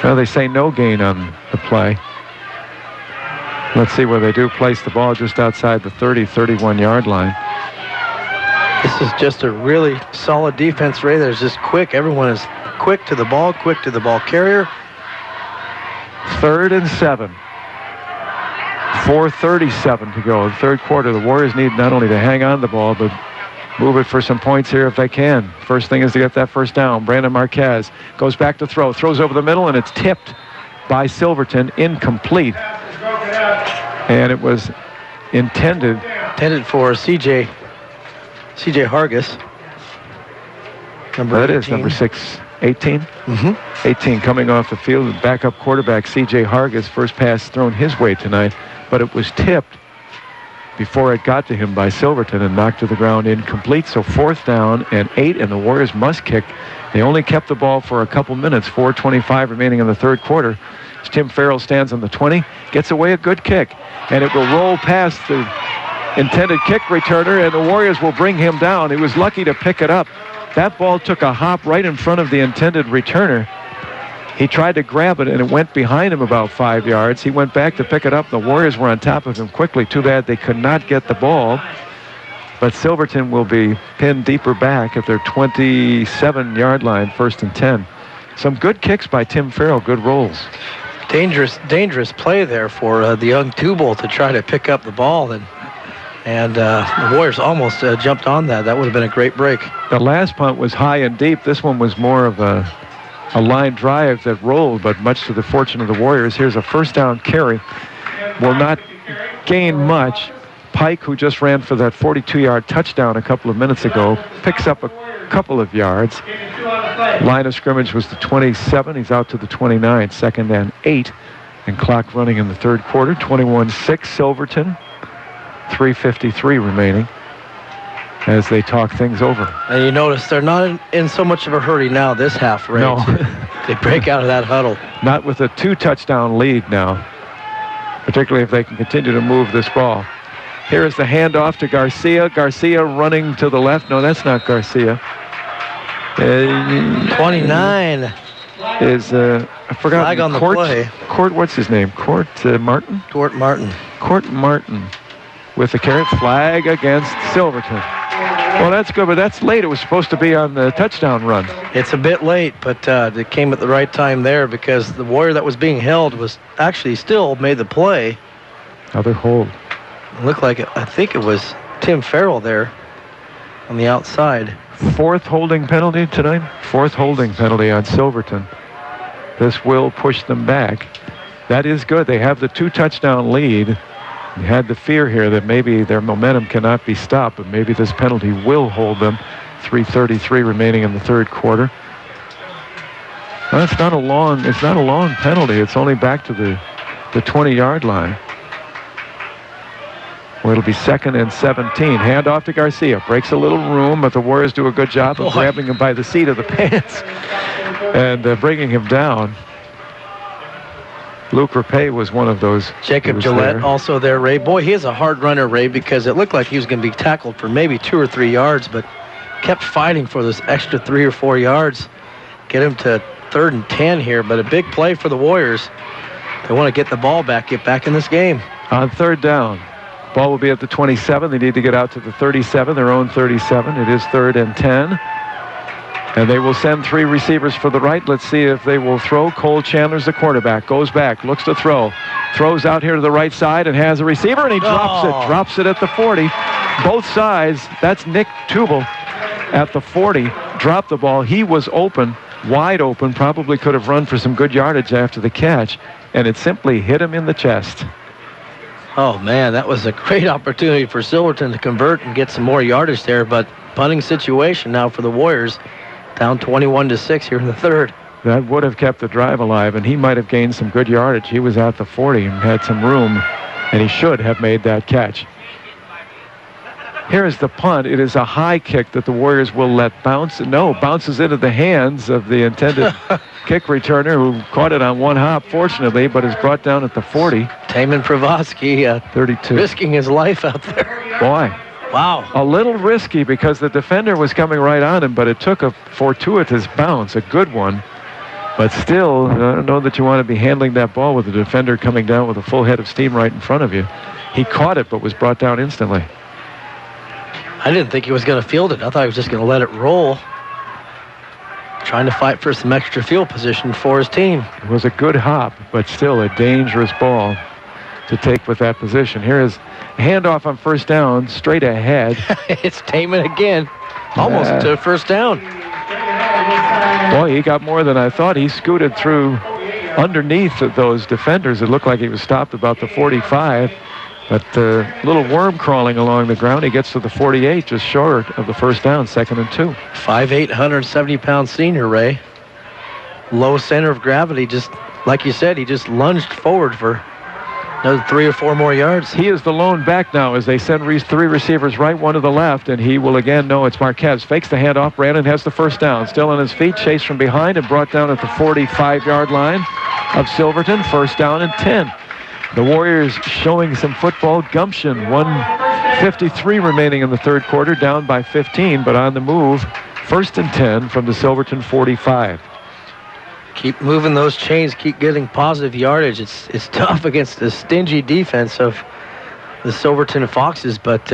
Well, they say no gain on the play. Let's see where they do place the ball just outside the 30, 31-yard line. This is just a really solid defense, Ray. There's just quick. Everyone is quick to the ball carrier. 3rd and 7. 4:37 to go in the third quarter. The Warriors need not only to hang on the ball, but move it for some points here if they can. First thing is to get that first down. Brandon Marquez goes back to throw. Throws over the middle, and it's tipped by Silverton. Incomplete. And it was intended for C.J. Hargis. That is number 6. 18? Mm-hmm. 18 coming off the field. Backup quarterback C.J. Hargis, first pass thrown his way tonight, but it was tipped before it got to him by Silverton and knocked to the ground incomplete. So 4th down and 8, and the Warriors must kick. They only kept the ball for a couple minutes, 4:25 remaining in the third quarter. As Tim Farrell stands on the 20, gets away a good kick, and it will roll past the intended kick returner, and the Warriors will bring him down. He was lucky to pick it up. That ball took a hop right in front of the intended returner. He tried to grab it, and it went behind him about 5 yards. He went back to pick it up. The Warriors were on top of him quickly. Too bad they could not get the ball. But Silverton will be pinned deeper back at their 27-yard line, 1st and 10. Some good kicks by Tim Farrell, good rolls. Dangerous play there for the young Tubal to try to pick up the ball, and the Warriors almost jumped on that. That would have been a great break. The last punt was high and deep. This one was more of a line drive that rolled, but much to the fortune of the Warriors. Here's a 1st down carry. Will not gain much. Pike, who just ran for that 42-yard touchdown a couple of minutes ago, picks up a couple of yards. Line of scrimmage was the 27. He's out to the 29, 2nd and 8. And clock running in the third quarter, 21-6 Silverton. 3:53 remaining as they talk things over. And you notice they're not in so much of a hurry now this half, right? No. They break out of that huddle. Not with a 2-touchdown lead now, particularly if they can continue to move this ball. Here is the handoff to Garcia. Garcia running to the left. No, that's not Garcia. 29 is I forgot. Flag on the play. Court, what's his name? Court Martin? Court Martin. Court Martin with the carry. Flag against Silverton. Well, that's good, but that's late. It was supposed to be on the touchdown run. It's a bit late, but it came at the right time there because the Warrior that was being held was actually still made the play. Another hold. It looked like I think it was Tim Farrell there on the outside. 4th holding penalty tonight. 4th holding penalty on Silverton. This will push them back. That is good. They have the 2-touchdown lead. You had the fear here that maybe their momentum cannot be stopped, but maybe this penalty will hold them. 3:33 remaining in the third quarter. Well, it's not a long penalty. It's only back to the 20-yard line. Well, it'll be 2nd and 17. Hand off to Garcia. Breaks a little room, but the Warriors do a good job of grabbing him by the seat of the pants and bringing him down. Luke Rapace was one of those. Jacob Gillette also there, Ray. Boy, he is a hard runner, Ray, because it looked like he was going to be tackled for maybe 2 or 3 yards, but kept fighting for this extra 3 or 4 yards. Get him to 3rd and 10 here, but a big play for the Warriors. They want to get the ball back, get back in this game. On 3rd down. Ball will be at the 27. They need to get out to the 37, their own 37. It is 3rd and 10. And they will send 3 receivers for the right. Let's see if they will throw. Cole Chandler's the quarterback. Goes back, looks to throw. Throws out here to the right side and has a receiver, and he drops it. Drops it at the 40. Both sides. That's Nick Tubal at the 40. Dropped the ball. He was open, wide open. Probably could have run for some good yardage after the catch. And it simply hit him in the chest. Oh, man, that was a great opportunity for Silverton to convert and get some more yardage there, but punting situation now for the Warriors, down 21-6 here in the third. That would have kept the drive alive, and he might have gained some good yardage. He was at the 40 and had some room, and he should have made that catch. Here is the punt. It is a high kick that the Warriors will let bounce. No, bounces into the hands of the intended kick returner, who caught it on one hop, fortunately, but is brought down at the 40. Taman Pravoski, 32. Risking his life out there. Boy. Wow. A little risky because the defender was coming right on him, but it took a fortuitous bounce, a good one. But still, I don't know that you want to be handling that ball with the defender coming down with a full head of steam right in front of you. He caught it, but was brought down instantly. I didn't think he was going to field it. I thought he was just going to let it roll. Trying to fight for some extra field position for his team. It was a good hop, but still a dangerous ball to take with that position. Here is a handoff on 1st down, straight ahead. It's Taman again. Almost to 1st down. Boy, he got more than I thought. He scooted through underneath those defenders. It looked like he was stopped about the 45. But a little worm crawling along the ground. He gets to the 48, just short of the 1st down, 2nd and 2. 5'8", 170-pound senior, Ray. low center of gravity. Just like you said, he just lunged forward for another 3 or 4 more yards. He is the lone back now as they send 3 receivers right, 1 to the left, and he will again know it's Marquez. Fakes the handoff. Brandon has the first down. Still on his feet, chased from behind and brought down at the 45-yard line of Silverton. First down and 10. The Warriors showing some football gumption. 1:53 remaining in the third quarter, down by 15, but on the move. First and 10 from the Silverton 45. Keep moving those chains, keep getting positive yardage. It's tough against the stingy defense of the Silverton Foxes, but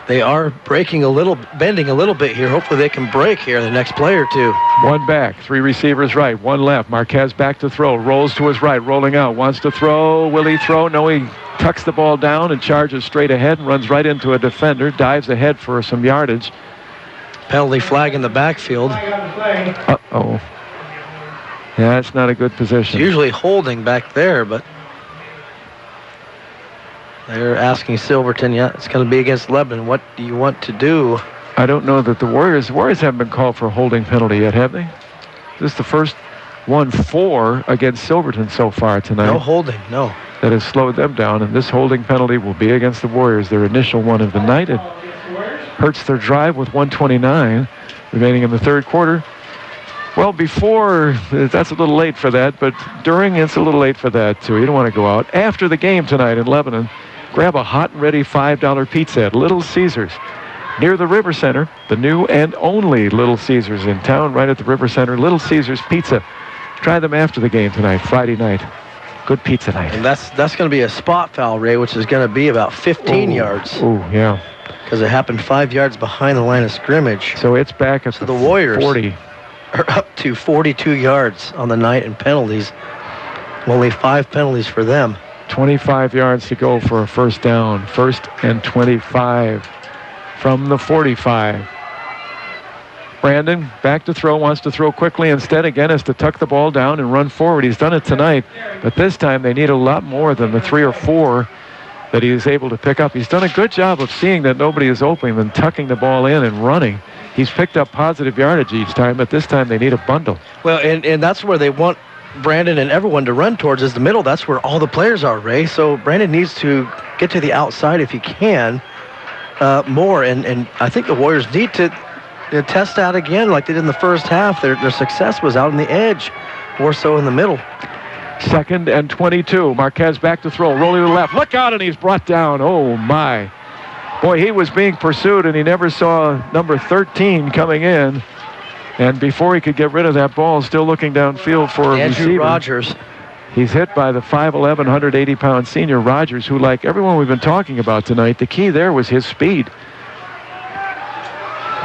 they are bending a little bit here. Hopefully they can break here the next play or two. 1 back, 3 receivers right, 1 left. Marquez back to throw, rolls to his right, rolling out, wants to throw. Will he throw? No, he tucks the ball down and charges straight ahead and runs right into a defender, dives ahead for some yardage. Penalty flag in the backfield. Uh-oh. Yeah, it's not a good position. It's usually holding back there, but they're asking Silverton, it's going to be against Lebanon. What do you want to do? I don't know that the Warriors haven't been called for a holding penalty yet, have they? This is the first 1-4 against Silverton so far tonight. No holding, no. That has slowed them down, and this holding penalty will be against the Warriors, their initial one of the night. It hurts their drive with 1:29 remaining in the third quarter. Well, before, that's a little late for that, but during, it's a little late for that, too. You don't want to go out. After the game tonight in Lebanon, grab a hot and ready $5 pizza at Little Caesars near the River Center, the new and only Little Caesars in town, right at the River Center. Little Caesars Pizza. Try them after the game tonight, Friday night. Good pizza night. And that's going to be a spot foul, Ray, which is going to be about 15 yards. Oh, yeah. Because it happened 5 yards behind the line of scrimmage. So it's back at the Warriors 40. Are up to 42 yards on the night in penalties. Only 5 penalties for them. 25 yards to go for a first down. First and 25 from the 45. Brandon back to throw, wants to throw quickly. Instead, again, is to tuck the ball down and run forward. He's done it tonight, but this time they need a lot more than the 3 or 4 that he is able to pick up. He's done a good job of seeing that nobody is open and tucking the ball in and running. He's picked up positive yardage each time, but this time they need a bundle. Well, and that's where they want Brandon and everyone to run towards, is the middle. That's where all the players are, Ray. So Brandon needs to get to the outside if he can more. And I think the Warriors need to test that again like they did in the first half. Their success was out on the edge, more so in the middle. Second and 22. Marquez back to throw, rolling to the left. Look out, and he's brought down. Oh, my. Boy, he was being pursued, and he never saw number 13 coming in. And before he could get rid of that ball, still looking downfield for a receiver. Rogers. He's hit by the 5'11", 180-pound senior Rogers, who, like everyone we've been talking about tonight, the key there was his speed.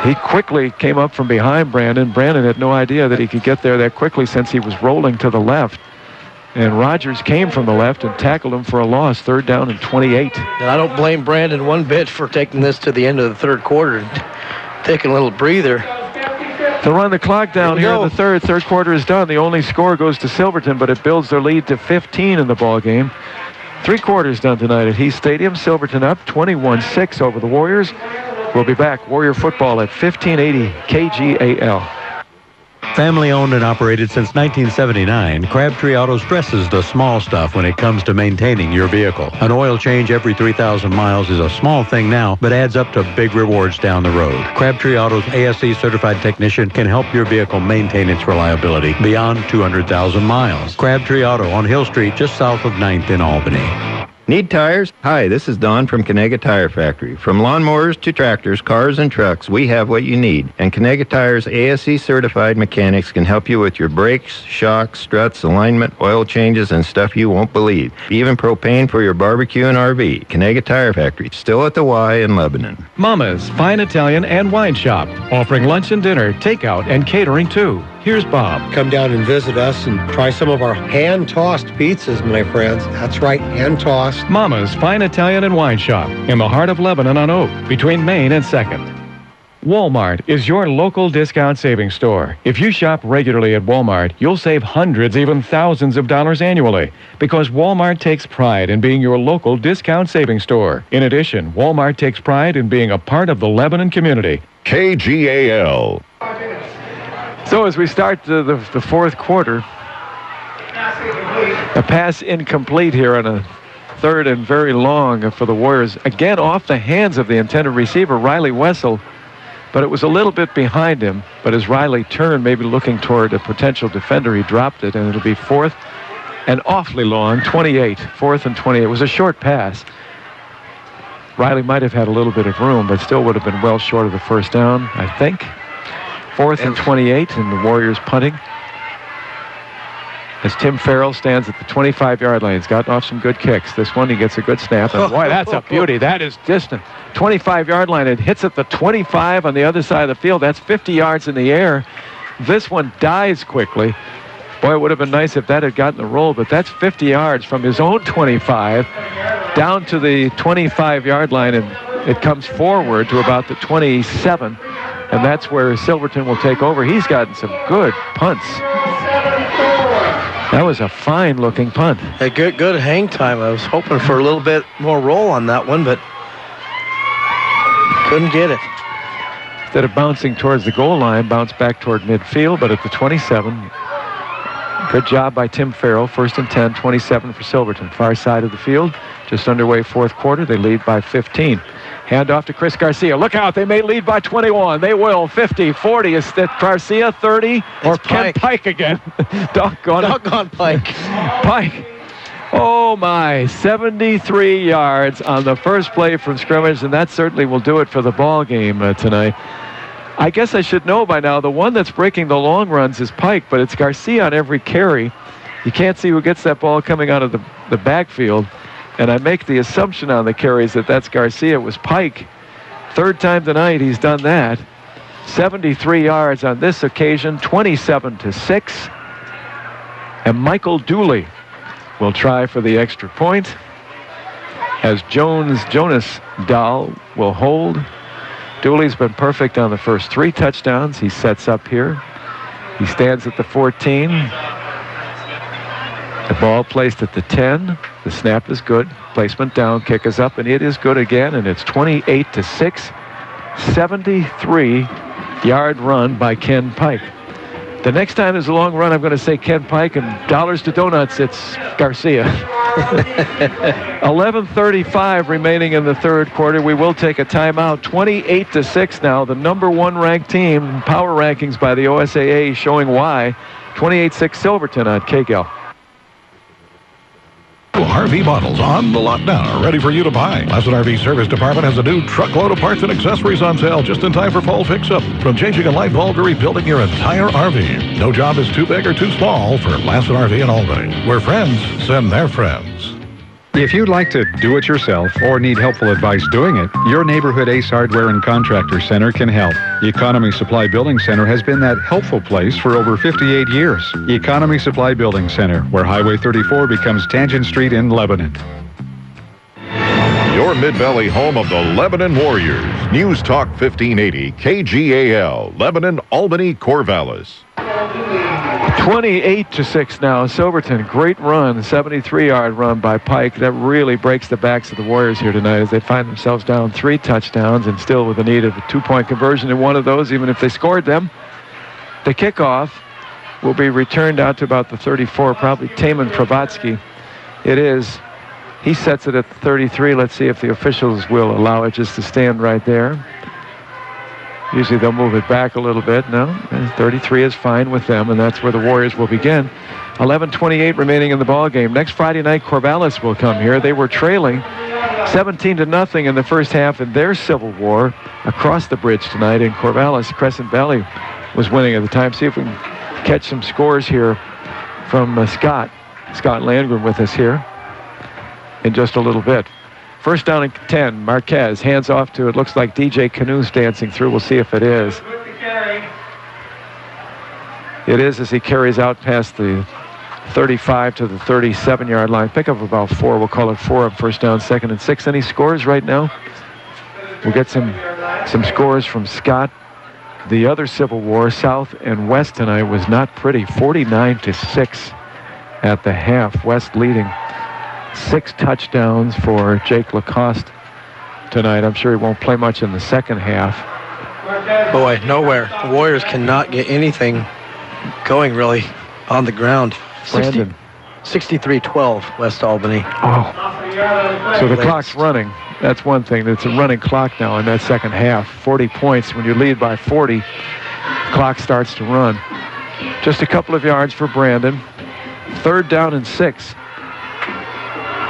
He quickly came up from behind Brandon. Brandon had no idea that he could get there that quickly since he was rolling to the left. And Rogers came from the left and tackled him for a loss. Third down and 28. And I don't blame Brandon one bit for taking this to the end of the third quarter and taking a little breather. To run the clock down here in the third quarter is done. The only score goes to Silverton, but it builds their lead to 15 in the ball game. 3 quarters done tonight at Heath Stadium. Silverton up 21-6 over the Warriors. We'll be back. Warrior football at 1580 KGAL. Family owned and operated since 1979, Crabtree Auto stresses the small stuff when it comes to maintaining your vehicle. An oil change every 3,000 miles is a small thing now, but adds up to big rewards down the road. Crabtree Auto's ASE certified technician can help your vehicle maintain its reliability beyond 200,000 miles. Crabtree Auto on Hill Street, just south of 9th in Albany. Need tires? Hi, this is Don from Conegat Tire Factory. From lawnmowers to tractors, cars, and trucks, we have what you need. And Conegat Tire's ASE certified mechanics can help you with your brakes, shocks, struts, alignment, oil changes, and stuff you won't believe. Even propane for your barbecue and RV. Conegat Tire Factory, still at the Y in Lebanon. Mama's Fine Italian and Wine Shop, offering lunch and dinner, takeout, and catering too. Here's Bob. Come down and visit us and try some of our hand-tossed pizzas, my friends. That's right, hand-tossed. Mama's Fine Italian and Wine Shop in the heart of Lebanon on Oak, between Main and 2nd. Walmart is your local discount savings store. If you shop regularly at Walmart, you'll save hundreds, even thousands of dollars annually, because Walmart takes pride in being your local discount savings store. In addition, Walmart takes pride in being a part of the Lebanon community. KGAL. So as we start the fourth quarter, a pass incomplete here on a third and very long for the Warriors. Again, off the hands of the intended receiver, Riley Wessel, but it was a little bit behind him. But as Riley turned, maybe looking toward a potential defender, he dropped it, and it'll be fourth and awfully long, 28. Fourth and 28. It was a short pass. Riley might have had a little bit of room, but still would have been well short of the first down, I think. Fourth and 28, and the Warriors punting. As Tim Farrell stands at the 25-yard line. He's gotten off some good kicks. This one, he gets a good snap. And boy, that's a beauty. That is distant. 25-yard line. It hits at the 25 on the other side of the field. That's 50 yards in the air. This one dies quickly. Boy, it would have been nice if that had gotten the roll, but that's 50 yards from his own 25 down to the 25-yard line, and it comes forward to about the 27, and that's where Silverton will take over. He's gotten some good punts. That was a fine-looking punt. A good hang time. I was hoping for a little bit more roll on that one, but couldn't get it. Instead of bouncing towards the goal line, bounced back toward midfield, but at the 27, good job by Tim Farrell. First and 10, 27 for Silverton. Far side of the field, just underway fourth quarter. They lead by 15. Hand off to Chris Garcia. Look out, they may lead by 21. They will. 50, 40. Is that Garcia? 30? Or Ken Pike again? Doggone Pike. Pike. Oh, my. 73 yards on the first play from scrimmage, and that certainly will do it for the ball game tonight. I guess I should know by now, the one that's breaking the long runs is Pike, but it's Garcia on every carry. You can't see who gets that ball coming out of the backfield. And I make the assumption on the carries that that's Garcia. It was Pike. Third time tonight he's done that. 73 yards on this occasion, 27-6. And Michael Dooley will try for the extra point. As Jonas Dahl will hold. Dooley's been perfect on the first 3 touchdowns. He sets up here. He stands at the 14. The ball placed at the 10. The snap is good. Placement down, kick is up, and it is good again, and it's 28-6. 73-yard run by Ken Pike. The next time there's a long run, I'm going to say Ken Pike, and dollars to donuts, it's Garcia. 11:35 remaining in the third quarter. We will take a timeout. 28-6 now. The number 1 ranked team, power rankings by the OSAA showing why. 28-6 Silverton on KGAL. RV bottles on the lot now, ready for you to buy. Lassen RV Service Department has a new truckload of parts and accessories on sale just in time for fall fix-up. From changing a light bulb to rebuilding your entire RV. No job is too big or too small for Lassen RV in Albany, where friends send their friends. If you'd like to do it yourself or need helpful advice doing it, your neighborhood Ace Hardware and Contractor Center can help. Economy Supply Building Center has been that helpful place for over 58 years. Economy Supply Building Center, where Highway 34 becomes Tangent Street in Lebanon. Your Mid-Valley home of the Lebanon Warriors. News Talk 1580, KGAL, Lebanon, Albany, Corvallis. 28-6 now. Silverton, great run, 73-yard run by Pike. That really breaks the backs of the Warriors here tonight as they find themselves down 3 touchdowns and still with the need of a 2-point conversion in one of those, even if they scored them. The kickoff will be returned out to about the 34, probably Taman Pravatsky. It is. He sets it at the 33. Let's see if the officials will allow it just to stand right there. Usually they'll move it back a little bit. No, 33 is fine with them, and that's where the Warriors will begin. 11:28 remaining in the ball game. Next Friday night, Corvallis will come here. They were trailing 17-0 in the first half in their Civil War across the bridge tonight in Corvallis. Crescent Valley was winning at the time. See if we can catch some scores here from Scott Landgren with us here in just a little bit. First down and 10, Marquez hands off to, it looks like DJ Canoes dancing through. We'll see if it is. It is as he carries out past the 35 to the 37-yard line. Pick up about 4. We'll call it 4 on first down, 2nd and 6. Any scores right now? We'll get some scores from Scott. The other Civil War, South and West tonight, was not pretty. 49-6 at the half. West leading. 6 touchdowns for Jake Lacoste tonight. I'm sure he won't play much in the second half. Boy, nowhere. The Warriors cannot get anything going really on the ground. Brandon. 63-12, West Albany. Oh. So the clock's running. That's one thing. It's a running clock now in that second half. 40 points. When you lead by 40, the clock starts to run. Just a couple of yards for Brandon. 3rd down and 6.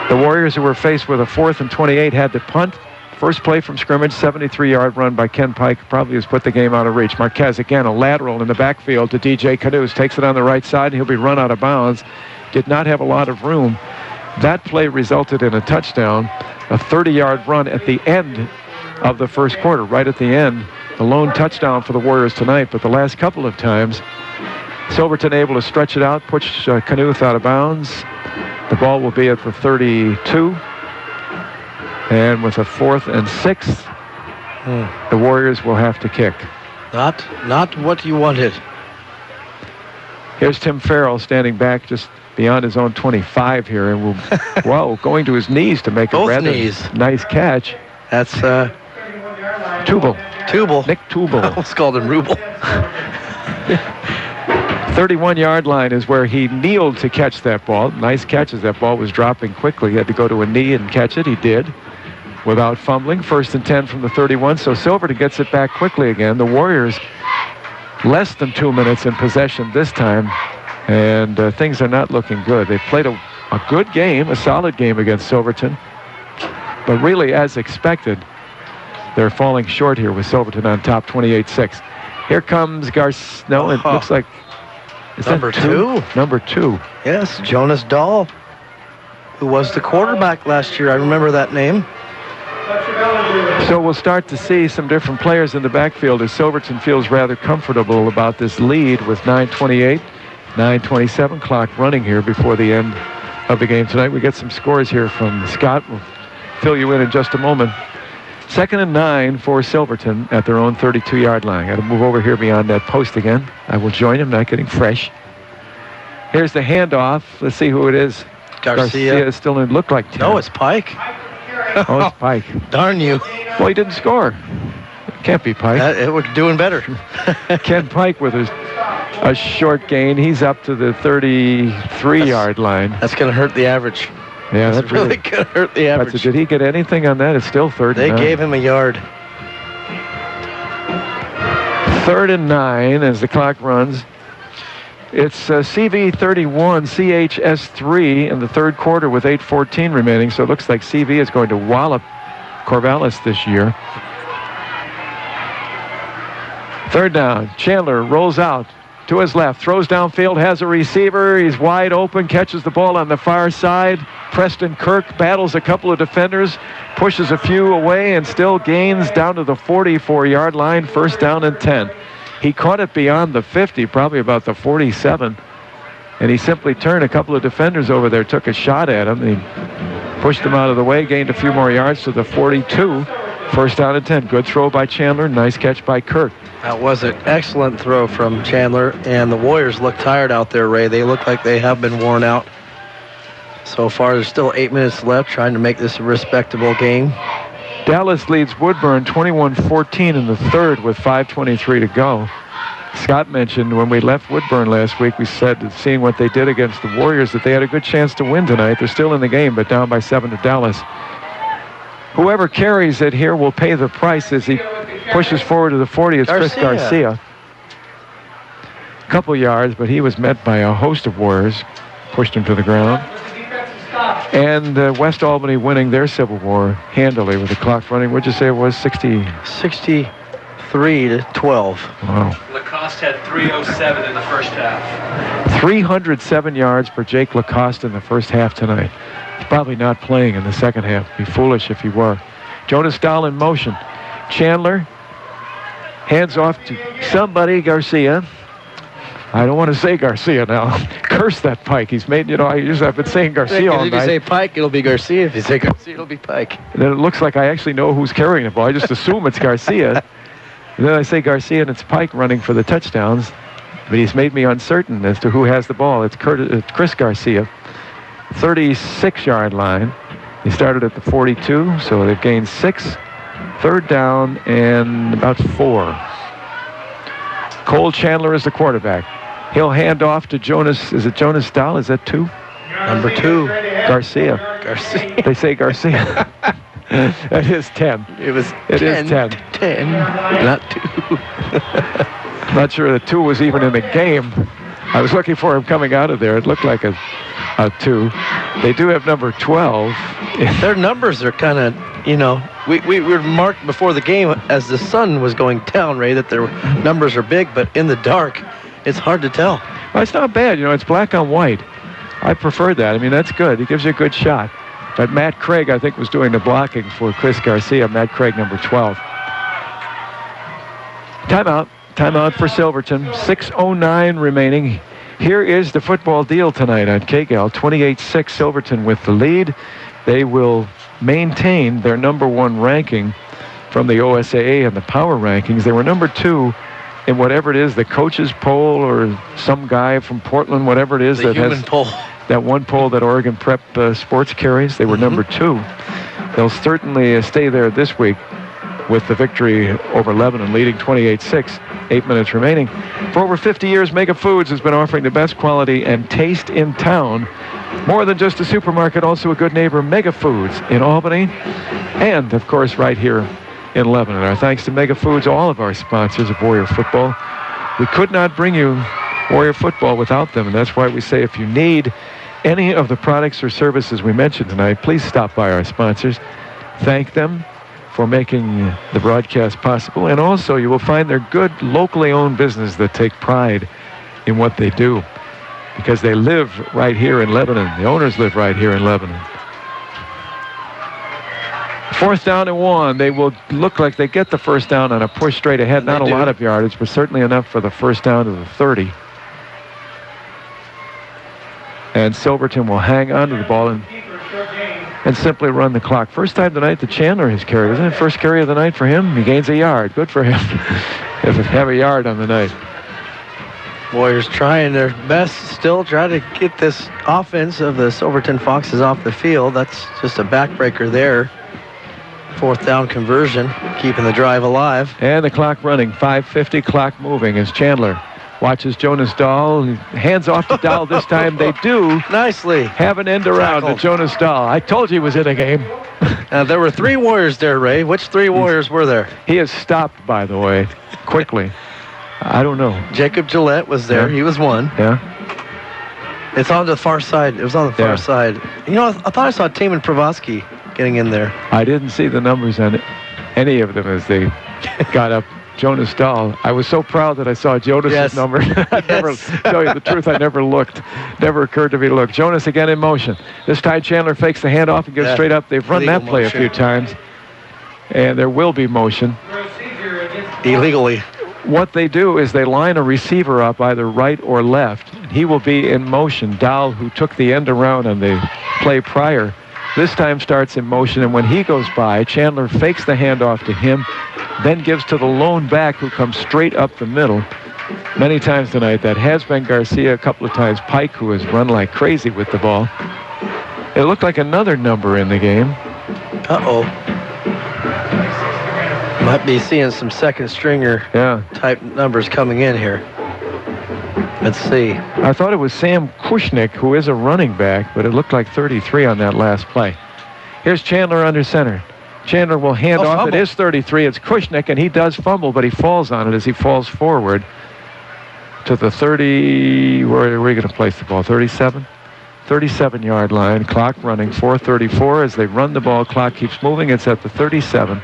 The Warriors, who were faced with a 4th and 28, had to punt. First play from scrimmage, 73-yard run by Ken Pike, probably has put the game out of reach. Marquez again, a lateral in the backfield to DJ Canoes, takes it on the right side, and he'll be run out of bounds. Did not have a lot of room. That play resulted in a touchdown, a 30-yard run at the end of the first quarter, right at the end. The lone touchdown for the Warriors tonight, but the last couple of times, Silverton able to stretch it out, push Knuth out of bounds. The ball will be at the 32. And with a 4th and 6, the Warriors will have to kick. Not what you wanted. Here's Tim Farrell standing back just beyond his own 25 here. And will, going to his knees to make a rather nice catch. That's Tubal. Nick Tubal. I almost called him Rubel. 31-yard line is where he kneeled to catch that ball. Nice catch as that ball was dropping quickly. He had to go to a knee and catch it. He did without fumbling. 1st and 10 from the 31. So Silverton gets it back quickly again. The Warriors less than 2 minutes in possession this time. And things are not looking good. They played a good game, a solid game against Silverton. But really, as expected, they're falling short here with Silverton on top 28-6. Here comes Garcia. No, it looks like... Is number that two? Number 2. Yes, Jonas Dahl, who was the quarterback last year. I remember that name. So we'll start to see some different players in the backfield as Silverton feels rather comfortable about this lead with 9:28, 9:27 clock running here before the end of the game tonight. We get some scores here from Scott. We'll fill you in just a moment. 2nd and 9 for Silverton at their own 32-yard line. Got to move over here beyond that post again. I will join him, not getting fresh. Here's the handoff. Let's see who it is. Garcia is still in. Look like 10. No, it's Pike. Oh, it's Pike. Darn you. Well, he didn't score. It can't be Pike. We're doing better. Ken Pike with a short gain. He's up to the 33-yard line. That's going to hurt the average. Yeah, that's really going to hurt the average. Did he get anything on that? It's still 3rd and 9. They gave him a yard. 3rd and 9 as the clock runs. It's CV 31, CHS 3 in the 3rd quarter with 8:14 remaining. So it looks like CV is going to wallop Corvallis this year. 3rd down. Chandler rolls out to his left, throws downfield, has a receiver. He's wide open, catches the ball on the far side. Preston Kirk battles a couple of defenders, pushes a few away, and still gains down to the 44-yard line. 1st down and 10. He caught it beyond the 50, probably about the 47. And he simply turned a couple of defenders over there, took a shot at him. He pushed them out of the way, gained a few more yards to the 42. 1st down and 10. Good throw by Chandler. Nice catch by Kirk. That was an excellent throw from Chandler. And the Warriors look tired out there, Ray. They look like they have been worn out. So far, there's still 8 minutes left, trying to make this a respectable game. Dallas leads Woodburn 21-14 in the 3rd with 5:23 to go. Scott mentioned when we left Woodburn last week, we said that seeing what they did against the Warriors that they had a good chance to win tonight. They're still in the game, but down by 7 to Dallas. Whoever carries it here will pay the price as he pushes forward to the 40. It's Chris Garcia. A couple yards, but he was met by a host of Warriors. Pushed him to the ground. And West Albany winning their Civil War handily with the clock running. What'd you say it was? 63-12. Wow. Lacoste had 307 in the first half. 307 yards for Jake Lacoste in the first half tonight. He's probably not playing in the second half. Be foolish if he were. Jonas Dahl in motion. Chandler hands off to somebody, Garcia. I don't want to say Garcia now. Curse that Pike. He's made, I've been saying Garcia all night. If you say Pike, it'll be Garcia. If you say Garcia, it'll be Pike. And then it looks like I actually know who's carrying the ball. I just assume it's Garcia. And then I say Garcia, and it's Pike running for the touchdowns. But he's made me uncertain as to who has the ball. It's Chris Garcia. 36-yard line. He started at the 42, so they've gained 6. 3rd down and about 4. Cole Chandler is the quarterback. He'll hand off to Jonas. Is it Jonas Dahl? Is that 2? Number 2. Garcia. They say Garcia. It is 10. It is 10. 10, not 2. Not sure the 2 was even in the game. I was looking for him coming out of there. It looked like a 2. They do have number 12. Their numbers are kind of, we were marked before the game as the sun was going down, Ray, that their numbers are big, but in the dark, it's hard to tell. Well, it's not bad. It's black on white. I prefer that. I mean, that's good. It gives you a good shot. But Matt Craig, I think, was doing the blocking for Chris Garcia. Matt Craig, number 12. Timeout for Silverton. 6:09 remaining. Here is the football deal tonight on KGAL. 28-6 Silverton with the lead. They will maintain their number 1 ranking from the OSAA and the power rankings. They were number 2 in whatever it is, the coaches poll or some guy from Portland, whatever it is. The human poll. That one poll that Oregon Prep Sports carries. They were number 2. They'll certainly stay there this week with the victory over Lebanon, leading 28-6. 8 minutes remaining. For over 50 years, Mega Foods has been offering the best quality and taste in town. More than just a supermarket, also a good neighbor, Mega Foods in Albany, and, of course, right here in Lebanon. Our thanks to Mega Foods, all of our sponsors of Warrior Football. We could not bring you Warrior Football without them, and that's why we say if you need any of the products or services we mentioned tonight, please stop by our sponsors. Thank them for making the broadcast possible, and also you will find they're good locally owned business that take pride in what they do because they live right here in Lebanon. The owners live right here in Lebanon. 4th down and 1. They will look like they get the first down on a push straight ahead. Not a lot of yardage, but certainly enough for the first down to the 30. And Silverton will hang on to the ball and simply run the clock. First time tonight that Chandler has carried, isn't it? First carry of the night for him. He gains a yard. Good for him. If it have a yard on the night. Warriors trying their best, still trying to get this offense of the Silverton Foxes off the field. That's just a backbreaker there. 4th down conversion, keeping the drive alive. And the clock running. 5:50, clock moving as Chandler watches Jonas Dahl. Hands off to Dahl this time. They do nicely have an end around to Jonas Dahl. I told you he was in a game. There were 3 Warriors there, Ray. Which 3 Warriors were there? He is stopped, by the way, quickly. I don't know. Jacob Gillette was there. Yeah. He was 1. Yeah. It's on the far side. It was on the far side. I thought I saw Taman Pravoski getting in there. I didn't see the numbers on any of them as they got up. Jonas Dahl. I was so proud that I saw Jonas's number. Never, tell you the truth, I never looked. Never occurred to me to look. Jonas again in motion. This time Chandler fakes the handoff and gets straight up. They've run that play a few times. And there will be motion. Illegally. What they do is they line a receiver up either right or left. He will be in motion. Dahl, who took the end around on the play prior, this time starts in motion, and when he goes by, Chandler fakes the handoff to him, then gives to the lone back who comes straight up the middle. Many times tonight, that has been Garcia, a couple of times Pike, who has run like crazy with the ball. It looked like another number in the game. Uh-oh. Might be seeing some second stringer type numbers coming in here. Let's see. I thought it was Sam Kushnick, who is a running back, but it looked like 33 on that last play. Here's Chandler under center. Chandler will hand off. Fumble. It is 33. It's Kushnick, and he does fumble, but he falls on it as he falls forward to the 30. Where are we going to place the ball? 37? 37-yard line. Clock running. 4:34 as they run the ball. Clock keeps moving. It's at the 37.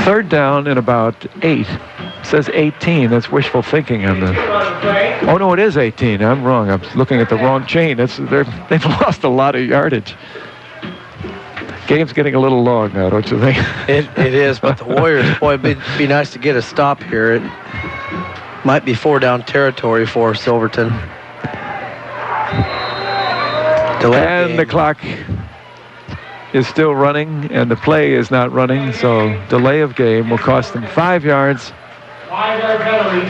3rd down and about 8. It says 18. That's wishful thinking on the. Oh no, it is 18. I'm wrong. I'm looking at the wrong chain. They've lost a lot of yardage. Game's getting a little long now, don't you think? It is, but the Warriors, boy, it'd be nice to get a stop here. It might be 4-down territory for Silverton. And the clock is still running, and the play is not running, so delay of game will cost them 5 yards. 5-yard penalty.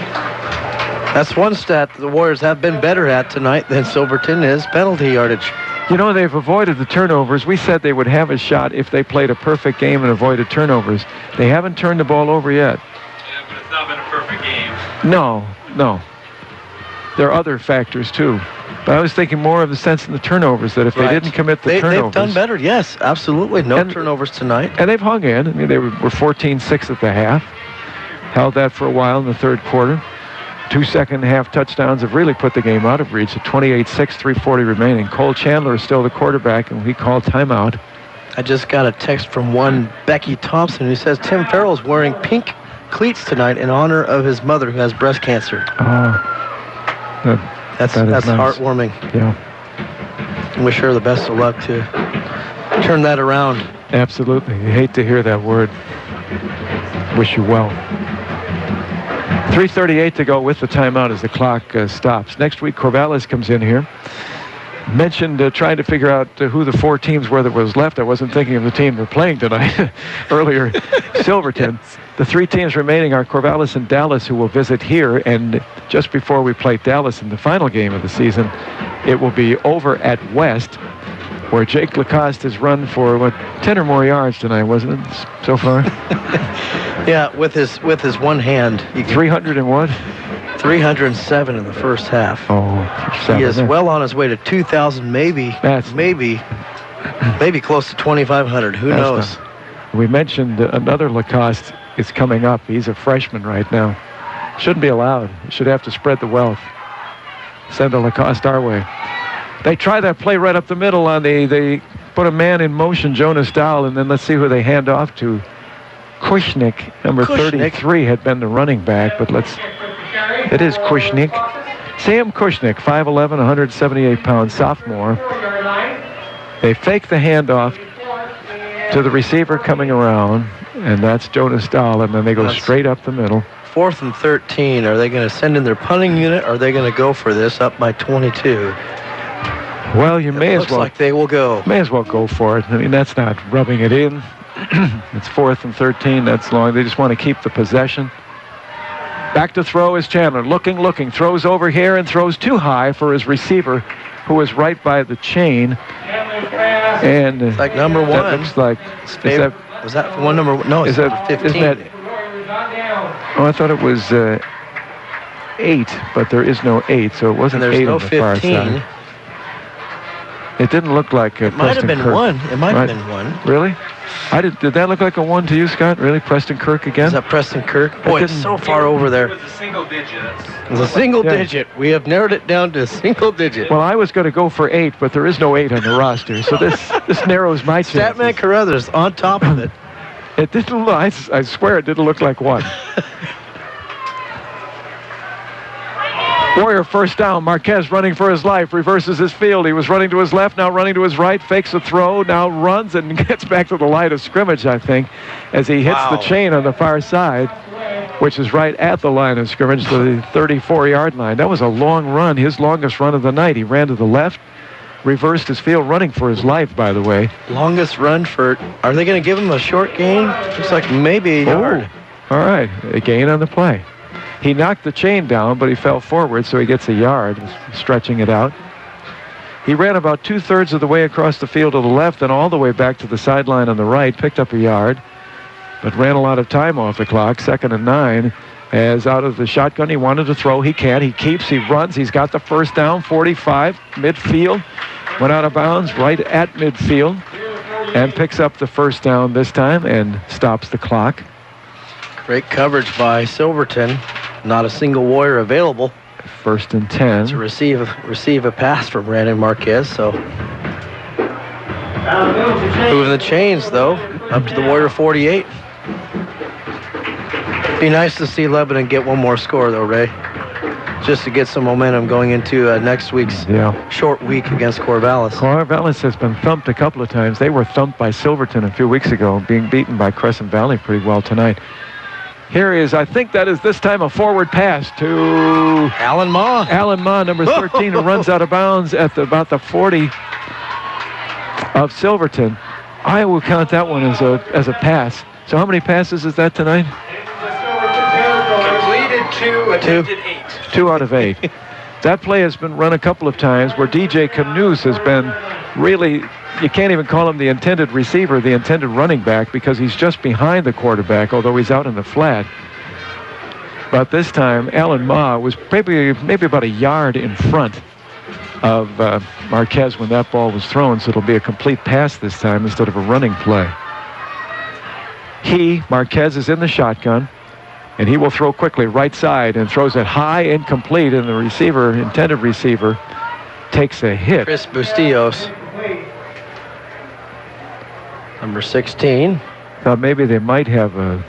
That's one stat the Warriors have been better at tonight than Silverton is, penalty yardage. You know, they've avoided the turnovers. We said they would have a shot if they played a perfect game and avoided turnovers. They haven't turned the ball over yet. Yeah, but it's not been a perfect game. No. There are other factors, too. But I was thinking more of the sense in the turnovers, that if they didn't commit the turnovers... They've done better, yes, absolutely. No turnovers tonight. And they've hung in. I mean, they were 14-6 at the half. Held that for a while in the third quarter. 2 second-half touchdowns have really put the game out of reach. At 28-6, 3:40 remaining. Cole Chandler is still the quarterback, and we call timeout. I just got a text from one Becky Thompson who says Tim Farrell's wearing pink cleats tonight in honor of his mother who has breast cancer. That's nice. Heartwarming. Yeah. And wish her the best of luck to turn that around. Absolutely. You hate to hear that word. Wish you well. 3:38 to go with the timeout as the clock stops. Next week, Corvallis comes in here. Mentioned trying to figure out who the 4 teams were that was left. I wasn't thinking of the team they're playing tonight. Earlier, Silverton. Yes. The 3 teams remaining are Corvallis and Dallas, who will visit here. And just before we play Dallas in the final game of the season, it will be over at West, where Jake Lacoste has run for, 10 or more yards tonight, wasn't it, so far? Yeah, with his one hand. 300 and what? 307 in the first half. Oh, 7. He is well on his way to 2,000, maybe close to 2,500. Who knows? We mentioned another Lacoste is coming up. He's a freshman right now. Shouldn't be allowed. Should have to spread the wealth. Send a Lacoste our way. They try that play right up the middle on they put a man in motion, Jonas Dahl, and then let's see who they hand off to. Kushnick, number 33, had been the running back, but it is Kushnick. Sam Kushnick, 5'11", 178 pounds, sophomore. They fake the handoff to the receiver coming around, and that's Jonas Dahl, and then they go straight up the middle. 4th and 13. Are they going to send in their punting unit, or are they going to go for this up by 22? Well, you may as well. Looks like they will go. May as well go for it. I mean, that's not rubbing it in. It's 4th and 13. That's long. They just want to keep the possession. Back to throw is Chandler. Looking. Throws over here and throws too high for his receiver, who is right by the chain. And it's like number 1. That looks like. Was that one number? No, it's 15. Oh, I thought it was 8, but there is no 8, so it wasn't 8 on the far side. It didn't look like it might have been Kirk. 1. It might have been 1. Really? Did that look like a 1 to you, Scott? Really? Preston Kirk again? Is that Preston Kirk? Boy, it's so far over there. It was a single digit. It was a single digit. We have narrowed it down to a single digit. Well, I was going to go for 8, but there is no 8 on the roster, so this narrows my chances. Statman Carruthers on top of it. It didn't look, I swear it didn't look like 1. Warrior first down. Marquez running for his life. Reverses his field. He was running to his left, now running to his right. Fakes a throw, now runs and gets back to the line of scrimmage, I think, as he hits the chain on the far side, which is right at the line of scrimmage, to the 34-yard line. That was a long run, his longest run of the night. He ran to the left, reversed his field, running for his life, by the way. Longest run for... Are they going to give him a short gain? Looks like maybe a yard. All right, a gain on the play. He knocked the chain down, but he fell forward, so he gets a yard, stretching it out. He ran about 2/3 of the way across the field to the left and all the way back to the sideline on the right, picked up a yard, but ran a lot of time off the clock. 2nd and 9. As out of the shotgun, he wanted to throw. He can't. He keeps. He runs. He's got the first down, 45, midfield. Went out of bounds right at midfield and picks up the first down this time and stops the clock. Great coverage by Silverton. Not a single Warrior available. 1st and 10. To receive a pass from Brandon Marquez, so. Moving the chains, though, up to the Warrior 48. Be nice to see Lebanon get one more score, though, Ray. Just to get some momentum going into next week's short week against Corvallis. Corvallis has been thumped a couple of times. They were thumped by Silverton a few weeks ago, being beaten by Crescent Valley pretty well tonight. Here is, I think that is this time a forward pass to Alan Ma. Alan Ma, number 13, who runs out of bounds at about the 40 of Silverton. I will count that one as a pass. So how many passes is that tonight? Completed 2, attempted 8. 2 out of 8. That play has been run a couple of times where DJ Canoes has been really... You can't even call him the intended receiver, the intended running back, because he's just behind the quarterback, although he's out in the flat. But this time, Alan Ma was maybe about a yard in front of Marquez when that ball was thrown, so it'll be a complete pass this time instead of a running play. Marquez is in the shotgun, and he will throw quickly right side and throws it high, incomplete, and the intended receiver, takes a hit. Chris Bustillos, number 16. Thought maybe they might have a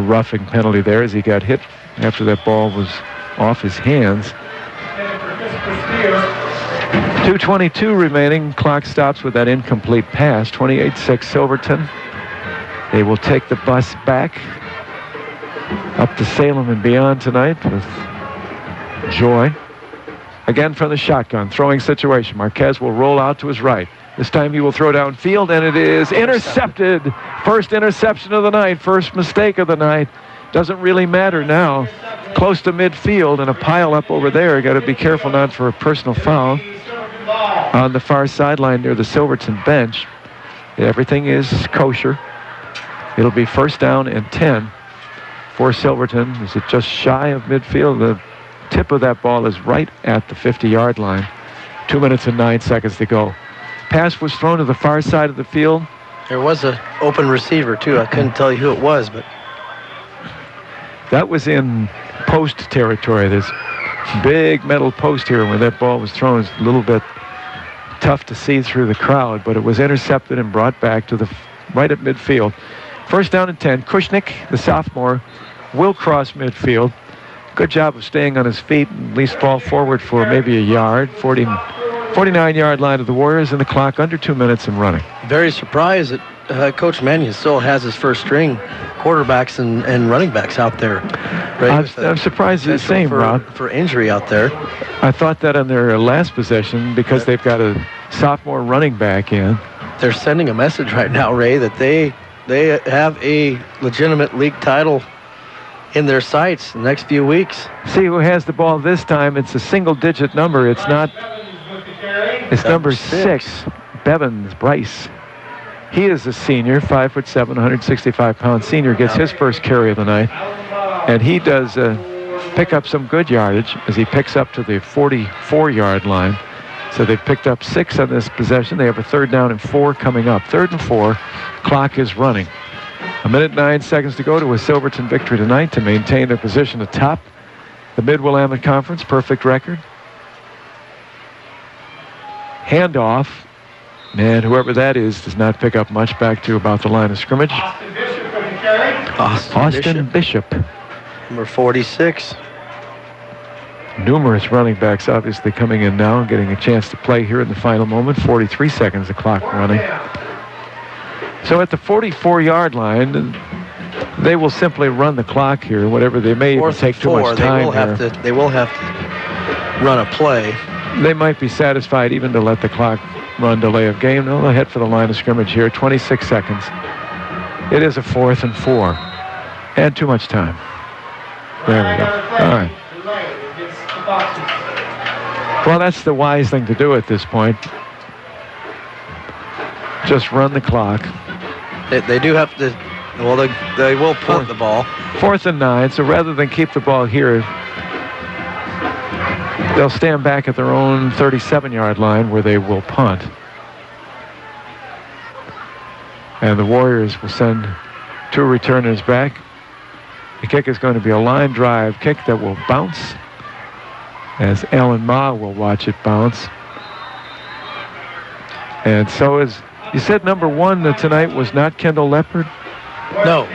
roughing penalty there as he got hit after that ball was off his hands. 2:22 remaining. Clock stops with that incomplete pass. 28-6 Silverton. They will take the bus back up to Salem and beyond tonight with joy. Again from the shotgun, throwing situation. Marquez will roll out to his right. This time he will throw downfield, and it is intercepted. First interception of the night, first mistake of the night. Doesn't really matter now. Close to midfield and a pile up over there. Got to be careful not for a personal foul on the far sideline near the Silverton bench. Everything is kosher. It'll be first down and 10 for Silverton. Is it just shy of midfield? The tip of that ball is right at the 50-yard line. 2 minutes and 9 seconds to go. Pass was thrown to the far side of the field. There was an open receiver, too. I couldn't tell you who it was, but... That was in post territory. There's big metal post here. When that ball was thrown, it's a little bit tough to see through the crowd, but it was intercepted and brought back to the right at midfield. First down and 10. Kushnick, the sophomore, will cross midfield. Good job of staying on his feet and at least fall forward for maybe a yard. 49-yard line of the Warriors, and the clock under 2 minutes and running. Very surprised that Coach Mannion still has his first string quarterbacks and running backs out there. Right? I'm surprised it's the same, Rob. For injury out there. I thought that on their last possession because they've got a sophomore running back in. They're sending a message right now, Ray, that they have a legitimate league title in their sights the next few weeks. See who has the ball this time. It's a single-digit number. It's not. It's number 6, Bevins Bryce. He is a senior, 5'7", 165-pound senior, gets his first carry of the night. And he does pick up some good yardage as he picks up to the 44-yard line. So they've picked up 6 on this possession. They have a third down and 4 coming up. 3rd and 4, clock is running. 1 minute 9 seconds to go to a Silverton victory tonight to maintain their position atop the Mid-Willamette Conference. Perfect record. Handoff. And whoever that is does not pick up much back to about the line of scrimmage. Austin Bishop. Number 46. Numerous running backs obviously coming in now and getting a chance to play here in the final moment. 43 seconds, the clock running. So at the 44-yard line, they will simply run the clock here, whatever they may even take too much time They will have to run a play. They might be satisfied even to let the clock run delay of game. No, they'll head for the line of scrimmage here. 26 seconds. It is a 4th and 4. And too much time. There we go. All right. Well, that's the wise thing to do at this point. Just run the clock. They do have to, well, they will punt the ball. 4th and 9, so rather than keep the ball here, they'll stand back at their own 37-yard line where they will punt. And the Warriors will send 2 returners back. The kick is going to be a line drive kick that will bounce as Alan Ma will watch it bounce. And so is, you said number 1 tonight was not Kendall Leopard? No.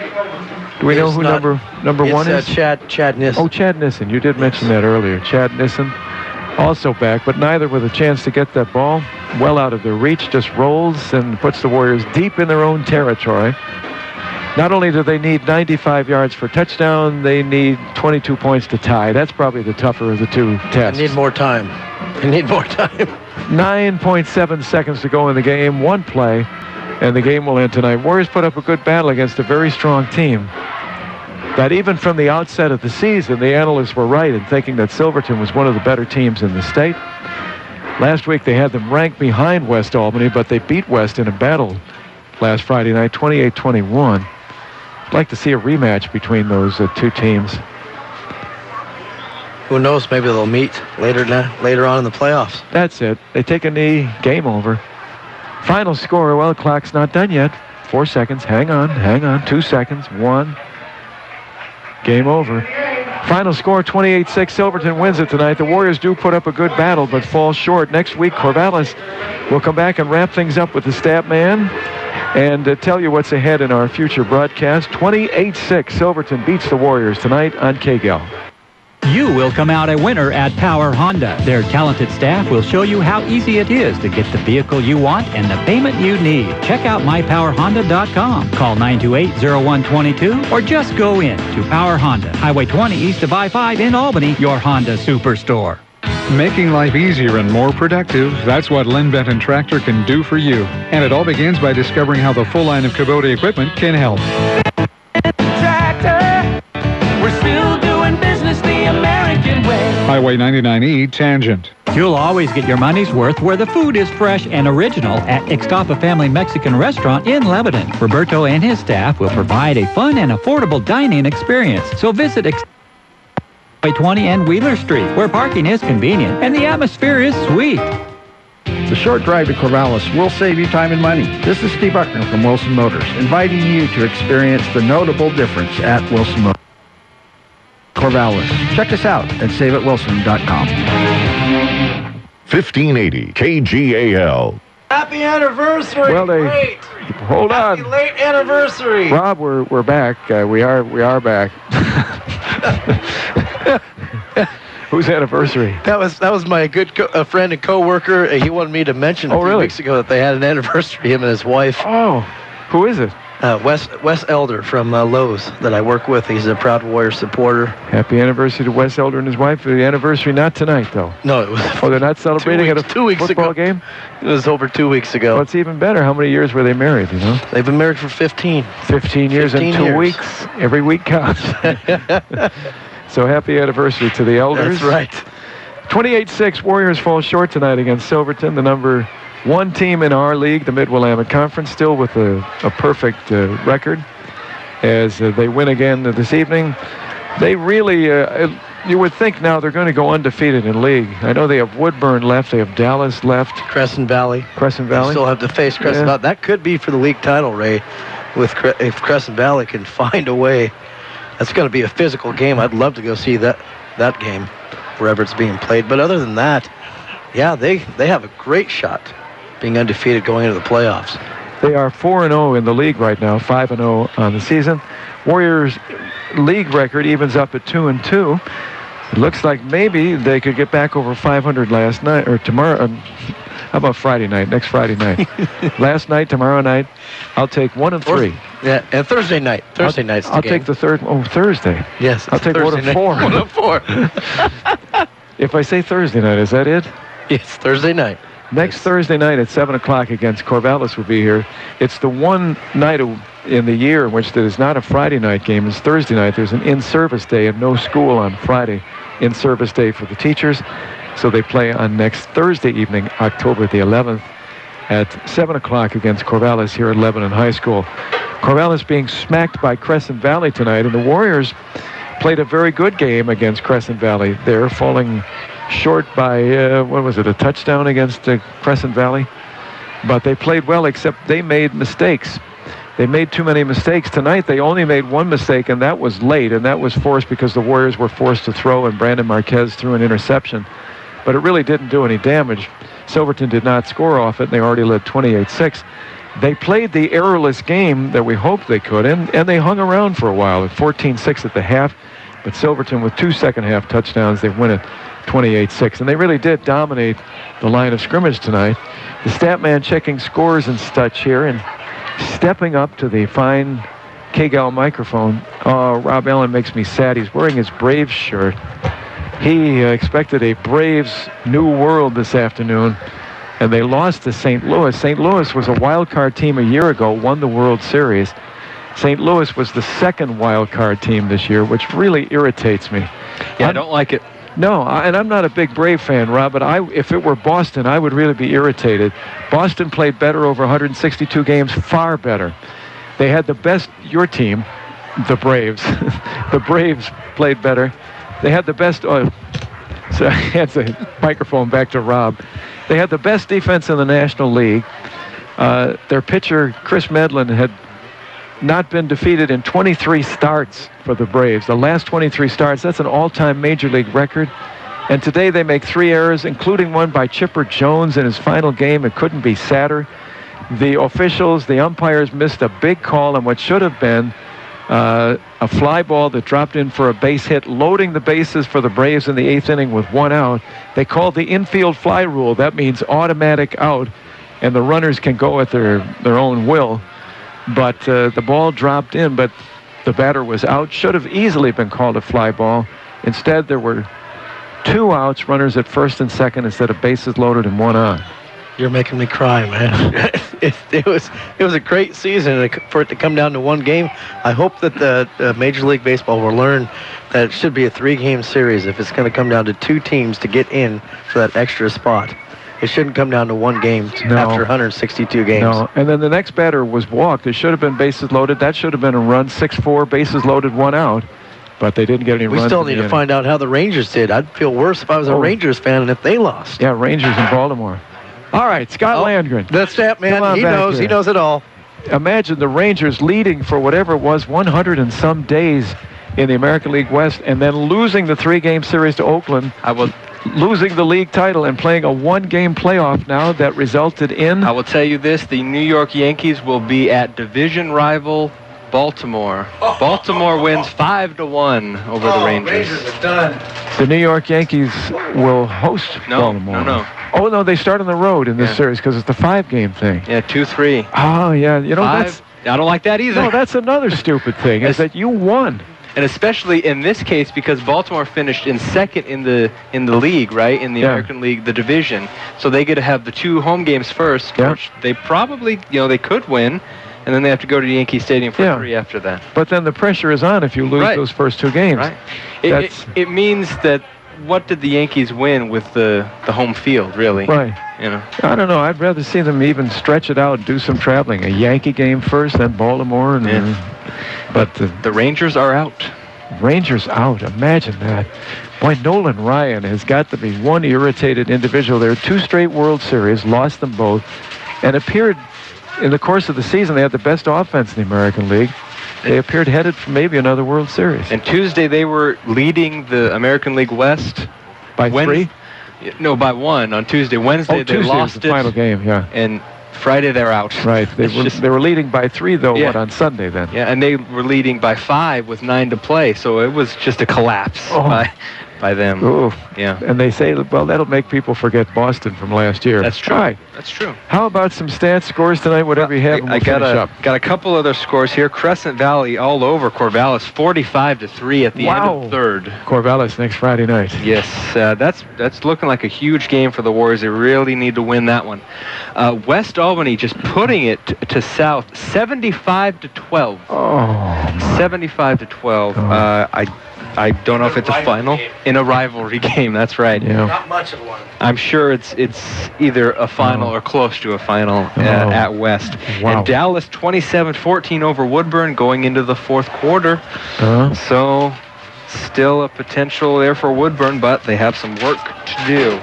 Do we know who number 1 is? Chad Nissen. Oh, Chad Nissen. You did mention that earlier. Chad Nissen also back, but neither with a chance to get that ball well out of their reach. Just rolls and puts the Warriors deep in their own territory. Not only do they need 95 yards for touchdown, they need 22 points to tie. That's probably the tougher of the two tests. They need more time. 9.7 seconds to go in the game. 1 play, and the game will end tonight. Warriors put up a good battle against a very strong team. That even from the outset of the season, the analysts were right in thinking that Silverton was one of the better teams in the state. Last week they had them ranked behind West Albany, but they beat West in a battle last Friday night, 28-21. I'd like to see a rematch between those 2 teams. Who knows? Maybe they'll meet later on in the playoffs. That's it. They take a knee. Game over. Final score. Well, the clock's not done yet. 4 seconds. Hang on. 2 seconds. 1. Game over. Final score, 28-6. Silverton wins it tonight. The Warriors do put up a good battle, but fall short. Next week, Corvallis will come back and wrap things up with the stat man and tell you what's ahead in our future broadcast. 28-6. Silverton beats the Warriors tonight on KGAL. You will come out a winner at Power Honda. Their talented staff will show you how easy it is to get the vehicle you want and the payment you need. Check out mypowerhonda.com. Call 928-0122 or just go in to Power Honda, Highway 20 east of I-5 in Albany, your Honda Superstore. Making life easier and more productive, that's what Lynn Benton Tractor can do for you. And it all begins by discovering how the full line of Kubota equipment can help. Tractor, we're still doing business the American way. Highway 99E, Tangent. You'll always get your money's worth where the food is fresh and original at Ixtapa Family Mexican Restaurant in Lebanon. Roberto and his staff will provide a fun and affordable dining experience. So visit Highway 20 and Wheeler Street, where parking is convenient and the atmosphere is sweet. The short drive to Corvallis will save you time and money. This is Steve Buckner from Wilson Motors, inviting you to experience the notable difference at Wilson Motors. Corvallis. Check us out at saveatwilson.com. 1580 KGAL. Happy anniversary! Well, Great. Hold Happy on. late anniversary! Rob, we're back. We are back. Whose anniversary? That was my good friend and co-worker. He wanted me to mention a few weeks ago that they had an anniversary, him and his wife. Oh, who is it? Wes Elder from Lowe's that I work with. He's a proud Warrior supporter. Happy anniversary to Wes Elder and his wife. The anniversary not tonight, though. No, it was. Oh, they're not celebrating at a 2 weeks football ago. game? It was over 2 weeks ago. Well, it's even better. How many years were they married, you know? They've been married for 15. 15 years 15 and 2 years. weeks. Every week counts. So happy anniversary to the Elders. That's right. 28-6. Warriors fall short tonight against Silverton, the number one team in our league, the Mid-Willamette Conference, still with a perfect record as they win again this evening. They really, you would think now they're going to go undefeated in league. I know they have Woodburn left. They have Dallas left. Crescent Valley. They still have to face Crescent Valley. That could be for the league title, Ray, if Crescent Valley can find a way. That's going to be a physical game. I'd love to go see that game wherever it's being played. But other than that, yeah, they have a great shot being undefeated going into the playoffs. They are 4-0 in the league right now, 5-0 on the season. Warriors' league record evens up at 2-2. It looks like maybe they could get back over 500 last night or tomorrow. How about Friday night? Next Friday night. Last night, tomorrow night. I'll take 1 and 3. Yeah, and Thursday night. Thursday night's the I'll game. take the third. Oh, Thursday. Yes, I'll take 1 and 4. 1 and 4. If I say Thursday night, is that it? Yes, Thursday night. Next Thursday night at 7 o'clock against Corvallis will be here. It's the one night in the year in which there is not a Friday night game. It's Thursday night. There's an in-service day and no school on Friday. In-service day for the teachers. So they play on next Thursday evening, October the 11th, at 7 o'clock against Corvallis here at Lebanon High School. Corvallis being smacked by Crescent Valley tonight, and the Warriors played a very good game against Crescent Valley. They're falling short by, a touchdown against Crescent Valley. But they played well, except they made mistakes. They made too many mistakes. Tonight, they only made one mistake, and that was late, and that was forced because the Warriors were forced to throw, and Brandon Marquez threw an interception. But it really didn't do any damage. Silverton did not score off it, and they already led 28-6. They played the errorless game that we hoped they could, and they hung around for a while at 14-6 at the half. But Silverton, with 2 second-half touchdowns, they win it 28-6. And they really did dominate the line of scrimmage tonight. The stat man checking scores and such here and stepping up to the fine KGAL microphone. Oh, Rob Allen makes me sad. He's wearing his Braves shirt. He expected a Braves New World this afternoon, and they lost to St. Louis. St. Louis was a wild card team a year ago, won the World Series. St. Louis was the second wild card team this year, which really irritates me. Yeah, I don't like it. No, and I'm not a big Brave fan, Rob, but if it were Boston, I would really be irritated. Boston played better over 162 games, far better. They had the best, your team, the Braves. The Braves played better. They had the best. So hands the microphone back to Rob. They had the best defense in the National League. Their pitcher, Chris Medlin, had not been defeated in 23 starts for the Braves. The last 23 starts, that's an all-time Major League record. And today they make 3 errors, including one by Chipper Jones in his final game. It couldn't be sadder. The officials, the umpires, missed a big call on what should have been a fly ball that dropped in for a base hit, loading the bases for the Braves in the 8th inning with 1 out. They called the infield fly rule. That means automatic out, and the runners can go at their own will. But the ball dropped in, but the batter was out. Should have easily been called a fly ball. Instead, there were 2 outs, runners at first and second instead of bases loaded and 1 out. You're making me cry, man. it was a great season, and for it to come down to 1 game. I hope that the Major League Baseball will learn that it should be a 3-game series if it's going to come down to 2 teams to get in for that extra spot. It shouldn't come down to 1 game after 162 games. No, and then the next batter was walked. It should have been bases loaded. That should have been a run, 6-4, bases loaded, 1 out. But they didn't get any runs. We still need to find out how the Rangers did. I'd feel worse if I was a Rangers fan and if they lost. Yeah, Rangers in Baltimore. All right, Scott Landgren. That's that, man. He knows. He knows it all. Imagine the Rangers leading for whatever it was 100 and some days in the American League West, and then losing the 3-game series to Oakland. Losing the league title and playing a 1-game playoff now that resulted in... I will tell you this, the New York Yankees will be at division rival Baltimore. Baltimore wins 5-1 over the Rangers. Rangers are done. The New York Yankees will host Baltimore. No. Oh, no, they start on the road in this series because it's the 5-game thing. Yeah, 2-3. Oh, yeah. You know, 5. I don't like that either. No, that's another stupid thing, is that you won. And especially in this case, because Baltimore finished in second in the league, right? In the American League, the division. So they get to have the 2 home games first, which they probably, they could win. And then they have to go to Yankee Stadium for 3 after that. But then the pressure is on if you lose those first 2 games. Right. It means that what did the Yankees win with the home field, really? Right. I don't know. I'd rather see them even stretch it out and do some traveling. A Yankee game first, then Baltimore. And but the Rangers are out. Rangers out. Imagine that. Boy, Nolan Ryan has got to be one irritated individual there. 2 straight World Series, lost them both, and appeared in the course of the season. They had the best offense in the American League. They appeared headed for maybe another World Series. And Tuesday they were leading the American League West. By 3? No, by 1 on Tuesday. Wednesday they lost was the final game, And Friday they're out. Right. They were leading by 3, though, on Sunday then? Yeah, and they were leading by 5 with 9 to play, so it was just a collapse by them. Ooh. Yeah. And they say, well, that'll make people forget Boston from last year. That's true. Right. That's true. How about some stats, scores tonight, whatever you have, and we'll finish up. Got a couple other scores here. Crescent Valley all over Corvallis, 45-3 at the end of 3rd. Corvallis next Friday night. Yes, that's looking like a huge game for the Warriors. They really need to win that one. West Albany just putting it to South, 75-12. Oh. 75-12. I don't know if it's a final in a rivalry game. That's right. Yeah. Not much of one. I'm sure it's either a final or close to a final at West. Wow. And Dallas 27-14 over Woodburn going into the 4th quarter. So still a potential there for Woodburn, but they have some work to do.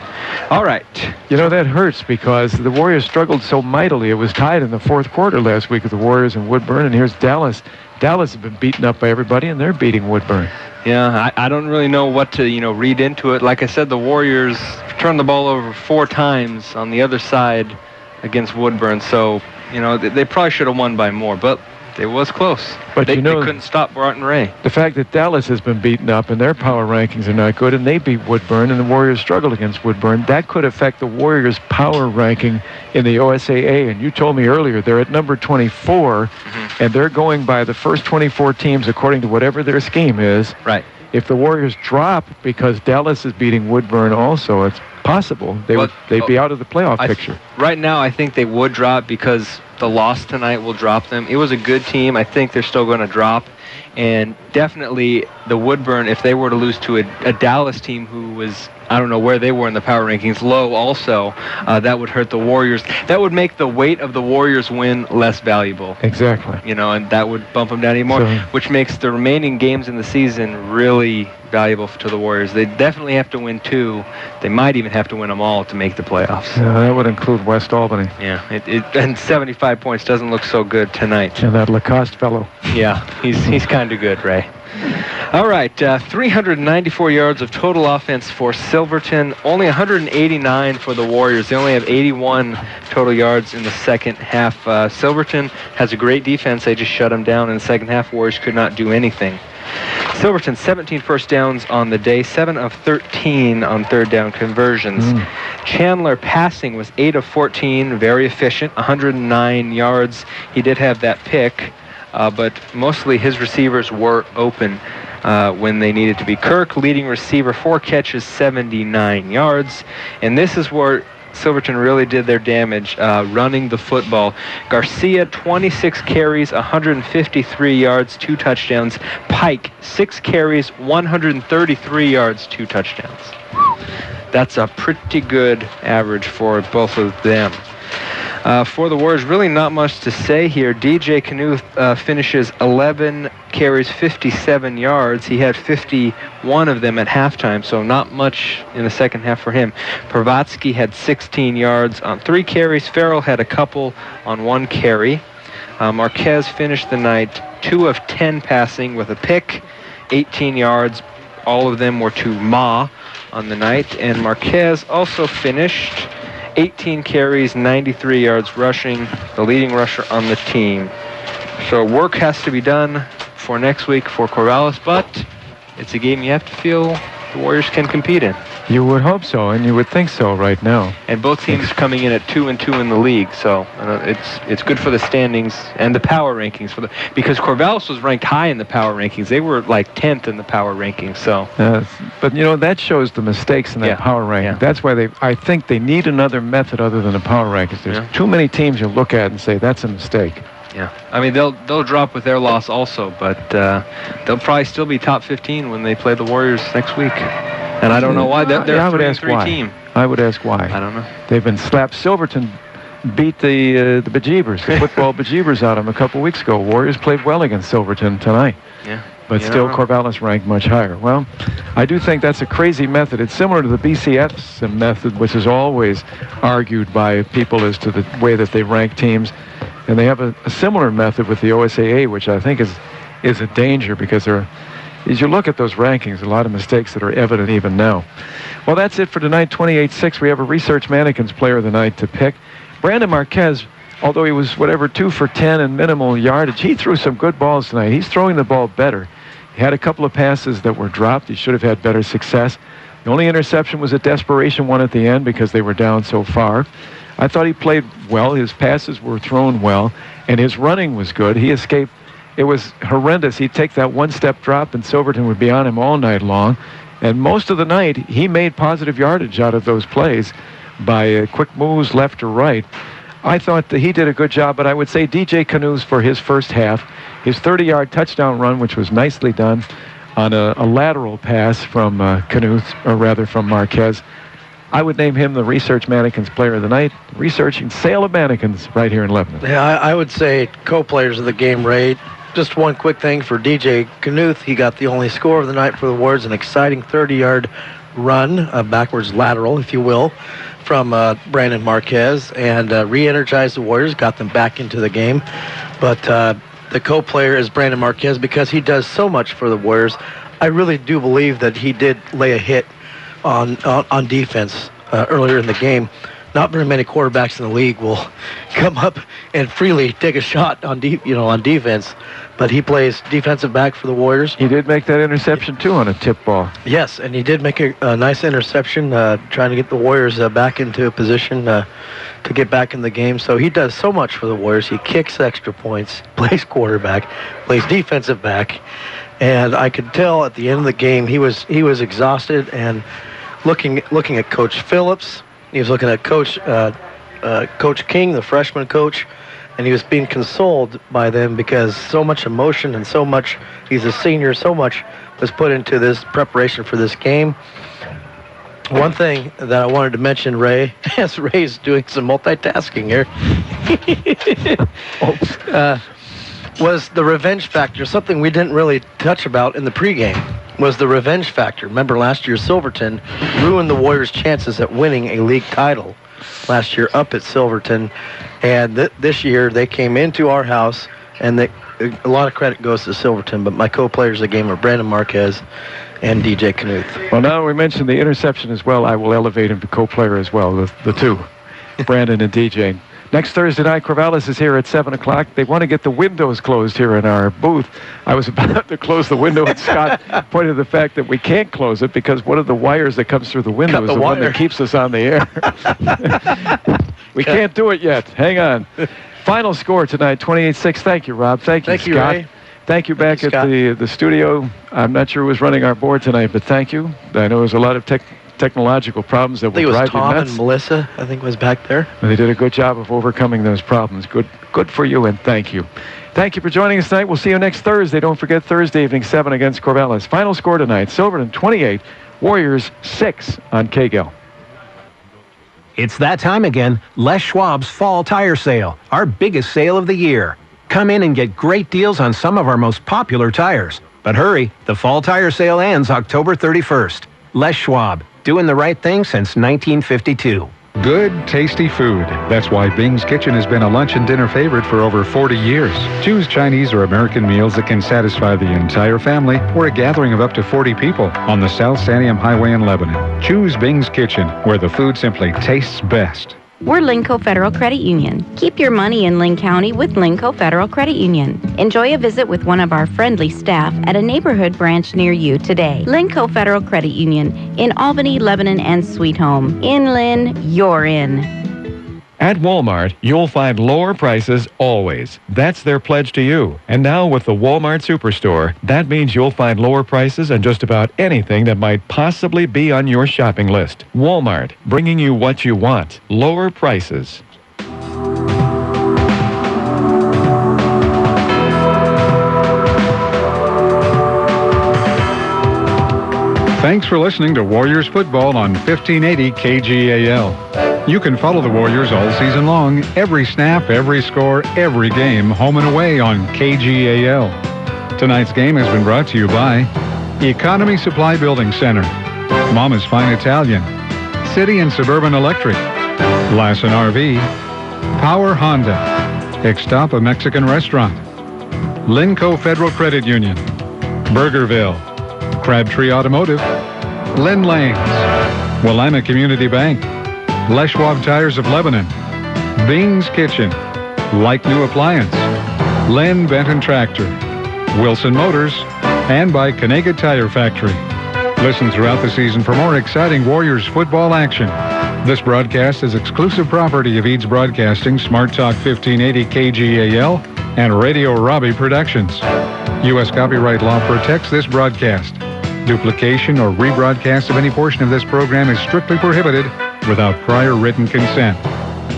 All right. You know, that hurts because the Warriors struggled so mightily. It was tied in the 4th quarter last week with the Warriors and Woodburn, and here's Dallas. Dallas has been beaten up by everybody, and they're beating Woodburn. Yeah, I don't really know what to, read into it. Like I said, the Warriors turned the ball over 4 times on the other side against Woodburn. So, they probably should have won by more, but it was close. But they couldn't stop Barton Ray. The fact that Dallas has been beaten up and their power rankings are not good, and they beat Woodburn, and the Warriors struggled against Woodburn, that could affect the Warriors' power ranking in the OSAA. And you told me earlier they're at number 24, and they're going by the first 24 teams according to whatever their scheme is. Right. If the Warriors drop because Dallas is beating Woodburn also, it's possible they'd be out of the playoff picture. Right now, I think they would drop because the loss tonight will drop them. It was a good team. I think they're still going to drop. And definitely the Woodburn, if they were to lose to a Dallas team who was I don't know where they were in the power rankings, low also. That would hurt the Warriors. That would make the weight of the Warriors win less valuable. Exactly. And that would bump them down even more, which makes the remaining games in the season really valuable to the Warriors. They definitely have to win 2. They might even have to win them all to make the playoffs. Yeah, that would include West Albany. Yeah, and 75 points doesn't look so good tonight. And that Lacoste fellow. Yeah, he's kind of good, Ray. All right, 394 yards of total offense for Silverton, only 189 for the Warriors. They only have 81 total yards in the second half. Silverton has a great defense. They just shut them down in the second half. Warriors could not do anything. Silverton, 17 first downs on the day, 7 of 13 on third down conversions. Chandler passing was 8 of 14, very efficient, 109 yards. He did have that pick. But mostly his receivers were open when they needed to be. Kirk, leading receiver, 4 catches, 79 yards. And this is where Silverton really did their damage, running the football. Garcia, 26 carries, 153 yards, 2 touchdowns. Pike, 6 carries, 133 yards, 2 touchdowns. That's a pretty good average for both of them. For the Warriors, really not much to say here. DJ Knuth finishes 11 carries, 57 yards. He had 51 of them at halftime, so not much in the second half for him. Pravatsky had 16 yards on 3 carries. Farrell had a couple on 1 carry. Marquez finished the night 2 of 10 passing with a pick, 18 yards. All of them were to Ma on the night. And Marquez also finished 18 carries, 93 yards rushing, the leading rusher on the team. So work has to be done for next week for Corvallis, but it's a game you have to feel the Warriors can compete in. You would hope so, and you would think so right now. And both teams coming in at 2-2 in the league, so it's good for the standings and the power rankings because Corvallis was ranked high in the power rankings. They were like 10th in the power rankings. So, but that shows the mistakes in that power ranking. Yeah. That's why I think they need another method other than a power rankings. There's too many teams you look at and say that's a mistake. Yeah, I mean they'll drop with their loss also, but they'll probably still be top 15 when they play the Warriors next week. And I don't know why. They're a 3-3 team. I would ask why. I don't know. They've been slapped. Silverton beat the bejeebers, the football bejeebers out of them a couple weeks ago. Warriors played well against Silverton tonight. Yeah. But still, Corvallis ranked much higher. Well, I do think that's a crazy method. It's similar to the BCS method, which is always argued by people as to the way that they rank teams. And they have a similar method with the OSAA, which I think is a danger because as you look at those rankings, a lot of mistakes that are evident even now. Well, that's it for tonight, 28-6. We have a Research Mannequins Player of the Night to pick. Brandon Marquez, although he was 2 for 10 in minimal yardage, he threw some good balls tonight. He's throwing the ball better. He had a couple of passes that were dropped. He should have had better success. The only interception was a desperation one at the end because they were down so far. I thought he played well. His passes were thrown well, and his running was good. He escaped. It was horrendous. He'd take that one-step drop, and Silverton would be on him all night long. And most of the night, he made positive yardage out of those plays by quick moves left or right. I thought that he did a good job, but I would say DJ Knuth for his first half, his 30-yard touchdown run, which was nicely done on a lateral pass from Knuth, or rather from Marquez. I would name him the Research Mannequins Player of the Night, researching sale of mannequins right here in Lebanon. Yeah, I would say co-players of the game, Ray. Just one quick thing for DJ Knuth. He got the only score of the night for the Warriors, an exciting 30-yard run, a backwards lateral, if you will, from Brandon Marquez, and re-energized the Warriors, got them back into the game. But the co-player is Brandon Marquez because he does so much for the Warriors. I really do believe that he did lay a hit on defense earlier in the game. Not very many quarterbacks in the league will come up and freely take a shot on defense, but he plays defensive back for the Warriors. He did make that interception too on a tip ball. Yes, and he did make a nice interception, trying to get the Warriors back into a position to get back in the game. So he does so much for the Warriors. He kicks extra points, plays quarterback, plays defensive back, and I could tell at the end of the game he was exhausted and looking at Coach Phillips. He was looking at Coach King, the freshman coach, and he was being consoled by them because so much emotion and so much, he's a senior, so much was put into this preparation for this game. One thing that I wanted to mention, Ray, as Ray's doing some multitasking here, was the revenge factor. Something we didn't really touch about in the pregame was the revenge factor. Remember last year, Silverton ruined the Warriors' chances at winning a league title last year up at Silverton. And this year, they came into our house, and a lot of credit goes to Silverton, but my co-players of the game are Brandon Marquez and DJ Knuth. Well, now we mentioned the interception as well. I will elevate him to co-player as well, the two, Brandon and DJ. Next Thursday night, Corvallis is here at 7 o'clock. They want to get the windows closed here in our booth. I was about to close the window, and Scott pointed to the fact that we can't close it because one of the wires that comes through the window is the one that keeps us on the air. We can't do it yet. Hang on. Final score tonight, 28-6. Thank you, Rob. Thank you, Scott. Ray. Thank you back at the studio. I'm not sure who was running our board tonight, but thank you. I know there's a lot of technological problems that will drive you nuts. I think it was Tom and Melissa, I think, was back there. And they did a good job of overcoming those problems. Good for you, and thank you. Thank you for joining us tonight. We'll see you next Thursday. Don't forget Thursday evening, 7 against Corvallis. Final score tonight, Silverton 28, Warriors 6 on KGAL. It's that time again, Les Schwab's Fall Tire Sale, our biggest sale of the year. Come in and get great deals on some of our most popular tires. But hurry, the Fall Tire Sale ends October 31st. Les Schwab, doing the right thing since 1952. Good, tasty food. That's why Bing's Kitchen has been a lunch and dinner favorite for over 40 years. Choose Chinese or American meals that can satisfy the entire family or a gathering of up to 40 people on the South Santiam Highway in Lebanon. Choose Bing's Kitchen, where the food simply tastes best. We're Linco Federal Credit Union. Keep your money in Linn County with Linco Federal Credit Union. Enjoy a visit with one of our friendly staff at a neighborhood branch near you today. Linco Federal Credit Union in Albany, Lebanon, and Sweet Home. In Linn, you're in. At Walmart, you'll find lower prices always. That's their pledge to you. And now with the Walmart Superstore, that means you'll find lower prices on just about anything that might possibly be on your shopping list. Walmart, bringing you what you want. Lower prices. Thanks for listening to Warriors Football on 1580 KGAL. You can follow the Warriors all season long, every snap, every score, every game, home and away on KGAL. Tonight's game has been brought to you by Economy Supply Building Center, Mama's Fine Italian, City and Suburban Electric, Lassen RV, Power Honda, Ixtapa Mexican Restaurant, Linco Federal Credit Union, Burgerville, Crabtree Automotive, Lynn Lanes, Willamette Community Bank, Les Schwab Tires of Lebanon, Bing's Kitchen, Like New Appliance, Len Benton Tractor, Wilson Motors, and by Kanega Tire Factory. Listen throughout the season for more exciting Warriors football action. This broadcast is exclusive property of Eads Broadcasting, Smart Talk 1580 KGAL, and Radio Robbie Productions. U.S. copyright law protects this broadcast. Duplication or rebroadcast of any portion of this program is strictly prohibited without prior written consent.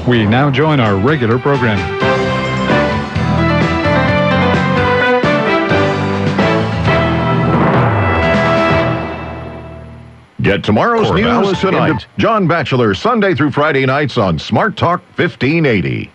We now join our regular programming. Get tomorrow's Corvallis news tonight. John Batchelor, Sunday through Friday nights on Smart Talk 1580.